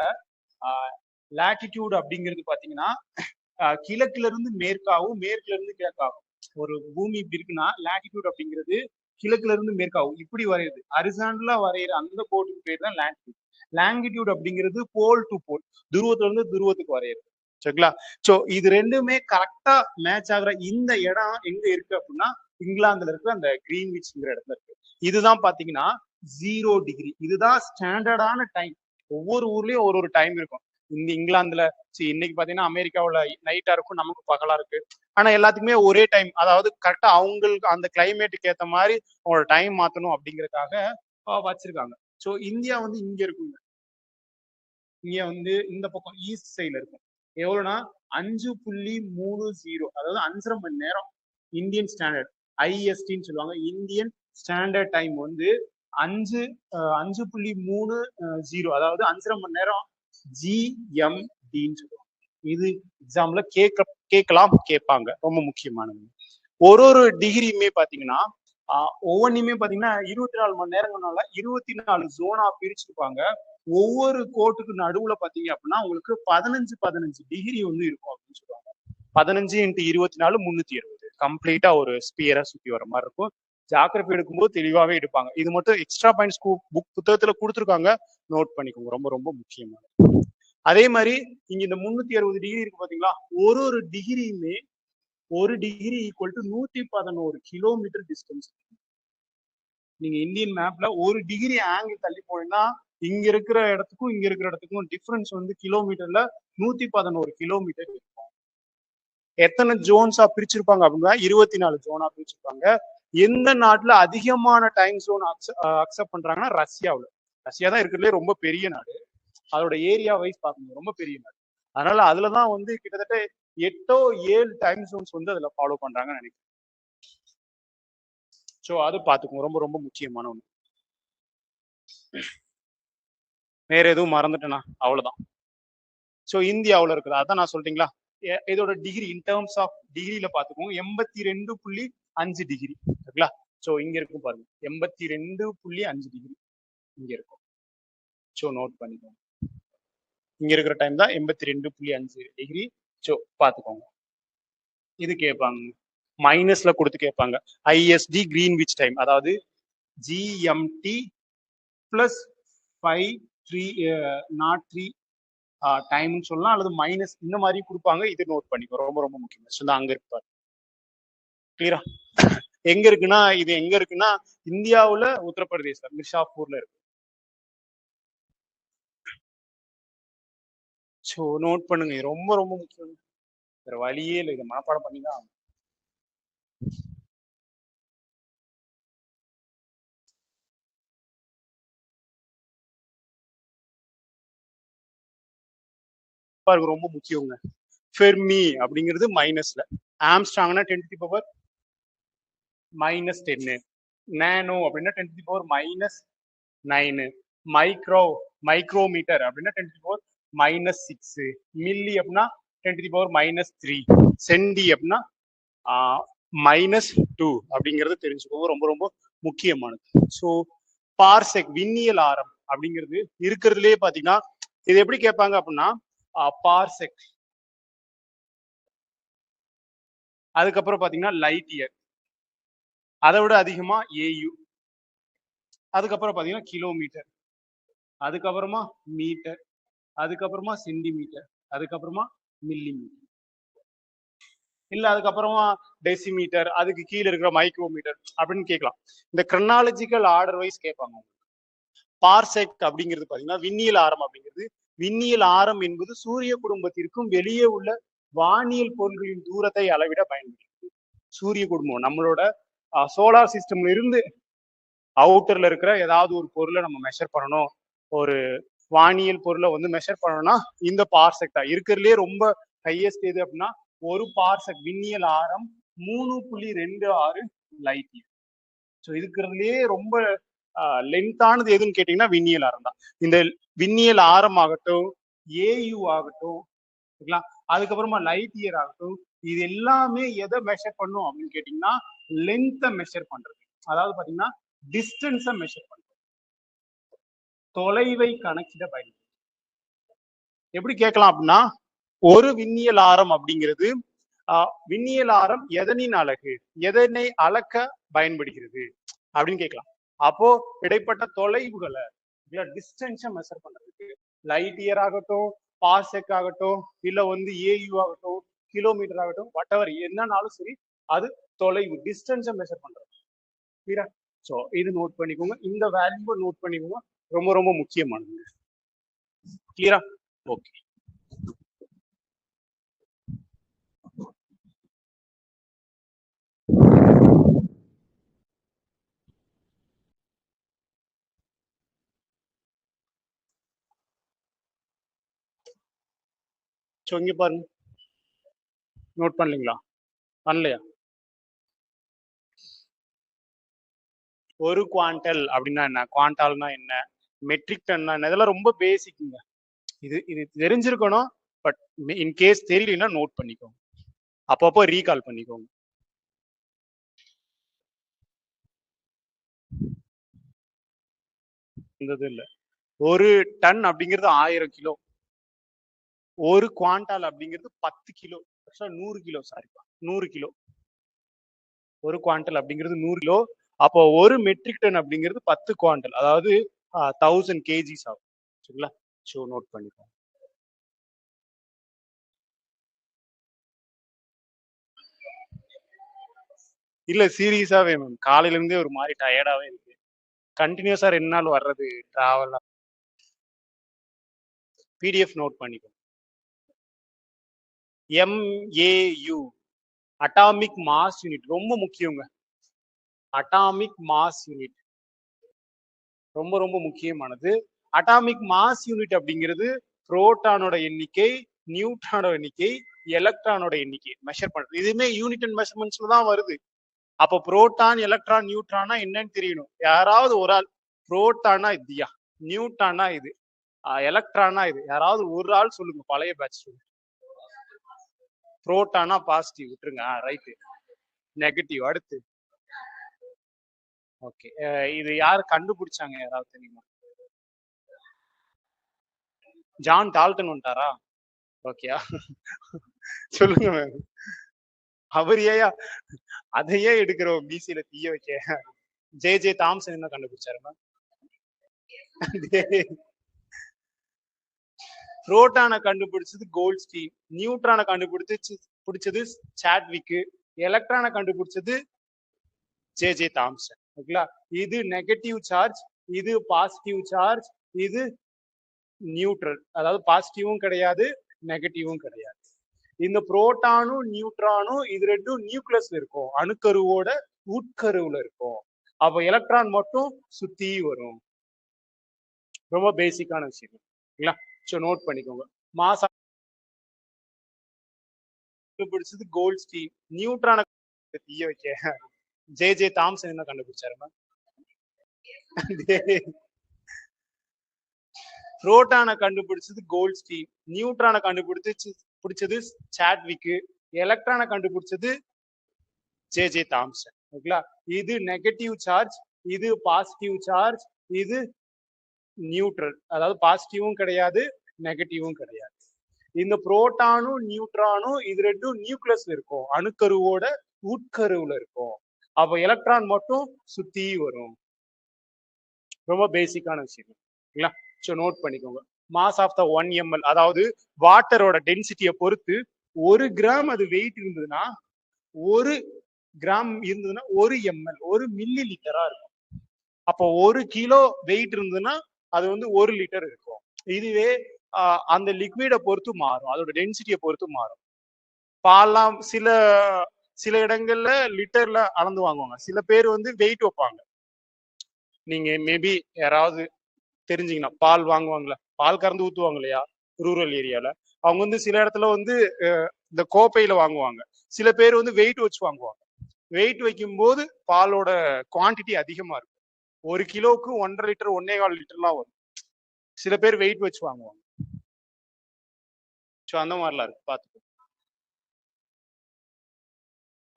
லாட்டிடியூட் அப்படிங்கிறது பாத்தீங்கன்னா கிழக்குல இருந்து மேற்காகவும், மேற்குல இருந்து கிழக்காகும். ஒரு பூமி இப்படி இருக்குன்னா லாட்டிடியூட் அப்படிங்கிறது கிழக்குல இருந்து மேற்காகும் இப்படி வரையுது. ஹரிசாண்டலா வரைகிற அந்த கோட்டுக்கு பேர் தான் லாங்கிடியூட். லாங்கிடியூட் அப்படிங்கிறது போல் டு போல், துருவத்துல இருந்து துருவத்துக்கு வரையுது. சரிங்களா? சோ இது ரெண்டுமே கரெக்டா மேட்ச் ஆகுற இந்த இடம் எங்க இருக்கு அப்படின்னா இங்கிலாந்துல இருக்கு, அந்த கிரீன்விச்ங்கிற இடத்துல இருக்கு. இதுதான் பாத்தீங்கன்னா 0 டிகிரி. இதுதான் ஸ்டாண்டர்டான டைம். ஒவ்வொரு ஊர்லயும் ஒரு டைம் இருக்கும். இந்த இங்கிலாந்துல இன்னைக்கு பாத்தீங்கன்னா அமெரிக்காவுல நைட்டா இருக்கும், நமக்கு பகலா இருக்கு. ஆனா எல்லாத்துக்குமே ஒரே டைம், அதாவது கரெக்டா அவங்களுக்கு அந்த கிளைமேட்டுக்கு ஏத்த மாதிரி அவங்களோட டைம் மாத்தணும் அப்படிங்கறதுக்காக வச்சிருக்காங்க. ஸோ இந்தியா வந்து இங்க இருக்குங்க. இங்க வந்து இந்த பக்கம் ஈஸ்ட் சைட்ல இருக்கும். எவ்வளவுனா 5.30, அதாவது 5.5 மணி நேரம் இந்தியன் ஸ்டாண்டர்ட், ஐஎஸ்டின்னு சொல்லுவாங்க. இந்தியன் ஸ்டாண்டர்ட் டைம் வந்து 5.30, அதாவது 5.5 மணி நேரம் GMTன்னு சொல்லுவாங்க. இது எக்ஸாம்ல கேட்பாங்க, ரொம்ப முக்கியமானது. ஒரு டிகிரியுமே பாத்தீங்கன்னா ஒவ்வொன்றுமே பாத்தீங்கன்னா 24 மணி நேரங்கள்னால 24 ஜோனா பிரிச்சிருப்பாங்க. ஒவ்வொரு கோட்டுக்கு நடுவுல பாத்தீங்க அப்படின்னா உங்களுக்கு 15 டிகிரி வந்து இருக்கும் அப்படின்னு சொல்லுவாங்க. 15 × 24 360, கம்ப்ளீட்டா ஒரு ஸ்பியரா சுத்தி வர மாதிரி இருக்கும். ஜாகிரபி எடுக்கும்போது தெளிவாவே எடுப்பாங்க. இது மட்டும் எக்ஸ்ட்ரா பாயிண்ட்ஸ் புக் புத்தகத்துல கொடுத்துருக்காங்க, நோட் பண்ணிக்கோங்க, ரொம்ப ரொம்ப முக்கியமானது. அதே மாதிரி இங்க இந்த 360 டிகிரி இருக்கு பாத்தீங்களா, ஒரு டிகிரியுமே ஒரு degree equal to 111 kilometre distance. நீங்க இந்தியன் மேப்ல ஒரு டிகிரி ஆங்கிள் தள்ளி போனீங்கன்னா இங்க இருக்கிற இடத்துக்கும் இங்க இருக்கிற இடத்துக்கும் டிஃபரன்ஸ் வந்து கிலோமீட்டர்ல 111 கிலோமீட்டர் இருக்கும். எத்தனை ஜோன்ஸா பிரிச்சிருப்பாங்க அப்படின்னா 24 ஜோனா பிரிச்சிருப்பாங்க. எந்த நாட்டுல அதிகமான டைம் ஜோன் அக்செப்ட் பண்றாங்கன்னா ரஷ்யாவில். ரஷ்யா தான் இருக்கிறதுலே ரொம்ப பெரிய நாடு. அதோட ஏரியா வைஸ் பார்க்கணும், ரொம்ப பெரிய நாடு. அதனால அதுலதான் வந்து கிட்டத்தட்ட 8-7 டைம் ஜோன்ஸ் வந்து அதுல ஃபாலோ பண்றாங்கன்னு நினைக்கிறேன். ஸோ அது பார்த்துக்கோங்க, ரொம்ப ரொம்ப முக்கியமான ஒன்று. வேற எதுவும் மறந்துட்டேனா? அவ்வளவுதான். ஸோ இந்தியாவில் இருக்குது, அதான் நான் சொல்றீங்களா. இதோட டிகிரி இன் டேர்ம்ஸ் ஆஃப் டிகிரியில பார்த்துக்கோங்க, 82.5 டிகிரி இருக்குங்களா. ஸோ இங்க இருக்கும் பாருங்க, 82.5 டிகிரி இங்க இருக்கும். ஸோ நோட் பண்ணிக்கோங்க, இங்க இருக்கிற டைம் தான் 82.5 டிகிரி. ஸோ பார்த்துக்கோங்க. இது கேட்பாங்க, மைனஸ்ல கொடுத்து கேட்பாங்க. ஐஎஸ்டி கிரீன்விச் டைம், அதாவது GMT பிளஸ் 5.03 டைம்னு சொல்லலாம், அல்லது மைனஸ் இந்த மாதிரி கொடுப்பாங்க. இது நோட் பண்ணிக்கோ, ரொம்ப ரொம்ப முக்கியம். அங்க இருப்பாரு. கிளியரா? எங்க இருக்குன்னா, இது எங்க இருக்குன்னா இந்தியாவுல உத்தரப்பிரதேசம் மிர்ஷாப்பூர்ல இருக்கு. ஸோ நோட் பண்ணுங்க, ரொம்ப ரொம்ப முக்கியம். வேற வழியே இல்லை, இதை மனப்பாடம் பண்ணிதான் ரொம்ப முக்கியங்க. ஃபெர்மி அப்படிங்கிறது மைனஸ்ல, ஆம்ஸ்ட்ராங்னா 10⁻⁻⁻⁻. நானோ அப்படின்னா 10⁻⁻⁹. மைக்ரோமீட்டர் அப்படின்னா 10⁻⁻⁻⁶. மில்லி அப்படின்னா 10⁻⁻3. சென்டி அப்படின்னா -2 அப்படிங்கிறது தெரிஞ்சுக்கோங்க, ரொம்ப ரொம்ப முக்கியமானது. ஸோ பார்செக், விண்ணியல் ஆரம் அப்படிங்கிறது இருக்கிறதுலே பாத்தீங்கன்னா இது எப்படி கேட்பாங்க அப்படின்னா பார்செக், அதுக்கப்புறம் பாத்தீங்கன்னா லைட் இயர், அதை விட அதிகமா AU, அதுக்கப்புறம் பாத்தீங்கன்னா கிலோமீட்டர், அதுக்கப்புறமா மீட்டர், அதுக்கப்புறமா சென்டிமீட்டர், அதுக்கப்புறமா மில்லிமீட்டர், இல்ல அதுக்கப்புறமா டெசிமீட்டர், அதுக்கு கீழே இருக்கிற மைக்ரோமீட்டர் அப்படின்னு கேட்கலாம். இந்த கிரனாலஜிக்கல் ஆர்டர் வைஸ் கேட்பாங்க. பார்செக் அப்படிங்கிறது பாத்தீங்கன்னா விண்ணியல் ஆரம் அப்படிங்கிறது, விண்ணியல் ஆரம் என்பது சூரிய குடும்பத்திற்கும் வெளியே உள்ள வானியல் பொருள்களின் தூரத்தை அளவிட பயன்படுகிறது. சூரிய குடும்பம் நம்மளோட சோலார் சிஸ்டம்ல இருந்து அவுட்டர்ல இருக்கிற ஏதாவது ஒரு பொருளை நம்ம மெஷர் பண்ணணும், ஒரு வானியல் பொருளை வந்து மெஷர் பண்ணணும்னா இந்த பார்செக் தான் இருக்கிறதுலே ரொம்ப ஹையஸ்ட் எது அப்படின்னா ஒரு பார்செக் விண்ணியல் ஆரம் 3.26 லைட் இயர். ஸோ இருக்கிறதுலே ரொம்ப லென்த்தானது எதுன்னு கேட்டீங்கன்னா விண்ணியல் ஆரம் தான். இந்த விண்ணியல் ஆரம் ஆகட்டும், ஏயு ஆகட்டும், அதுக்கப்புறமா லைட் இயர் ஆகட்டும், இது எல்லாமே எதை மெஷர் பண்ணும் அப்படின்னு கேட்டீங்கன்னா லென்த்தை மெஷர் பண்றது. அதாவது பாத்தீங்கன்னா டிஸ்டன்ஸை மெஷர் பண்றது, தொலைவை கணக்கிட பயன்படுது. எப்படி கேட்கலாம் அப்படின்னா ஒரு விண்ணியல் ஆரம் அப்படிங்கிறது விண்ணியல் ஆரம் எதனின் அலகு, எதனை அளக்க பயன்படுகிறது அப்படின்னு கேட்கலாம். அப்போ இடைப்பட்ட தொலைவுகளை டிஸ்டன்ஸை மெஷர் பண்றதுக்கு லைட் இயர் ஆகட்டும், பார்செக் ஆகட்டும், இல்ல வந்து ஏயு ஆகட்டும், கிலோமீட்டர் ஆகட்டும், வாட் எவர் என்னன்னாலும் சரி, அது தொலைவு டிஸ்டன்ஸை மெஷர் பண்றது. கிளியரா? ஸோ இது நோட் பண்ணிக்கோங்க, இந்த வேல்யூவை நோட் பண்ணிக்கோங்க, ரொம்ப ரொம்ப முக்கியமானது. கிளியரா? ஓகே. ஸோ இங்க பாருங்க, நோட் பண்ணலீங்களா? பண்ணலையா? ஒரு குவாண்டல் அப்படின்னா என்ன, குவாண்டால்னா என்ன, மெட்ரிக் டன்னா என்ன, இதெல்லாம் ரொம்ப பேசிக்குங்க. இது இது தெரிஞ்சிருக்கணும். பட் இன்கேஸ் தெரியலன்னா நோட் பண்ணிக்கோங்க, அப்பப்போ ரீகால் பண்ணிக்கோங்க. இல்ல ஒரு டன் அப்படிங்கிறது 1000 கிலோ, ஒரு குவாண்டால் அப்படிங்கிறது 10 கிலோ, 100 கிலோ, சாரிப்பா 100 கிலோ. ஒரு குவாண்டல் அப்படிங்கிறது 100 கிலோ. அப்போ ஒரு மெட்ரிக் டன் அப்படிங்கிறது 10 குவாண்டல், அதாவது 1000 கேஜிஸ் ஆகும். சரிங்களா? ஸோ நோட் பண்ணிக்கோங்க. இல்ல சீரியஸாவே மேம், காலையில இருந்தே ஒரு மாதிரி டயர்டாவே இருக்கு. கண்டினியூஸா 2 நாள் வர்றது டிராவல். பிடிஎஃப் நோட் பண்ணிக்கோங்க. MAU அட்டாமிக் மாஸ் யூனிட், ரொம்ப முக்கியங்க. அட்டாமிக் மாஸ் யூனிட் ரொம்ப ரொம்ப முக்கியமானது. அட்டாமிக் மாஸ் யூனிட் அப்படிங்கிறது புரோட்டானோட எண்ணிக்கை, நியூட்ரானோட எண்ணிக்கை, எலக்ட்ரானோட எண்ணிக்கை மெஷர் பண்றது. இதுவுமே யூனிட் அண்ட் மெஷர்மெண்ட்ஸ்ல தான் வருது. அப்போ புரோட்டான், எலக்ட்ரான், நியூட்ரானா என்னன்னு தெரியணும். யாராவது ஒரு ஆள் புரோட்டானா இதுயா, நியூட்ரானா இது, எலக்ட்ரானா இது, யாராவது ஒரு ஆள் சொல்லுங்க, பழைய பேட்ச் சொல்லுங்க. புரோட்டானா பாசிட்டிவ் விட்டுருங்க, ரைட்டு. நெகட்டிவ் அடுத்து. ஓகே, இது யாரு கண்டுபிடிச்சாங்க, யாராவது தெரியுமா? ஜான் டால்டன் வந்துட்டாரா? ஓகேயா, சொல்லுங்க மேம். அவர் ஏயா அதையே எடுக்கிறோம் பிசியில தீய வைக்க. ஜே தாம்சன் என்ன கண்டுபிடிச்சாரு மேம்? புரோட்டானை கண்டுபிடிச்சது கோல்ட்ஸ்டீன், நியூட்ரானை கண்டுபிடிச்சது சாட்விக், எலக்ட்ரானை கண்டுபிடிச்சது ஜே தாம்சன். ஓகேங்களா? இது நெகட்டிவ் சார்ஜ், இது பாசிட்டிவ் சார்ஜ், இது நியூட்ரல், அதாவது பாசிட்டிவும் கிடையாது நெகட்டிவும் கிடையாது. இந்த புரோட்டானும் நியூட்ரானும் இது ரெண்டும் நியூக்ளியஸ்ல இருக்கும், அணுக்கருவோட உட்கருவுல இருக்கும். அப்ப எலக்ட்ரான் மட்டும் சுத்தி வரும். ரொம்ப பேசிக்கான விஷயம். ஓகேங்களா? ஸோ நோட் பண்ணிக்கோங்க. மாஸ் கண்டுபிடிச்சது கோல்ட்ஸ்டீன், நியூட்ரானை தீய வைக்க ஜே தாம்சன் என்ன கண்டுபிடிச்சாரு மேம்? புரோட்டானை கண்டுபிடிச்சது கோல்ட்ஸ்டீன், நியூட்ரானை கண்டுபிடிச்சது சாட்விக், எலக்ட்ரானை கண்டுபிடிச்சது ஜே தாம்சன். ஓகேங்களா? இது நெகட்டிவ் சார்ஜ், இது பாசிட்டிவ் சார்ஜ், இது நியூட்ரல், அதாவது பாசிட்டிவும் கிடையாது நெகட்டிவும் கிடையாது. இந்த புரோட்டானும் நியூட்ரானும் இது ரெண்டும் நியூக்ளியஸ்ல இருக்கும், அணுக்கருவோட உட்கருவுல இருக்கும். அப்ப எலக்ட்ரான் மட்டும் சுத்தி வரும். ரொம்ப பேசிக்கான விஷயம். ஸோ நோட் பண்ணிக்கோங்க. மாஸ் ஆஃப் த 1 ml, அதாவது வாட்டரோட டென்சிட்டியை பொறுத்து 1 கிராம் அது வெயிட் இருந்ததுன்னா 1 கிராம் இருந்ததுன்னா 1 ml 1 மில்லி லிட்டரா இருக்கும். அப்போ 1 கிலோ வெயிட் இருந்ததுன்னா அது வந்து 1 லிட்டர் இருக்கும். இதுவே அந்த லிக்விடை பொறுத்து மாறும், அதோட டென்சிட்டியை பொறுத்து மாறும். பால்லாம் சில இடங்கள்ல லிட்டர்ல அளந்து வாங்குவாங்க, சில பேர் வந்து வெயிட் வைப்பாங்க. நீங்க மேபி யாராவது தெரிஞ்சீங்கன்னா பால் வாங்குவாங்களா, பால் கறந்து ஊத்துவாங்க இல்லையா ரூரல் ஏரியால, அவங்க வந்து சில இடத்துல வந்து இந்த கோப்பையில வாங்குவாங்க. சில பேர் வந்து வெயிட் வச்சு வாங்குவாங்க. வெயிட் வைக்கும் போது பாலோட குவான்டிட்டி அதிகமா இருக்கும். 1 கிலோவுக்கு 1.5 லிட்டர் 1.25 லிட்டர்லாம் வரும். சில பேர் வெயிட் வச்சு வாங்குவாங்க. ஸோ அந்த மாதிரிலாம் இருக்கு, பார்த்துக்கோ.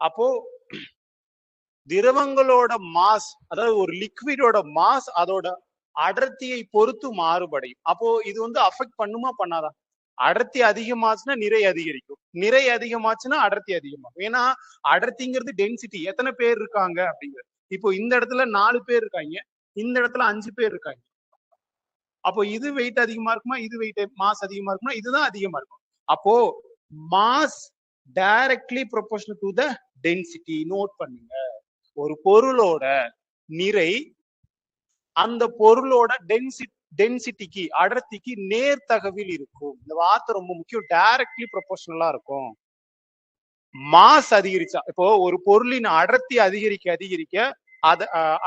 அப்போ திரவங்களோட மாஸ், அதாவது ஒரு லிக்விடோட மாஸ் அதோட அடர்த்தியை பொறுத்து மாறுபடையும். அப்போ இது வந்து அஃபெக்ட் பண்ணுமா பண்ணாதா? அடர்த்தி அதிகமாச்சுன்னா நிறை அதிகரிக்கும், நிறை அதிகமாச்சுன்னா அடர்த்தி அதிகமாகும். ஏன்னா அடர்த்திங்கிறது டென்சிட்டி, எத்தனை பேர் இருக்காங்க அப்படிங்கிறது. இப்போ இந்த இடத்துல 4 பேர் இருக்காங்க, இந்த இடத்துல 5 பேர் இருக்காங்க. அப்போ இது வெயிட் அதிகமா இருக்குமா, இது வெயிட் மாஸ் அதிகமா இருக்குமா? இதுதான் அதிகமா இருக்கும். அப்போ mass directly proportional to the density. Note பண்ணுங்க, ஒரு பொருளோட நிறை அந்த பொருளோட டென்சிட்டிக்கு அடர்த்திக்கு நேர்தகவில் இருக்கும். இந்த வார்த்தை ரொம்ப முக்கியம், டைரக்ட்லி ப்ரொபோர்ஷனலா இருக்கும். மாஸ் அதிகரிச்சா, இப்போ ஒரு பொருளின் அடர்த்தி அதிகரிக்க அதிகரிக்க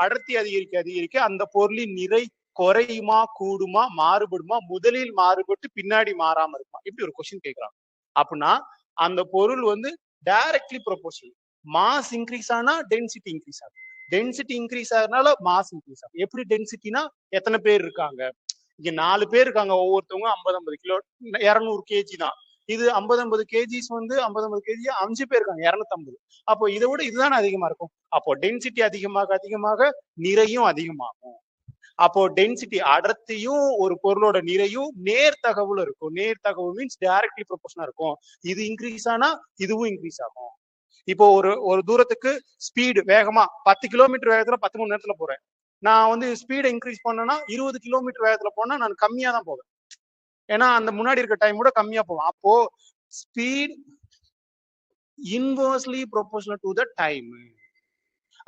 அடர்த்தி அதிகரிக்க அதிகரிக்க அந்த பொருளின் நிறை குறையுமா கூடுமா மாறுபடுமா, முதலில் மாறுபட்டு பின்னாடி மாறாம இருக்குமா? இப்படி ஒரு கொஸ்டின் கேட்கறாங்க. அப்படின்னா அந்த பொருள் வந்து டைரக்ட்லி ப்ரொபோர்ஷனல். மாஸ் இன்க்ரீஸ் ஆனா டென்சிட்டி இன்க்ரீஸ் ஆகும், டென்சிட்டி இன்க்ரீஸ் ஆகிறதுனால மாஸ் இன்க்ரீஸ் ஆகும். எப்படி டென்சிட்டினா எத்தனை பேர் இருக்காங்க, இங்க 4 பேர் இருக்காங்க, ஒவ்வொருத்தவங்க 50 கிலோ 200 கேஜி தான். இது 50 கேஜிஸ் வந்து 50 கேஜி 5 பேர் இருக்காங்க 250. அப்போ இதை விட இதுதான் அதிகமா இருக்கும். அப்போ டென்சிட்டி அதிகமாக அதிகமாக நிறையும் அதிகமாகும். அப்போ டென்சிட்டி அடர்த்தியும் ஒரு பொருளோட நிறையும் நேர்தகவுல இருக்கும். நேர்தகவு மீன்ஸ் டைரக்ட்லி ப்ரொபோர்ஷனலா இருக்கும். இது இன்க்ரீஸ் ஆனா இதுவும் இன்க்ரீஸ் ஆகும். இப்போ ஒரு தூரத்துக்கு ஸ்பீடு வேகமா 10 கிலோமீட்டர் வேகத்துல 10 மணி நேரத்துல போறேன். நான் வந்து ஸ்பீடை இன்க்ரீஸ் பண்ணேன்னா 20 கிலோமீட்டர் வேகத்துல போனா நான் கம்மியா தான் போவேன், ஏன்னா அந்த முன்னாடி இருக்க டைம் கூட கம்மியா போவேன். அப்போ speed inversely proportional to the time.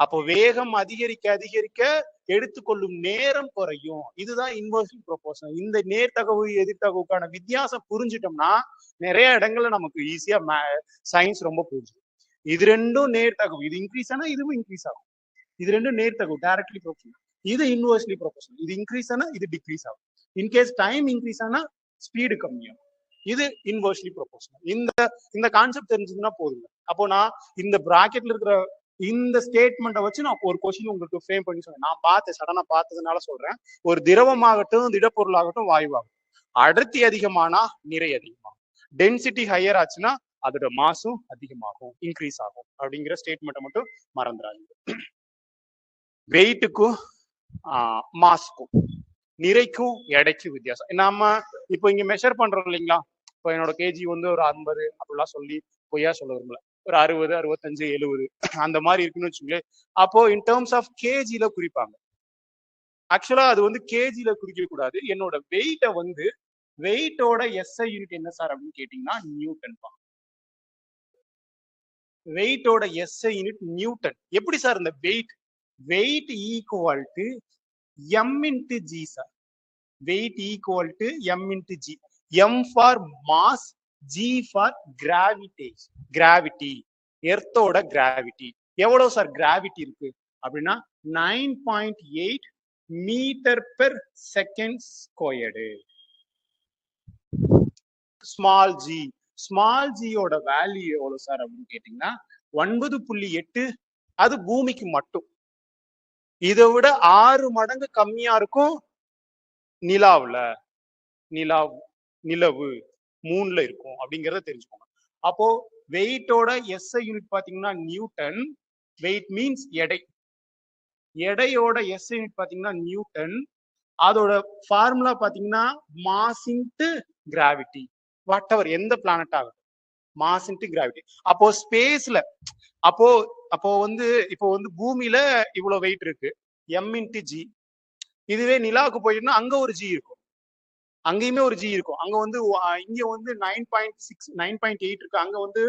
அப்போ வேகம் அதிகரிக்க அதிகரிக்க எடுத்துக்கொள்ளும் நேரம் குறையும். இதுதான் இன்வெர்ஸ்லி ப்ரொபோர்ஷனல். இந்த நேர்தகவு எதிர்த்தகவுக்கான வித்தியாசம் புரிஞ்சிட்டோம்னா நிறைய இடங்கள்ல நமக்கு ஈஸியா சயின்ஸ் ரொம்ப புரிஞ்சுக்கும். இது ரெண்டும் நேர்தகவு, இது இன்க்ரீஸ் ஆனா இதுவும் இன்க்ரீஸ் ஆகும். இது ரெண்டும் நேர்தகவு, டைரக்ட்லி ப்ரொபோர்ஷனல். இது இன்வெர்ஸ்லி ப்ரொபோர்ஷனல், இது இன்க்ரீஸ் ஆனா இது டிக்ரீஸ் ஆகும். இன்கேஸ் டைம் இன்க்ரீஸ் ஆனா ஸ்பீடு கம்மியாகும். இது இன்வெர்ஸ்லி ப்ரொபோர்ஷனல். இந்த கான்செப்ட் தெரிஞ்சதுன்னா போதுங்க. அப்போ நான் இந்த பிராக்கெட்ல இருக்கிற இந்த ஸ்டேட்மெண்ட்டை வச்சு நான் ஒரு கொஸ்டின் உங்களுக்கு ஃப்ரேம் பண்ணி சொல்றேன். நான் பார்த்தேன், சடனா பார்த்ததுனால சொல்றேன். ஒரு திரவமாகட்டும் திடப்பொருளாகட்டும் வாயுவாகட்டும் அடர்த்தி அதிகமானா நிறை அதிகமாகும், டென்சிட்டி ஹையர் ஆச்சுன்னா அதோட மாசும் அதிகமாகும், இன்க்ரீஸ் ஆகும். அப்படிங்கிற ஸ்டேட்மெண்ட்டை மட்டும் மறந்துடாதீங்க. வெயிட்டுக்கும் மாஸ்க்கும் நிறைக்கும் எடைக்கும் வித்தியாசம். நாம இப்போ இங்க மெஷர் பண்றோம் இல்லைங்களா, இப்போ என்னோட கேஜி வந்து ஒரு 50 அப்படிலாம் சொல்லி பொய்யா சொல்ல விரும்பல, ஒரு 60 65 70 அந்த மாதிரி இருக்குன்னு வச்சுங்களேன். அப்போ இன் டேர்ம்ஸ் ஆஃப் கேஜில குறிப்பாங்க. ஆக்சுவலா அது வந்து கேஜில குறிக்க கூடாது. என்னோட வெயிட்டை வந்து வெயிட்டோட எஸ்ஐ யூனிட் என்ன சார் அப்படின்னு கேட்டீங்கன்னா நியூட்டன் தான். வெயிட்டோட எஸ்ஐ யூனிட் நியூட்டன். எப்படி சார் இந்த weight equal to M into G sir. Weight equal to M into G. M for mass, G for gravity. எர்த்தோட கிராவிட்டி எவ்வளவு சார் கிராவிட்டி இருக்கு அப்படின்னா 9.8 metre per second squared. Small ஜியோட value எவ்வளவு sir அப்படின்னு கேட்டீங்கன்னா 9.8. அது பூமிக்கு மட்டும். இதை விட 6 மடங்கு கம்மியா இருக்கும் நிலவு மூன்ல இருக்கும் அப்படிங்கறத தெரிஞ்சுக்கோங்க. அப்போ வெயிட்டோட எஸ்ஐ யூனிட் பாத்தீங்கன்னா நியூட்டன். வெயிட் மீன்ஸ் எடை. எடையோட எஸ்ஐ யூனிட் பாத்தீங்கன்னா நியூட்டன். அதோட ஃபார்முலா பாத்தீங்கன்னா mass into gravity. What ever எந்த பிளானட் ஆகட்டும், மாஸ் இன்டு கிராவிட்டி. அப்போ ஸ்பேஸ்ல அப்போ வந்து பூமியில இவ்வளவு வெயிட் இருக்கு, எம் இன்டு ஜி. இதுவே நிலாவுக்கு போயிட்டுனா அங்க ஒரு ஜி இருக்கும். அங்கேயுமே ஒரு ஜி இருக்கும். அங்க வந்து இங்க வந்து 9.6 9.8 இருக்கு. அங்க வந்து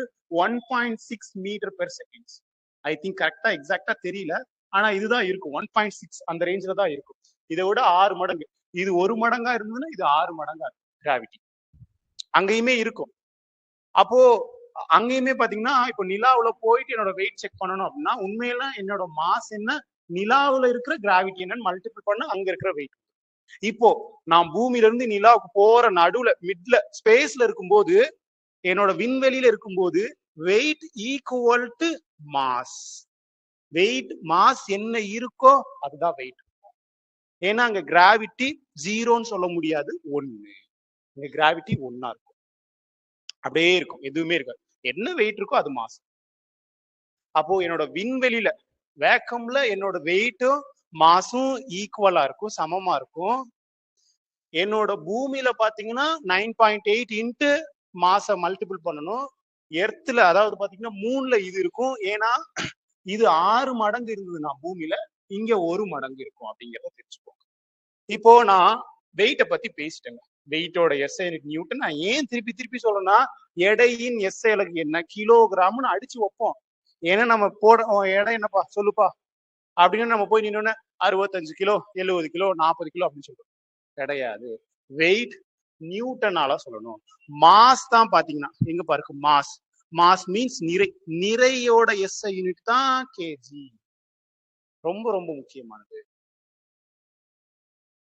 1.6 metre per seconds. I think கரெக்டா எக்ஸாக்டா தெரியல. ஆனா இதுதான் இருக்கும். 1.6 அந்த ரேஞ்சில தான் இருக்கும். இதை விட 6 மடங்கு. இது 1 மடங்கா இருந்ததுன்னா இது 6 மடங்கா இருக்கும் கிராவிட்டி. அங்கேயுமே இருக்கும். அப்போ அங்கேயுமே பாத்தீங்கன்னா இப்போ நிலாவுல போயிட்டு என்னோட வெயிட் செக் பண்ணணும் அப்படின்னா உண்மையில என்னோட மாஸ் என்ன, நிலாவுல இருக்கிற கிராவிட்டி என்னன்னு மல்டிபிள் பண்ண அங்க இருக்கிற வெயிட். இப்போ நான் பூமியில இருந்து நிலாவுக்கு போற நடுவுல மிட்ல ஸ்பேஸ்ல இருக்கும்போது என்னோட விண்வெளியில இருக்கும்போது weight equal to mass. Weight mass என்ன இருக்கோ அதுதான் வெயிட். ஏன்னா அங்க கிராவிட்டி ஜீரோன்னு சொல்ல முடியாது, ஒண்ணு. இங்க கிராவிட்டி ஒன்னா இருக்கும், அப்படியே இருக்கும், எதுவுமே இருக்காது. என்ன வெயிட் இருக்கோ அது மாஸ். அப்போ என்னோட விண்வெளியில வேக்கம்ல என்னோட வெயிட்டும் மாசும் ஈக்குவலா இருக்கும், சமமா இருக்கும். என்னோட பூமியில பாத்தீங்கன்னா 9.8 இன்ட்டு மாச மல்டிபிள் பண்ணணும். எர்த்ல அதாவது பாத்தீங்கன்னா மூணுல இது இருக்கும். ஏன்னா இது 6 மடங்கு இருந்ததுன்னா பூமியில இங்க 1 மடங்கு இருக்கும் அப்படிங்கிறத தெரிஞ்சுக்கோங்க. இப்போ நான் வெயிட்டை பத்தி பேசிட்டேங்க. வெயிட்டோட எஸ்ஐ நியூட்டன். நான் ஏன் திருப்பி திருப்பி சொல்றேன்னா எடையின் எஸ்ஐ அலகு என்ன, கிலோகிராம்னு அடிச்சு வைப்போம். ஏன்னா நம்ம போட எடை என்னப்பா சொல்லுப்பா அப்படின்னு நம்ம போய் நின்னோன்னு 65 கிலோ 70 கிலோ 40 கிலோ அப்படின்னு சொல்றோம். கிடையாது, வெயிட் நியூட்டனால சொல்லணும். மாஸ் தான் பாத்தீங்கன்னா எங்க பாருக்கு மாஸ். மாஸ் மீன்ஸ் நிறை. நிறையோட எஸ்ஐ யூனிட் தான் கேஜி. ரொம்ப ரொம்ப முக்கியமானது.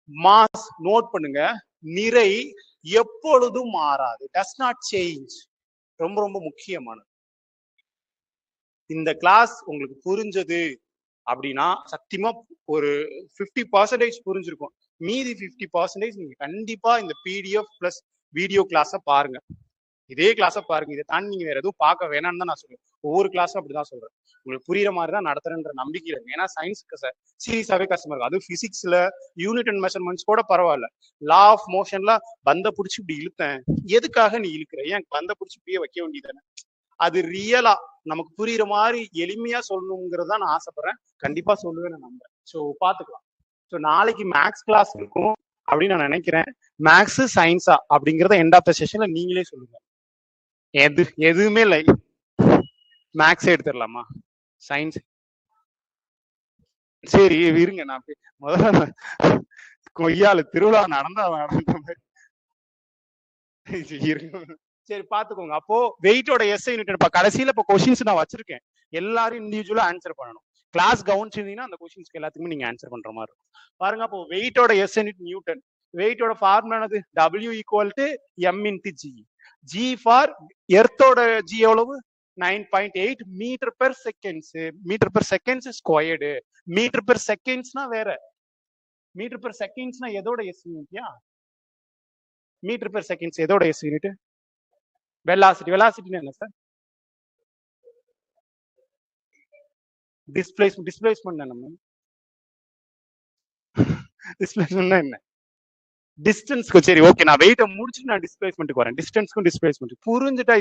மாஸ் நோட் பண்ணுங்க, நிறை எப்பொழுதும் மாறாது, டஸ் நாட் சேஞ்ச். ரொம்ப ரொம்ப முக்கியமானது. இந்த கிளாஸ் உங்களுக்கு புரிஞ்சது அப்படின்னா சத்தியமா ஒரு 50% புரிஞ்சிருக்கும். மீதி 50% நீங்க கண்டிப்பா இந்த பிடிஎஃப் பிளஸ் வீடியோ கிளாஸ பாருங்க. இதே கிளாஸ பாருங்க. இதை தாண்டி நீங்க வேற எதுவும் பார்க்க வேணாம்னு தான் நான் சொல்றேன். ஒவ்வொரு கிளாஸும் அப்படிதான் சொல்றேன். உங்களுக்கு புரியுற மாதிரி தான் நடத்துறேன்ற நம்பிக்கை இருக்கு. ஏன்னா சயின்ஸ்க்கு சீரியஸாவே கஷ்டமா இருக்கு. அது பிசிக்ஸ்ல யூனிட் அண்ட் மெஷர்மெண்ட்ஸ் கூட பரவாயில்ல. லா ஆஃப் மோஷன்ல பந்த பிடிச்சி இப்படி இழுத்தேன், எதுக்காக நீ இழுக்கிற, ஏன் பந்த பிடிச்சி இப்படியே வைக்க வேண்டியதானே. அது ரியலா நமக்கு புரியுற மாதிரி எளிமையா சொல்லணுங்கிறத நான் ஆசைப்படுறேன். கண்டிப்பா சொல்லுவேன் நான் நம்புறேன். ஸோ பாத்துக்கலாம். ஸோ நாளைக்கு மேக்ஸ் கிளாஸ் இருக்கும் அப்படின்னு நான் நினைக்கிறேன். மேக்ஸ் சயின்ஸா அப்படிங்கிறத எண்ட் ஆஃப் த செஷன்ல நீங்களே சொல்லுங்க. எதுவுமே இல்லை, மேக்ஸ் எடுத்துடலாமா சயின்ஸ்? சரி இருங்க, நான் முதல்ல கொய்யால திருவிழா நடந்தா நடந்த மாதிரி சரி பாத்துக்கோங்க. அப்போ வெயிட்டோட எஸ்ஐ யூனிட் கடைசியில இப்போ கொஸ்டின்ஸ் நான் வச்சிருக்கேன். எல்லாரும் இண்டிவிஜுவலா ஆன்சர் பண்ணணும். கிளாஸ் கவனிச்சிருந்தீங்கன்னா அந்த கொஸ்டின்ஸ்க்கு எல்லாத்துக்குமே நீங்க ஆன்சர் பண்ற மாதிரி இருக்கும். பாருங்க, அப்போ வெயிட்டோட எஸ்ஐ யூனிட் நியூட்டன். வெயிட்டோட ஃபார்முலா என்னது? W equal to M into G. G for எர்த்தோட G எவ்வளவு? 9.8 metre per seconds. Metre per seconds squared. Metre per செகண்ட்ஸ்னா வேற. மீட்டர் பெர் செகண்ட்ஸ்னா எதோட எஸ் யூனிட்யா? மீட்டர் பெர் செகண்ட்ஸ் எதோட எஸ் யூனிட்? வெலாசிட்டி. வெலாசிட்டி என்ன சார்? டிஸ்பிளேஸ்மென்ட். டிஸ்பிளேஸ்மென்ட் என்ன? டிஸ்பிளேஸ்மென்ட்னா என்ன? டிஸ்டன்ஸ்க்கு. சரி ஓகே, நான் வெயிட்ட முடிச்சுட்டு நான் டிஸ்பிளேஸ்மென்ட்க்கு வரேன். டிஸ்டன்ஸ்க்கும் டிஸ்பிளேஸ்மென்ட் புரிஞ்சுட்டா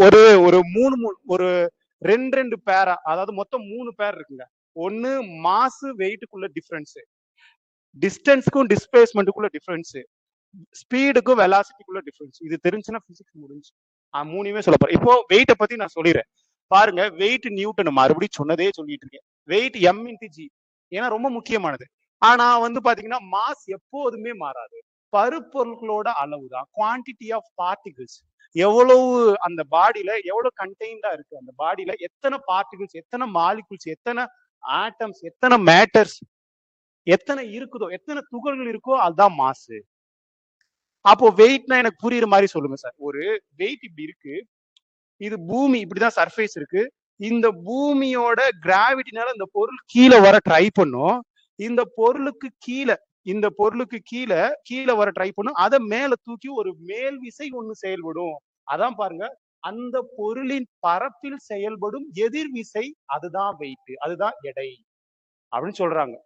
ஒரு ஒரு ஒரு ரெண்டு பேரா, அதாவது மொத்தம் 3 பேர் இருக்குங்க. ஒன்னு மாஸ் வெயிட்டுக்குள்ள டிஃபரன்ஸ், டிஸ்டன்ஸ்க்கும் டிஸ்பிளேஸ்மெண்ட்டுக்குள்ள டிஃபரன்ஸ், ஸ்பீடுக்கும் வெலாசிட்டிக்குள்ள டிஃபரன்ஸ். இது தெரிஞ்சுன்னா பிசிக்ஸ் முடிஞ்சு. மூணுமே சொல்ல போறேன். இப்போ வெயிட்ட பத்தி நான் சொல்லிடுறேன். பாருங்க, வெயிட் நியூட்டன் மறுபடியும் சொன்னதே சொல்லிட்டு இருக்கேன். Weight M into G. ஏன்னா ரொம்ப முக்கியமானது. ஆனா வந்து பாத்தீங்கன்னா மாஸ் எப்போதுமே மாறாது. பருப்பொருட்களோட அளவு தான், குவான்டிட்டி ஆஃப் பார்ட்டிகிள்ஸ். எவ்வளவு அந்த பாடியில எவ்வளவு கண்டெய்ன்டா இருக்கு, அந்த பாடியில எத்தனை பார்ட்டிகிள்ஸ், எத்தனை மாலிகுல்ஸ், எத்தனை ஆட்டம்ஸ், எத்தனை மேட்டர்ஸ், எத்தனை இருக்குதோ, எத்தனை துகள்கள் இருக்கோ அதுதான் மாஸ். அப்போ வெயிட்னா எனக்கு புரியுற மாதிரி சொல்லுங்க சார். ஒரு வெயிட் இப்படி இருக்கு, இது பூமி, இப்படிதான் சர்ஃபேஸ் இருக்கு. இந்த பூமியோட கிராவிட்டினால இந்த பொருள் கீழே வர ட்ரை பண்ணும். இந்த பொருளுக்கு கீழே கீழே வர ட்ரை பண்ணும். அதை மேல தூக்கி ஒரு மேல் விசை ஒண்ணு செயல்படும். அதான் பாருங்க, அந்த பொருளின் பரப்பில் செயல்படும் எதிர் விசை, அதுதான் வெயிட், அதுதான் எடை அப்படின்னு சொல்றாங்க.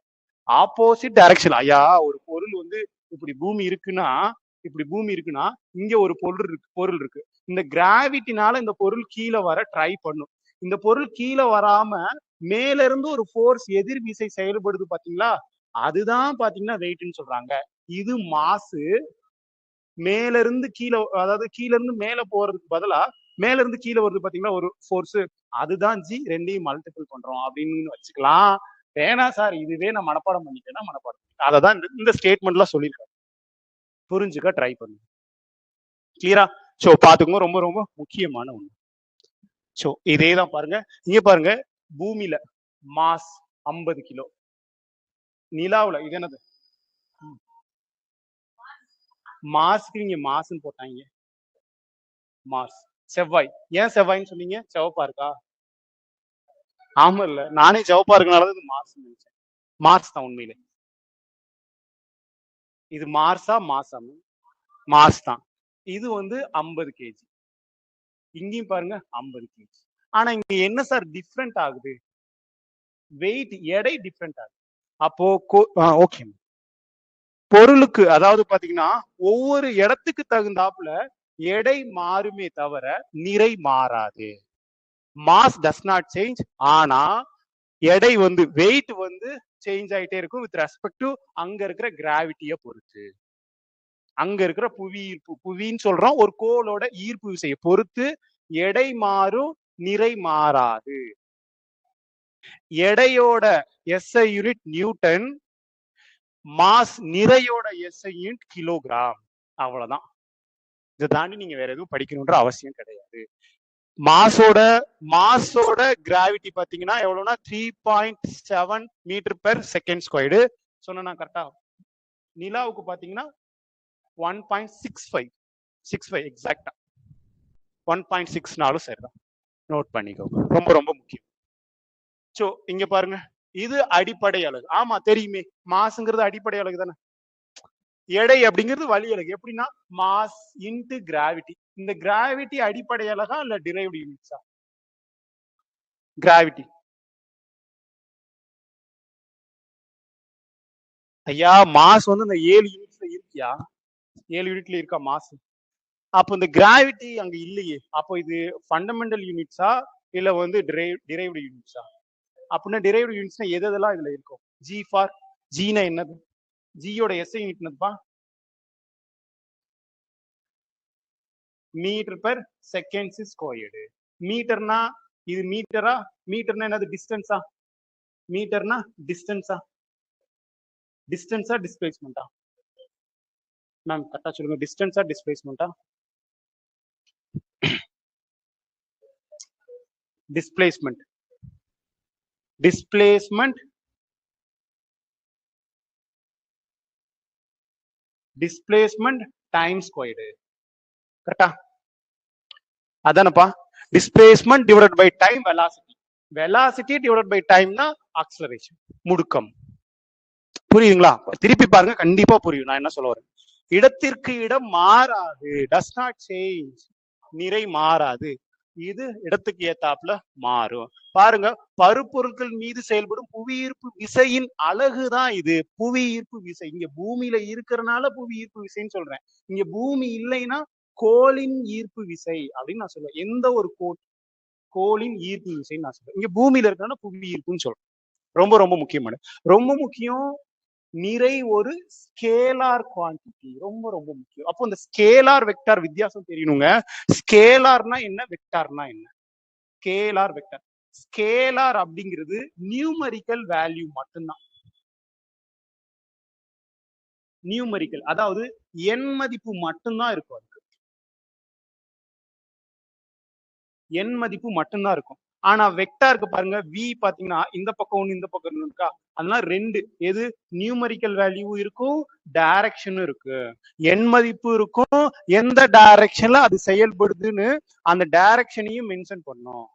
Opposite direction. ஐயா, ஒரு பொருள் வந்து இப்படி பூமி இருக்குன்னா இங்க ஒரு பொருள் இருக்கு. இந்த கிராவிட்டினால இந்த பொருள் கீழே வர ட்ரை பண்ணும். இந்த பொருள் கீழே வராம மேல இருந்து ஒரு ஃபோர்ஸ் எதிர் விசை செயல்படுது பாத்தீங்களா, அதுதான் பாத்தீங்கன்னா வெயிட்னு சொல்றாங்க. இது மாசு, மேல இருந்து கீழே, அதாவது கீழ இருந்து மேல போறதுக்கு பதிலா மேல இருந்து கீழே வருது பாத்தீங்களா ஒரு ஃபோர்ஸ், அதுதான் ஜி, ரெண்டையும் மல்டிபிள் பண்றோம் அப்படின்னு வச்சுக்கலாம். வேணா சார் இதுவே நான் மனப்பாடம் பண்ணிட்டேன்னா மனப்பாடம், அததான் இந்த ஸ்டேட்மெண்ட்லாம் சொல்லியிருக்காங்க. புரிஞ்சுக்க ட்ரை பண்ணுங்க. கிளியரா? சோ பாத்துக்கோங்க, ரொம்ப ரொம்ப முக்கியமான ஒண்ணு. சோ இதே தான் பாருங்க, இங்க பாருங்க, பூமியில மாஸ் 50 கிலோ, நிலாவுல இது என்னது? மாஸ்க்கு நீங்க மாஸ்ன்னு போட்டாங்க, மாஸ். செவ்வாய், ஏன் செவ்வாய்ன்னு சொன்னீங்க? செவப்பா இருக்கா? ஆமா இல்ல, நானே செவப்பா இருக்கனாலதான் இது மார்ஸ் நினைச்சேன். மார்ஸ் தான் உண்மையிலே. இது மார்ஸா மாசா? மார்ஸ் தான். இது வந்து 50 கேஜி, இங்கேயும் பாருங்க 50 கேஜி. ஆனா இங்க என்ன சார் டிஃப்ரெண்ட் ஆகுது? வெயிட், எடை டிஃப்ரெண்ட் ஆகுது. அப்போ ஓகே, பொருளுக்கு அதாவது பாத்தீங்கன்னா ஒவ்வொரு இடத்துக்கு தகுந்தாப்புல எடை மாறுமே தவிர நிறை மாறாது. மாஸ் டஸ் நாட் சேஞ்ச், ஆனா எடை வந்து வெயிட் வந்து சேஞ்ச் ஆயிட்டே இருக்கும் வித் ரெஸ்பெக்ட் டு அங்க இருக்கிற கிராவிட்டியை பொறுத்து. அங்க இருக்கிற புவி ஈர்ப்பு, புவின்னு சொல்றோம், ஒரு கோளோட ஈர்ப்பு விசையை பொறுத்து எடை மாறும், நிறை மாறாது. எடையோட எஸ்ஐ யூனிட் நியூட்டன், மாஸ் நிறையோட எஸ்ஐ யூனிட் கிலோகிராம். அவ்வளவுதான். இதை தாண்டி நீங்க வேற எதுவும் படிக்கணும்ன்ற அவசியம் கிடையாது. மாஸோட கிராவிட்டி பாத்தீங்கன்னா எவ்வளவுனா 3.7 மீட்டர் பெர் செகண்ட் ஸ்கொயர்டு சொன்னா கரெக்டா? நிலாவுக்கு பாத்தீங்கன்னா 1.65 எக்ஸாக்டா 1.6 சரிதான். நோட் பண்ணிக்கோங்க, ரொம்ப ரொம்ப முக்கியம். சோ இங்க பாருங்க, இது அடிப்படை அலகு. ஆமா தெரியுமே, மாஸ்ங்கிறது அடிப்படை அலகு தானே. எடை அப்படிங்கிறது வழி அலகு. எப்படின்னா மாஸ் இன்டு கிராவிட்டி. இந்த கிராவிட்டி அடிப்படை அலகா இல்ல டிரைவ்டு யூனிட்ஸா? கிராவிட்டி. ஐயா மாஸ் வந்து இந்த 7 யூனிட்ஸ்ல இருக்கியா? 7 யூனிட்ல இருக்கா மாஸ்? அப்போ இந்த கிராவிட்டி அங்க இல்லையே. அப்போ இது ஃபண்டமெண்டல் யூனிட்ஸா இல்ல வந்து டிரைவ்டு யூனிட்ஸா? அப்படின்னா டிரைவ்டு யூனிட்ஸ்னா எதெல்லாம் இதுல இருக்கும்? ஜி ஃபார், ஜினா என்னது? ஜியோட எஸ்ஐ யூனிட் என்னதுப்பா? Metre per second squared. மீட்டர்னா இது மீட்டரா? மீட்டர்னா என்னது? டிஸ்டன்ஸா? மீட்டர்னா டிஸ்டன்ஸா? டிஸ்டன்ஸா டிஸ்பிளேஸ்மெண்டா? மேம் கரெக்டா சொல்லுங்க, டிஸ்டன்ஸா டிஸ்பிளேஸ்மெண்டா? Displacement. Displacement, displacement time squared. கரெக்டா? அதானப்பா, displacement divided by time velocity. Velocity divided by டைம்னா ஆக்ஸலரேஷன், முடுக்கம். புரியுதுங்களா? திருப்பி பாருங்க, கண்டிப்பா புரியும் நான் என்ன சொல்ல வரேன். இடத்திற்கு இடம் மாறாது, டஸ் நாட் சேஞ்ச், நிறை மாறாது. இது இடத்துக்கு ஏத்தாப்புல மாறும். பாருங்க, பருப்பொருட்கள் மீது செயல்படும் புவியீர்ப்பு விசையின் அழகுதான் இது. புவி ஈர்ப்பு விசை இங்க பூமியில இருக்கிறனால புவி ஈர்ப்பு விசைன்னு சொல்றேன். இங்க பூமி இல்லைன்னா கோளின் ஈர்ப்பு விசை அப்படின்னு நான் சொல்லுவேன். எந்த ஒரு கோளின் ஈர்ப்பு விசைன்னு நான் சொல்றேன். இங்க பூமியில இருக்கிறனால புவி ஈர்ப்புன்னு சொல்றேன். ரொம்ப ரொம்ப முக்கியமான, ரொம்ப முக்கியம். நிறை ஒரு ஸ்கேலார் குவான்டிட்டி, ரொம்ப ரொம்ப முக்கியம். அப்போ இந்த ஸ்கேலார் வெக்டார் வித்தியாசம் தெரியணுங்க. ஸ்கேலார்னா என்ன, வெக்டார்னா என்ன? ஸ்கேலார் வெக்டார், ஸ்கேலார் அப்படிங்கிறது நியூமரிக்கல் வேல்யூ மட்டும்தான். நியூமரிக்கல், அதாவது எண் மதிப்பு மட்டும்தான் இருக்கும். அதுக்கு எண் மதிப்பு மட்டும்தான் இருக்கும். ஆனா வெக்டாருக்கு பாருங்க, வி பாத்தீங்கன்னா இந்த பக்கம் ஒண்ணு இந்த பக்கம் ஒண்ணு இருக்கா, அதெல்லாம் ரெண்டு. எது? நியூமரிக்கல் வேல்யூ இருக்கும், டைரக்ஷனும் இருக்கு. எண் மதிப்பு இருக்கும், எந்த டைரக்ஷன்ல அது செயல்படுதுன்னு அந்த டைரக்ஷனையும் மென்ஷன் பண்ணும்.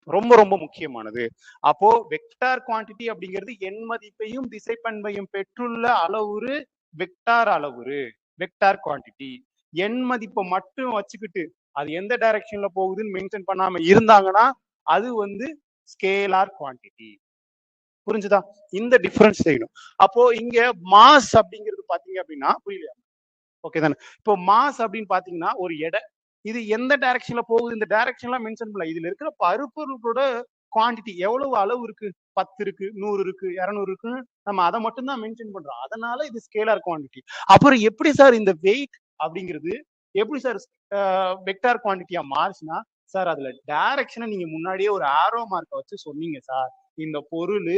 ரொம்ப ரொம்ப முக்கியமானது. அப்போ வெக்டார் குவான்டிட்டி அப்படிங்கிறது எண் மதிப்பையும் திசை பண்பையும் பெற்றுள்ள அளவுரு வெக்டார் அளவுரு, வெக்டார் குவான்டிட்டி. எண் மதிப்பை மட்டும் வச்சுக்கிட்டு அது எந்த டைரக்ஷன்ல போகுதுன்னு மென்ஷன் பண்ணாம இருந்தாங்கன்னா அது வந்து ஸ்கேலார் குவான்டிட்டி. புரிஞ்சுதா? இந்த டிஃபரன்ஸ் செய்யணும். அப்போ இங்க மாஸ் அப்படிங்கிறது பாத்தீங்க அப்படின்னா, புரியலையா? ஓகே தானே? இப்போ மாஸ் அப்படின்னு பாத்தீங்கன்னா ஒரு எடை, இது எந்த டைரக்ஷன்ல போகுது, இந்த டைரக்ஷன்லாம் மென்ஷன் பண்ணல. இதுல இருக்கிற பருப்பொருளோட குவான்டிட்டி எவ்வளவு அளவு இருக்கு, 10 இருக்கு, 100 இருக்கு, 200 இருக்கு, நம்ம அதை மட்டும் தான் மென்ஷன் பண்றோம். அதனால இது ஸ்கேலார் குவாண்டிட்டி. அப்புறம் எப்படி சார் இந்த வெயிட் அப்படிங்கிறது எப்படி சார் வெக்டார் குவாண்டிட்டியா மாறுச்சுன்னா, சார் அதுல டைரக்ஷனை நீங்க முன்னாடியே ஒரு ஆரோ மார்க்கை வச்சு சொன்னீங்க சார். இந்த பொருள்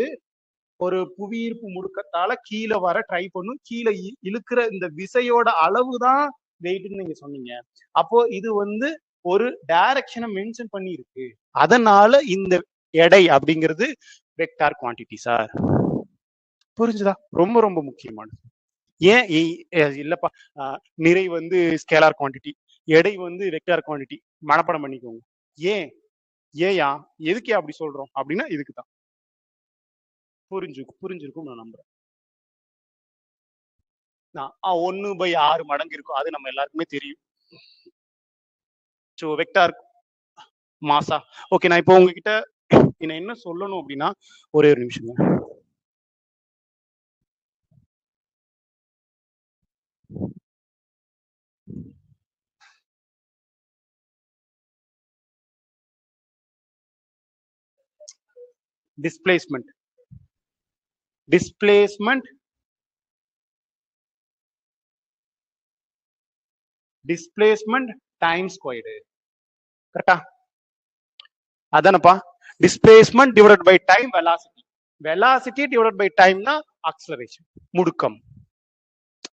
ஒரு புவியீர்ப்பு முடுக்கத்தால கீழே வர ட்ரை பண்ணும், கீழே இழுக்கிற இந்த விசையோட அளவு தான் வெயிட்னு நீங்க சொன்னீங்க. அப்போ இது வந்து ஒரு டைரக்ஷனை மென்ஷன் பண்ணி இருக்கு. அதனால இந்த எடை அப்படிங்கிறது வெக்டார் குவாண்டிட்டி சார். புரிஞ்சுதா? ரொம்ப ரொம்ப முக்கியமானது. ஏன் இல்லப்பா நிறை வந்து ஸ்கேலார் குவாண்டிட்டி, எடை வந்து வெக்டார் குவாண்டிட்டி மனப்பாடம் பண்ணிக்கோங்க. ஏன் ஏயா எதுக்கே அப்படி சொல்றோம் அப்படின்னா இதுக்கு தான். புரிஞ்சிருக்கும் நான் நம்புறேன். 1/6 மடங்கு இருக்கும், அது நம்ம எல்லாருக்குமே தெரியும். ஸோ வெக்டார் மாசா. ஓகே, நான் இப்போ உங்ககிட்ட என்ன சொல்லணும் அப்படின்னா ஒரே ஒரு நிமிஷம். Displacement displacement time squared. கரெக்டா? அதானப்பா. Displacement divided by time velocity. Velocity divided by டைம்னா அக்ஸலரேஷன், முடுக்கம்.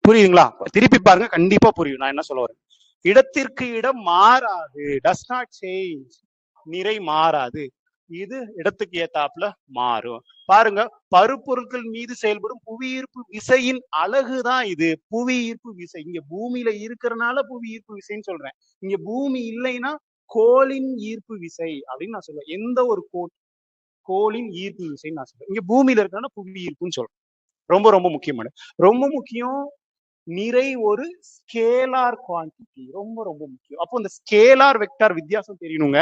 புரியுதுங்களா? திருப்பி பாருங்க, கண்டிப்பா புரியும் நான் என்ன சொல்ல வரேன். இடத்திற்கு இடம் மாறாது, டஸ் நாட் சேஞ்ச். நிறை மாறாது, இது இடத்துக்கு ஏத்தாப்புல மாறும். பாருங்க, பருப்பொருட்கள் மீது செயல்படும் புவியீர்ப்பு விசையின் அழகுதான் இது. புவியீர்ப்பு விசை இங்க பூமியில இருக்கிறனால புவியீர்ப்பு விசைன்னு சொல்றேன். இங்க பூமி இல்லைன்னா கோளின் ஈர்ப்பு விசை அப்படின்னு நான் சொல்லுவேன். எந்த ஒரு கோளின் ஈர்ப்பு விசைன்னு நான் சொல்றேன். இங்க பூமியில இருக்கிறனால புவி ஈர்ப்புன்னு சொல்றேன். ரொம்ப ரொம்ப முக்கியமான, ரொம்ப முக்கியம். நிறை ஒரு ஸ்கேலார் குவான்டிட்டி, ரொம்ப ரொம்ப முக்கியம். அப்போ இந்த ஸ்கேலார் வெக்டார் வித்தியாசம் தெரியணுங்க.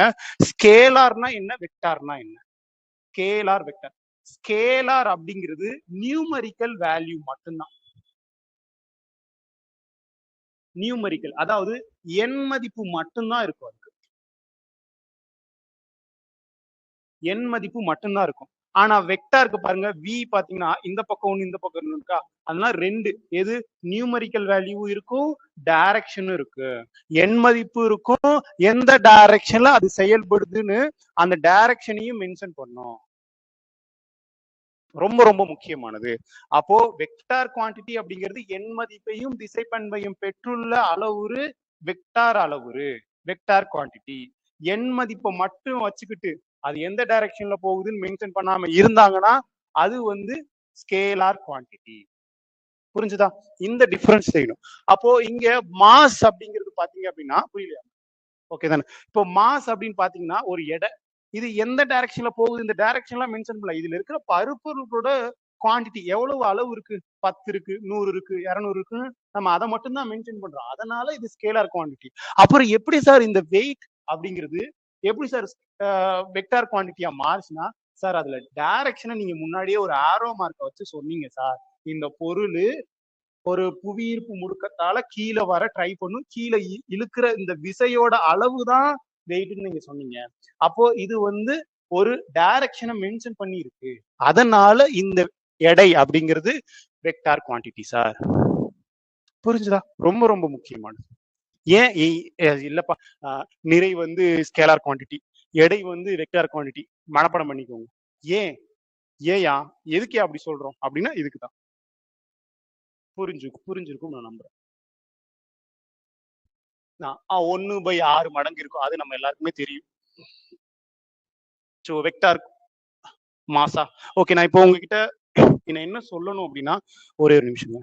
ஸ்கேலார்னா என்ன, வெக்டார்னா என்ன? ஸ்கேலார் வெக்டார், ஸ்கேலார் அப்படிங்கிறது நியூமரிக்கல் வேல்யூ மட்டும்தான். நியூமரிக்கல், அதாவது எண் மதிப்பு மட்டும்தான் இருக்கும். அதுக்கு எண் மதிப்பு மட்டும்தான் இருக்கும். ஆனா வெக்டாருக்கு பாருங்க, வி பாத்தீங்கன்னா இந்த பக்கம் ஒண்ணு இந்த பக்கம் ஒண்ணு இருக்கா, அதனால ரெண்டு, எது நியூமரிக்கல் வேல்யூ இருக்கும், டைரக்ஷனும் இருக்கு, எண் மதிப்பு இருக்கும், எந்த டைரக்ஷன்ல அது செயல்படுதுன்னு அந்த டைரக்ஷனையும் மென்ஷன் பண்ணும். ரொம்ப ரொம்ப முக்கியமானது. அப்போ வெக்டார் குவான்டிட்டி அப்படிங்கிறது எண் மதிப்பையும் திசை பண்பையும் பெற்றுள்ள அளவுரு வெக்டார் அளவுரு, வெக்டார் குவான்டிட்டி. எண் மதிப்பை மட்டும் வச்சுக்கிட்டு அது எந்த டைரக்ஷன்ல போகுதுன்னு மென்ஷன் பண்ணாம இருந்தாங்கன்னா அது வந்து ஸ்கேலார் குவான்டிட்டி. புரிஞ்சுதா? இந்த டிஃபரன்ஸ் செய்யணும். அப்போ இங்க மாஸ் அப்படிங்கிறது பாத்தீங்க அப்படின்னா, புரியலையா? ஓகே தானே? இப்போ மாஸ் அப்படின்னு பாத்தீங்கன்னா ஒரு எடை, இது எந்த டைரக்ஷன்ல போகுது, இந்த டைரக்ஷன்லாம் மென்ஷன் பண்ணல. இதுல இருக்கிற பருப்பொருளோட குவான்டிட்டி எவ்வளவு அளவு இருக்கு, 10 இருக்கு, 100 இருக்கு, 200 இருக்கு, நம்ம அதை மட்டும் தான் மென்ஷன் பண்றோம். அதனால இது ஸ்கேலார் குவான்டிட்டி. அப்புறம் எப்படி சார் இந்த வெயிட் அப்படிங்கிறது எப்படி சார் வெக்டார் குவான்டிட்டியா மாறுச்சுன்னா, சார் அதுல டைரக்ஷனை நீங்க முன்னாடியே ஒரு ஆரோ மார்க்கை வச்சு சொன்னீங்க சார். இந்த பொருள் ஒரு புவியீர்ப்பு முடுக்கத்தால கீழே வர ட்ரை பண்ணும், கீழே இழுக்கிற இந்த விசையோட அளவு தான் வெயிட்னு நீங்க சொன்னீங்க. அப்போ இது வந்து ஒரு டைரக்ஷனை மென்ஷன் பண்ணி இருக்கு. அதனால இந்த எடை அப்படிங்கிறது வெக்டார் குவான்டிட்டி சார். புரிஞ்சுதா? ரொம்ப ரொம்ப முக்கியமானது. ஏன் இல்லப்பா நிறை வந்து ஸ்கேலார் குவான்டிட்டி, எடை வந்து வெக்டார் குவான்டிட்டி மனப்பாடம் பண்ணிக்கோங்க. ஏன் ஏயா எதுக்கே அப்படி சொல்றோம் அப்படின்னா இதுக்கு தான். புரிஞ்சிருக்கும் நான் நம்புறேன். 1/6 மடங்கு இருக்கும், அது நம்ம எல்லாருக்குமே தெரியும். ஸோ வெக்டார் மாசா. ஓகே, நான் இப்போ உங்ககிட்ட என்ன சொல்லணும் அப்படின்னா ஒரே ஒரு நிமிஷம்.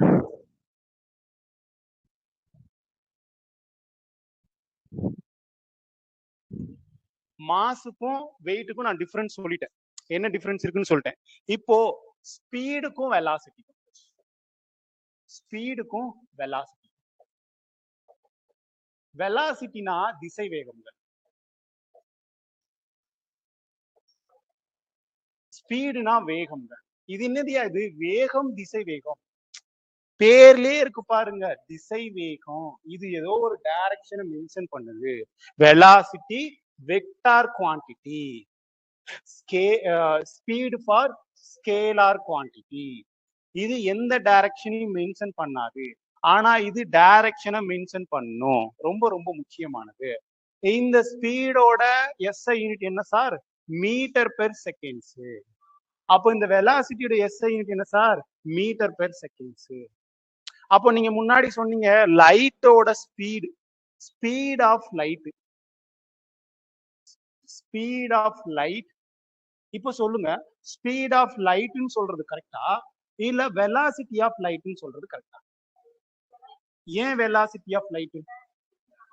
மாஸுக்கும் வெயிட்டுக்கும் நான் டிஃபரன்ஸ் சொல்லிட்டேன். என்ன டிஃபரன்ஸ் இருக்குன்னு சொல்லிட்டேன். இப்போ ஸ்பீடுக்கும் வெலாசிட்டிக்கும், ஸ்பீடுக்கும் வெலாசிட்டி. வெலாசிட்டினா திசை வேகம்ங்க, ஸ்பீடுனா வேகம்ங்க. இது என்னதியா, இது வேகம் திசை வேகம், பேர்லயே இருக்கு பாருங்க, திசை வேகம். இது ஏதோ ஒரு டைரக்ஷனை மென்ஷன் பண்ணுது. Velocity vector quantity, speed for scalar quantity. இது எந்த டைரக்ஷனையும் மென்ஷன் பண்ணாது. ஆனா இது டைரக்ஷனை மென்ஷன் பண்ணும். ரொம்ப ரொம்ப முக்கியமானது. இந்த ஸ்பீடோட எஸ்ஐ யூனிட் என்ன சார்? Metre per seconds. அப்போ இந்த வெலாசிட்டியோட எஸ்ஐ யூனிட் என்ன சார்? Metre per seconds. அப்போ நீங்க முன்னாடி சொன்னீங்க லைட்டோட speed, speed of light, speed of light. இப்போ சொல்லுங்க, ஸ்பீட் ஆஃப் லைட்னு சொல்றது கரெக்டா இல்ல வெலாசிட்டி ஆஃப் லைட்னு சொல்றது கரெக்டா? ஏன் வெலாசிட்டி ஆஃப் லைட்?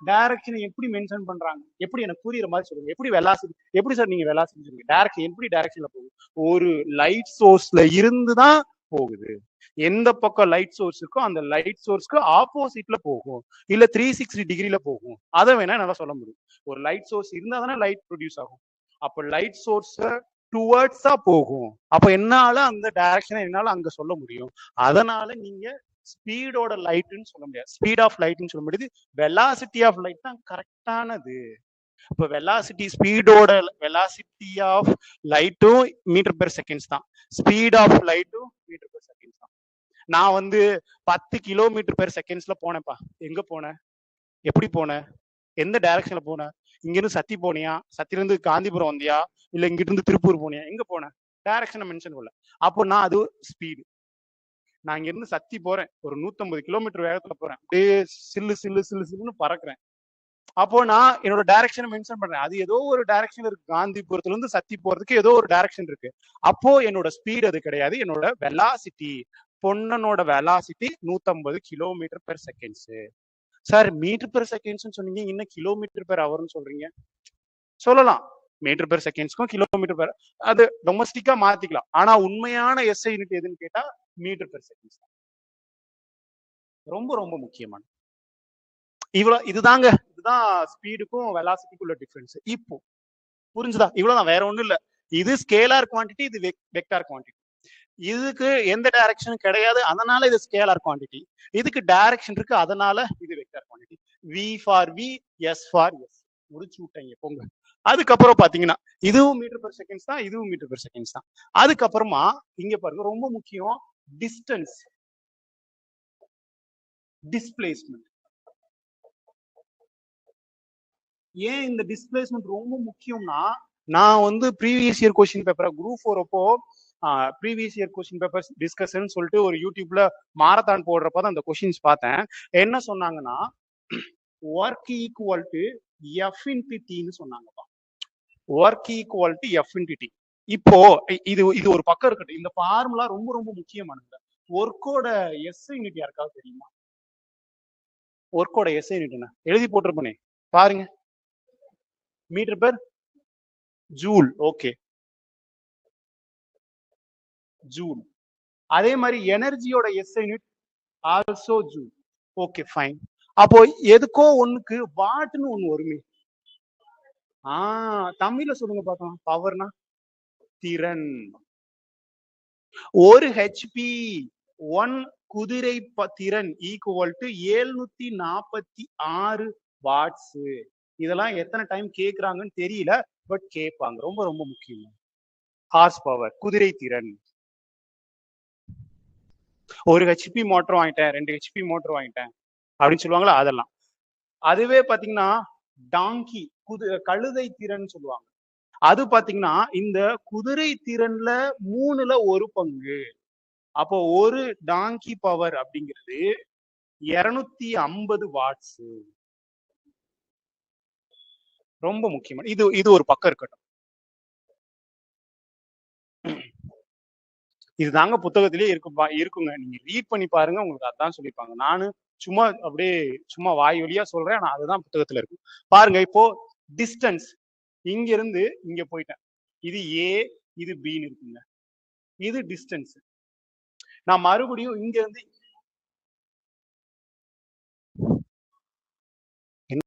டைரக்ஷனை எப்படி மென்ஷன் பண்றாங்க? எப்படி எனக்கு புரியுற மாதிரி சொல்லுங்க. எப்படி வெலாசிட்டி, எப்படி சார் நீங்க வெலாசிட்டி சொல்லுங்க? டைரக்ஷன் எப்படி டைரக்ஷன்ல போகுது? ஒரு லைட் சோர்ஸ்ல இருந்து தான் போகுது. எந்த பக்கம் லைட் சோர்ஸ் இருக்கோ அந்த லைட் சோர்ஸ்க்கு ஆப்போசிட்ல போகும், இல்ல 360 டிகிரில போகும். அதை வேணா நல்லா சொல்ல முடியும். ஒரு லைட் சோர்ஸ் இருந்தா தானே லைட் ப்ரொடியூஸ் ஆகும். அப்ப லைட் சோர்ஸ் டுவர்ட்ஸா போகும். அப்ப என்னால அந்த டைரக்ஷனை என்னால அங்க சொல்ல முடியும். அதனால நீங்க ஸ்பீடோட லைட்னு சொல்ல முடியாது, ஸ்பீட் ஆஃப் லைட்னு சொல்ல முடியாது. வெலாசிட்டி ஆஃப் லைட் தான் கரெக்டானது. இப்போ வெலாசிட்டி, ஸ்பீடோட வெலாசிட்டி ஆஃப் லைட்டும் மீட்டர் பெர் செகண்ட்ஸ் தான், ஸ்பீட் ஆஃப் லைட்டும் மீட்டர் பெர் செகண்ட்ஸ் தான். நான் வந்து 10 கிலோமீட்டர் பெர் செகண்ட்ஸ்ல போனேன்ப்பா. எங்க போனேன்? எப்படி போனேன்? எந்த டைரக்ஷன்ல போனேன்? இங்க இருந்து சத்தி போனியா? சத்தில இருந்து காந்திபுரம் வந்தியா? இல்ல இங்கிட்டு இருந்து திருப்பூர் போனியா? எங்க போனேன்? டைரக்ஷனை மென்ஷன் பண்ணல. அப்போ நான் அது ஸ்பீடு. நான் இங்க இருந்து சத்தி போறேன், ஒரு 150 கிலோமீட்டர் வேகத்துல போறேன், அப்படியே சில்லு சில்லு சில்லு சில்லுன்னு பறக்குறேன். அப்போ நான் என்னோட டைரக்ஷனை மென்ஷன் பண்றேன். அது ஏதோ ஒரு டைரக்ஷன் இருக்கு, காந்திபுரத்துல இருந்து சத்தி போறதுக்கு ஏதோ ஒரு டைரக்ஷன் இருக்கு. அப்போ என்னோட ஸ்பீட் அது கிடையாது, என்னோட வெலாசிட்டி. பொன்னனோட velocity 150 kilometre per seconds. Sir metre per seconds சொன்னீங்க, இன்னும் கிலோமீட்டர் பெர் ஹவர்னு சொல்றீங்க. சொல்லலாம், மீட்டர் பெர் செகண்ட்ஸ்க்கும் கிலோமீட்டர் பெர், அது டொமஸ்டிக்கா மாத்திக்கலாம். ஆனா உண்மையான எஸ்ஐ யூனிட் எதுன்னு கேட்டா மீட்டர் பெர் செகண்ட்ஸ் தான். ரொம்ப ரொம்ப முக்கியமான இவ்வளவு. இதுதாங்க, இதுதான் ஸ்பீடுக்கும் வெலாசிட்டிக்குள்ள டிஃபரன்ஸ். இப்போ புரிஞ்சுதா? இவ்வளவுதான், வேற ஒண்ணும் இல்ல. இது ஸ்கேலார் குவான்டிட்டி, இது வெக்டார் குவான்டிட்டி. இதுக்கு எந்த டைரக்ஷனும் கிடையாது, அதனால இது ஸ்கேலார் குவான்டிட்டி. இதுக்கு டைரக்ஷன் இருக்கு, அதனால இது vector quantity. V for V, S for S. முடிச்சு விட்டாங்க போங்க. அதுக்கப்புறம் பாத்தீங்கன்னா இதுவும் மீட்டர் பெர் செகண்ட்ஸ் தான், இதுவும் மீட்டர் பெர் செகண்ட்ஸ் தான். அதுக்கப்புறமா இங்க பாருங்க, ரொம்ப முக்கியம், டிஸ்டன்ஸ், டிஸ்பிளேஸ்மெண்ட். ஏன் இந்த டிஸ்பிளேஸ்மெண்ட் ரொம்ப முக்கியம்னா, நான் வந்து previous year question paper group 4 அப்போ previous year question papers discussion சொல்லிட்டு ஒரு யூடியூப்ல மாரத்தான் போடுறப்ப தான் அந்த கொஸ்டின்ஸ் பார்த்தேன். என்ன சொன்னாங்கன்னா, work equal to F into டின்னு சொன்னாங்கப்பா. Work equal to F into D. இப்போ இது ஒரு பக்கம் இருக்கட்டும், இந்த ஃபார்முலா ரொம்ப ரொம்ப முக்கியமானது. ஒர்க்கோட எஸ்ஐ யூனிட் யாருக்காவது தெரியுமா? ஒர்க்கோட எஸ்ஐ யூனிட் என்ன எழுதி போட்டிருப்பனே பாருங்க. Metre per joule. Okay, joule. அதே மாதிரி எனர்ஜியோட SI unit also joule. Okay fine. அப்போ எதுக்கோ ஒண்ணுக்கு வாட்னு ஒண்ணு வருமே. தமிழ்ல சொல்லுங்க பார்க்கலாம். பவர்னா திறன். ஒரு ஹெச்பி 1 குதிரை திறன் ஈக்குவல் டு 746 வாட்ஸ். இதெல்லாம் எத்தனை டைம் கேக்குறாங்கன்னு தெரியல, பட் கேட்பாங்க. ரொம்ப ரொம்ப முக்கியம். ஹார்ஸ் பவர், குதிரை திறன். ஒரு ஹெச்பி மோட்டர் வாங்கிட்டேன், 2 ஹெச்பி மோட்டர் வாங்கிட்டேன் அப்படின்னு சொல்லுவாங்களா, அதெல்லாம். அதுவே பாத்தீங்கன்னா டாங்கி, கழுதை திறன் சொல்லுவாங்க. அது பாத்தீங்கன்னா இந்த குதிரை திறன்ல 3ல 1 பங்கு. அப்போ ஒரு டாங்கி பவர் அப்படிங்கிறது 250 வாட்ஸ். ரொம்ப முக்கியமான இது ஒரு பக்கம் இருக்கட்டும். இதுதாங்க புத்தகத்திலேயே இருக்குங்க. நீங்க ரீட் பண்ணி பாருங்க, உங்களுக்கு அதான் சொல்லியிருப்பாங்க. நானு சும்மா அப்படியே சும்மா வாய் வழியா சொல்றேன், ஆனா அதுதான் புத்தகத்துல இருக்கு. பாருங்க, இப்போ டிஸ்டன்ஸ் இங்க இருந்து இங்க போயிட்டேன். இது ஏ, இது பின்னு இருக்குங்க. இது டிஸ்டன்ஸ். நான் மறுபடியும் இங்க இருந்து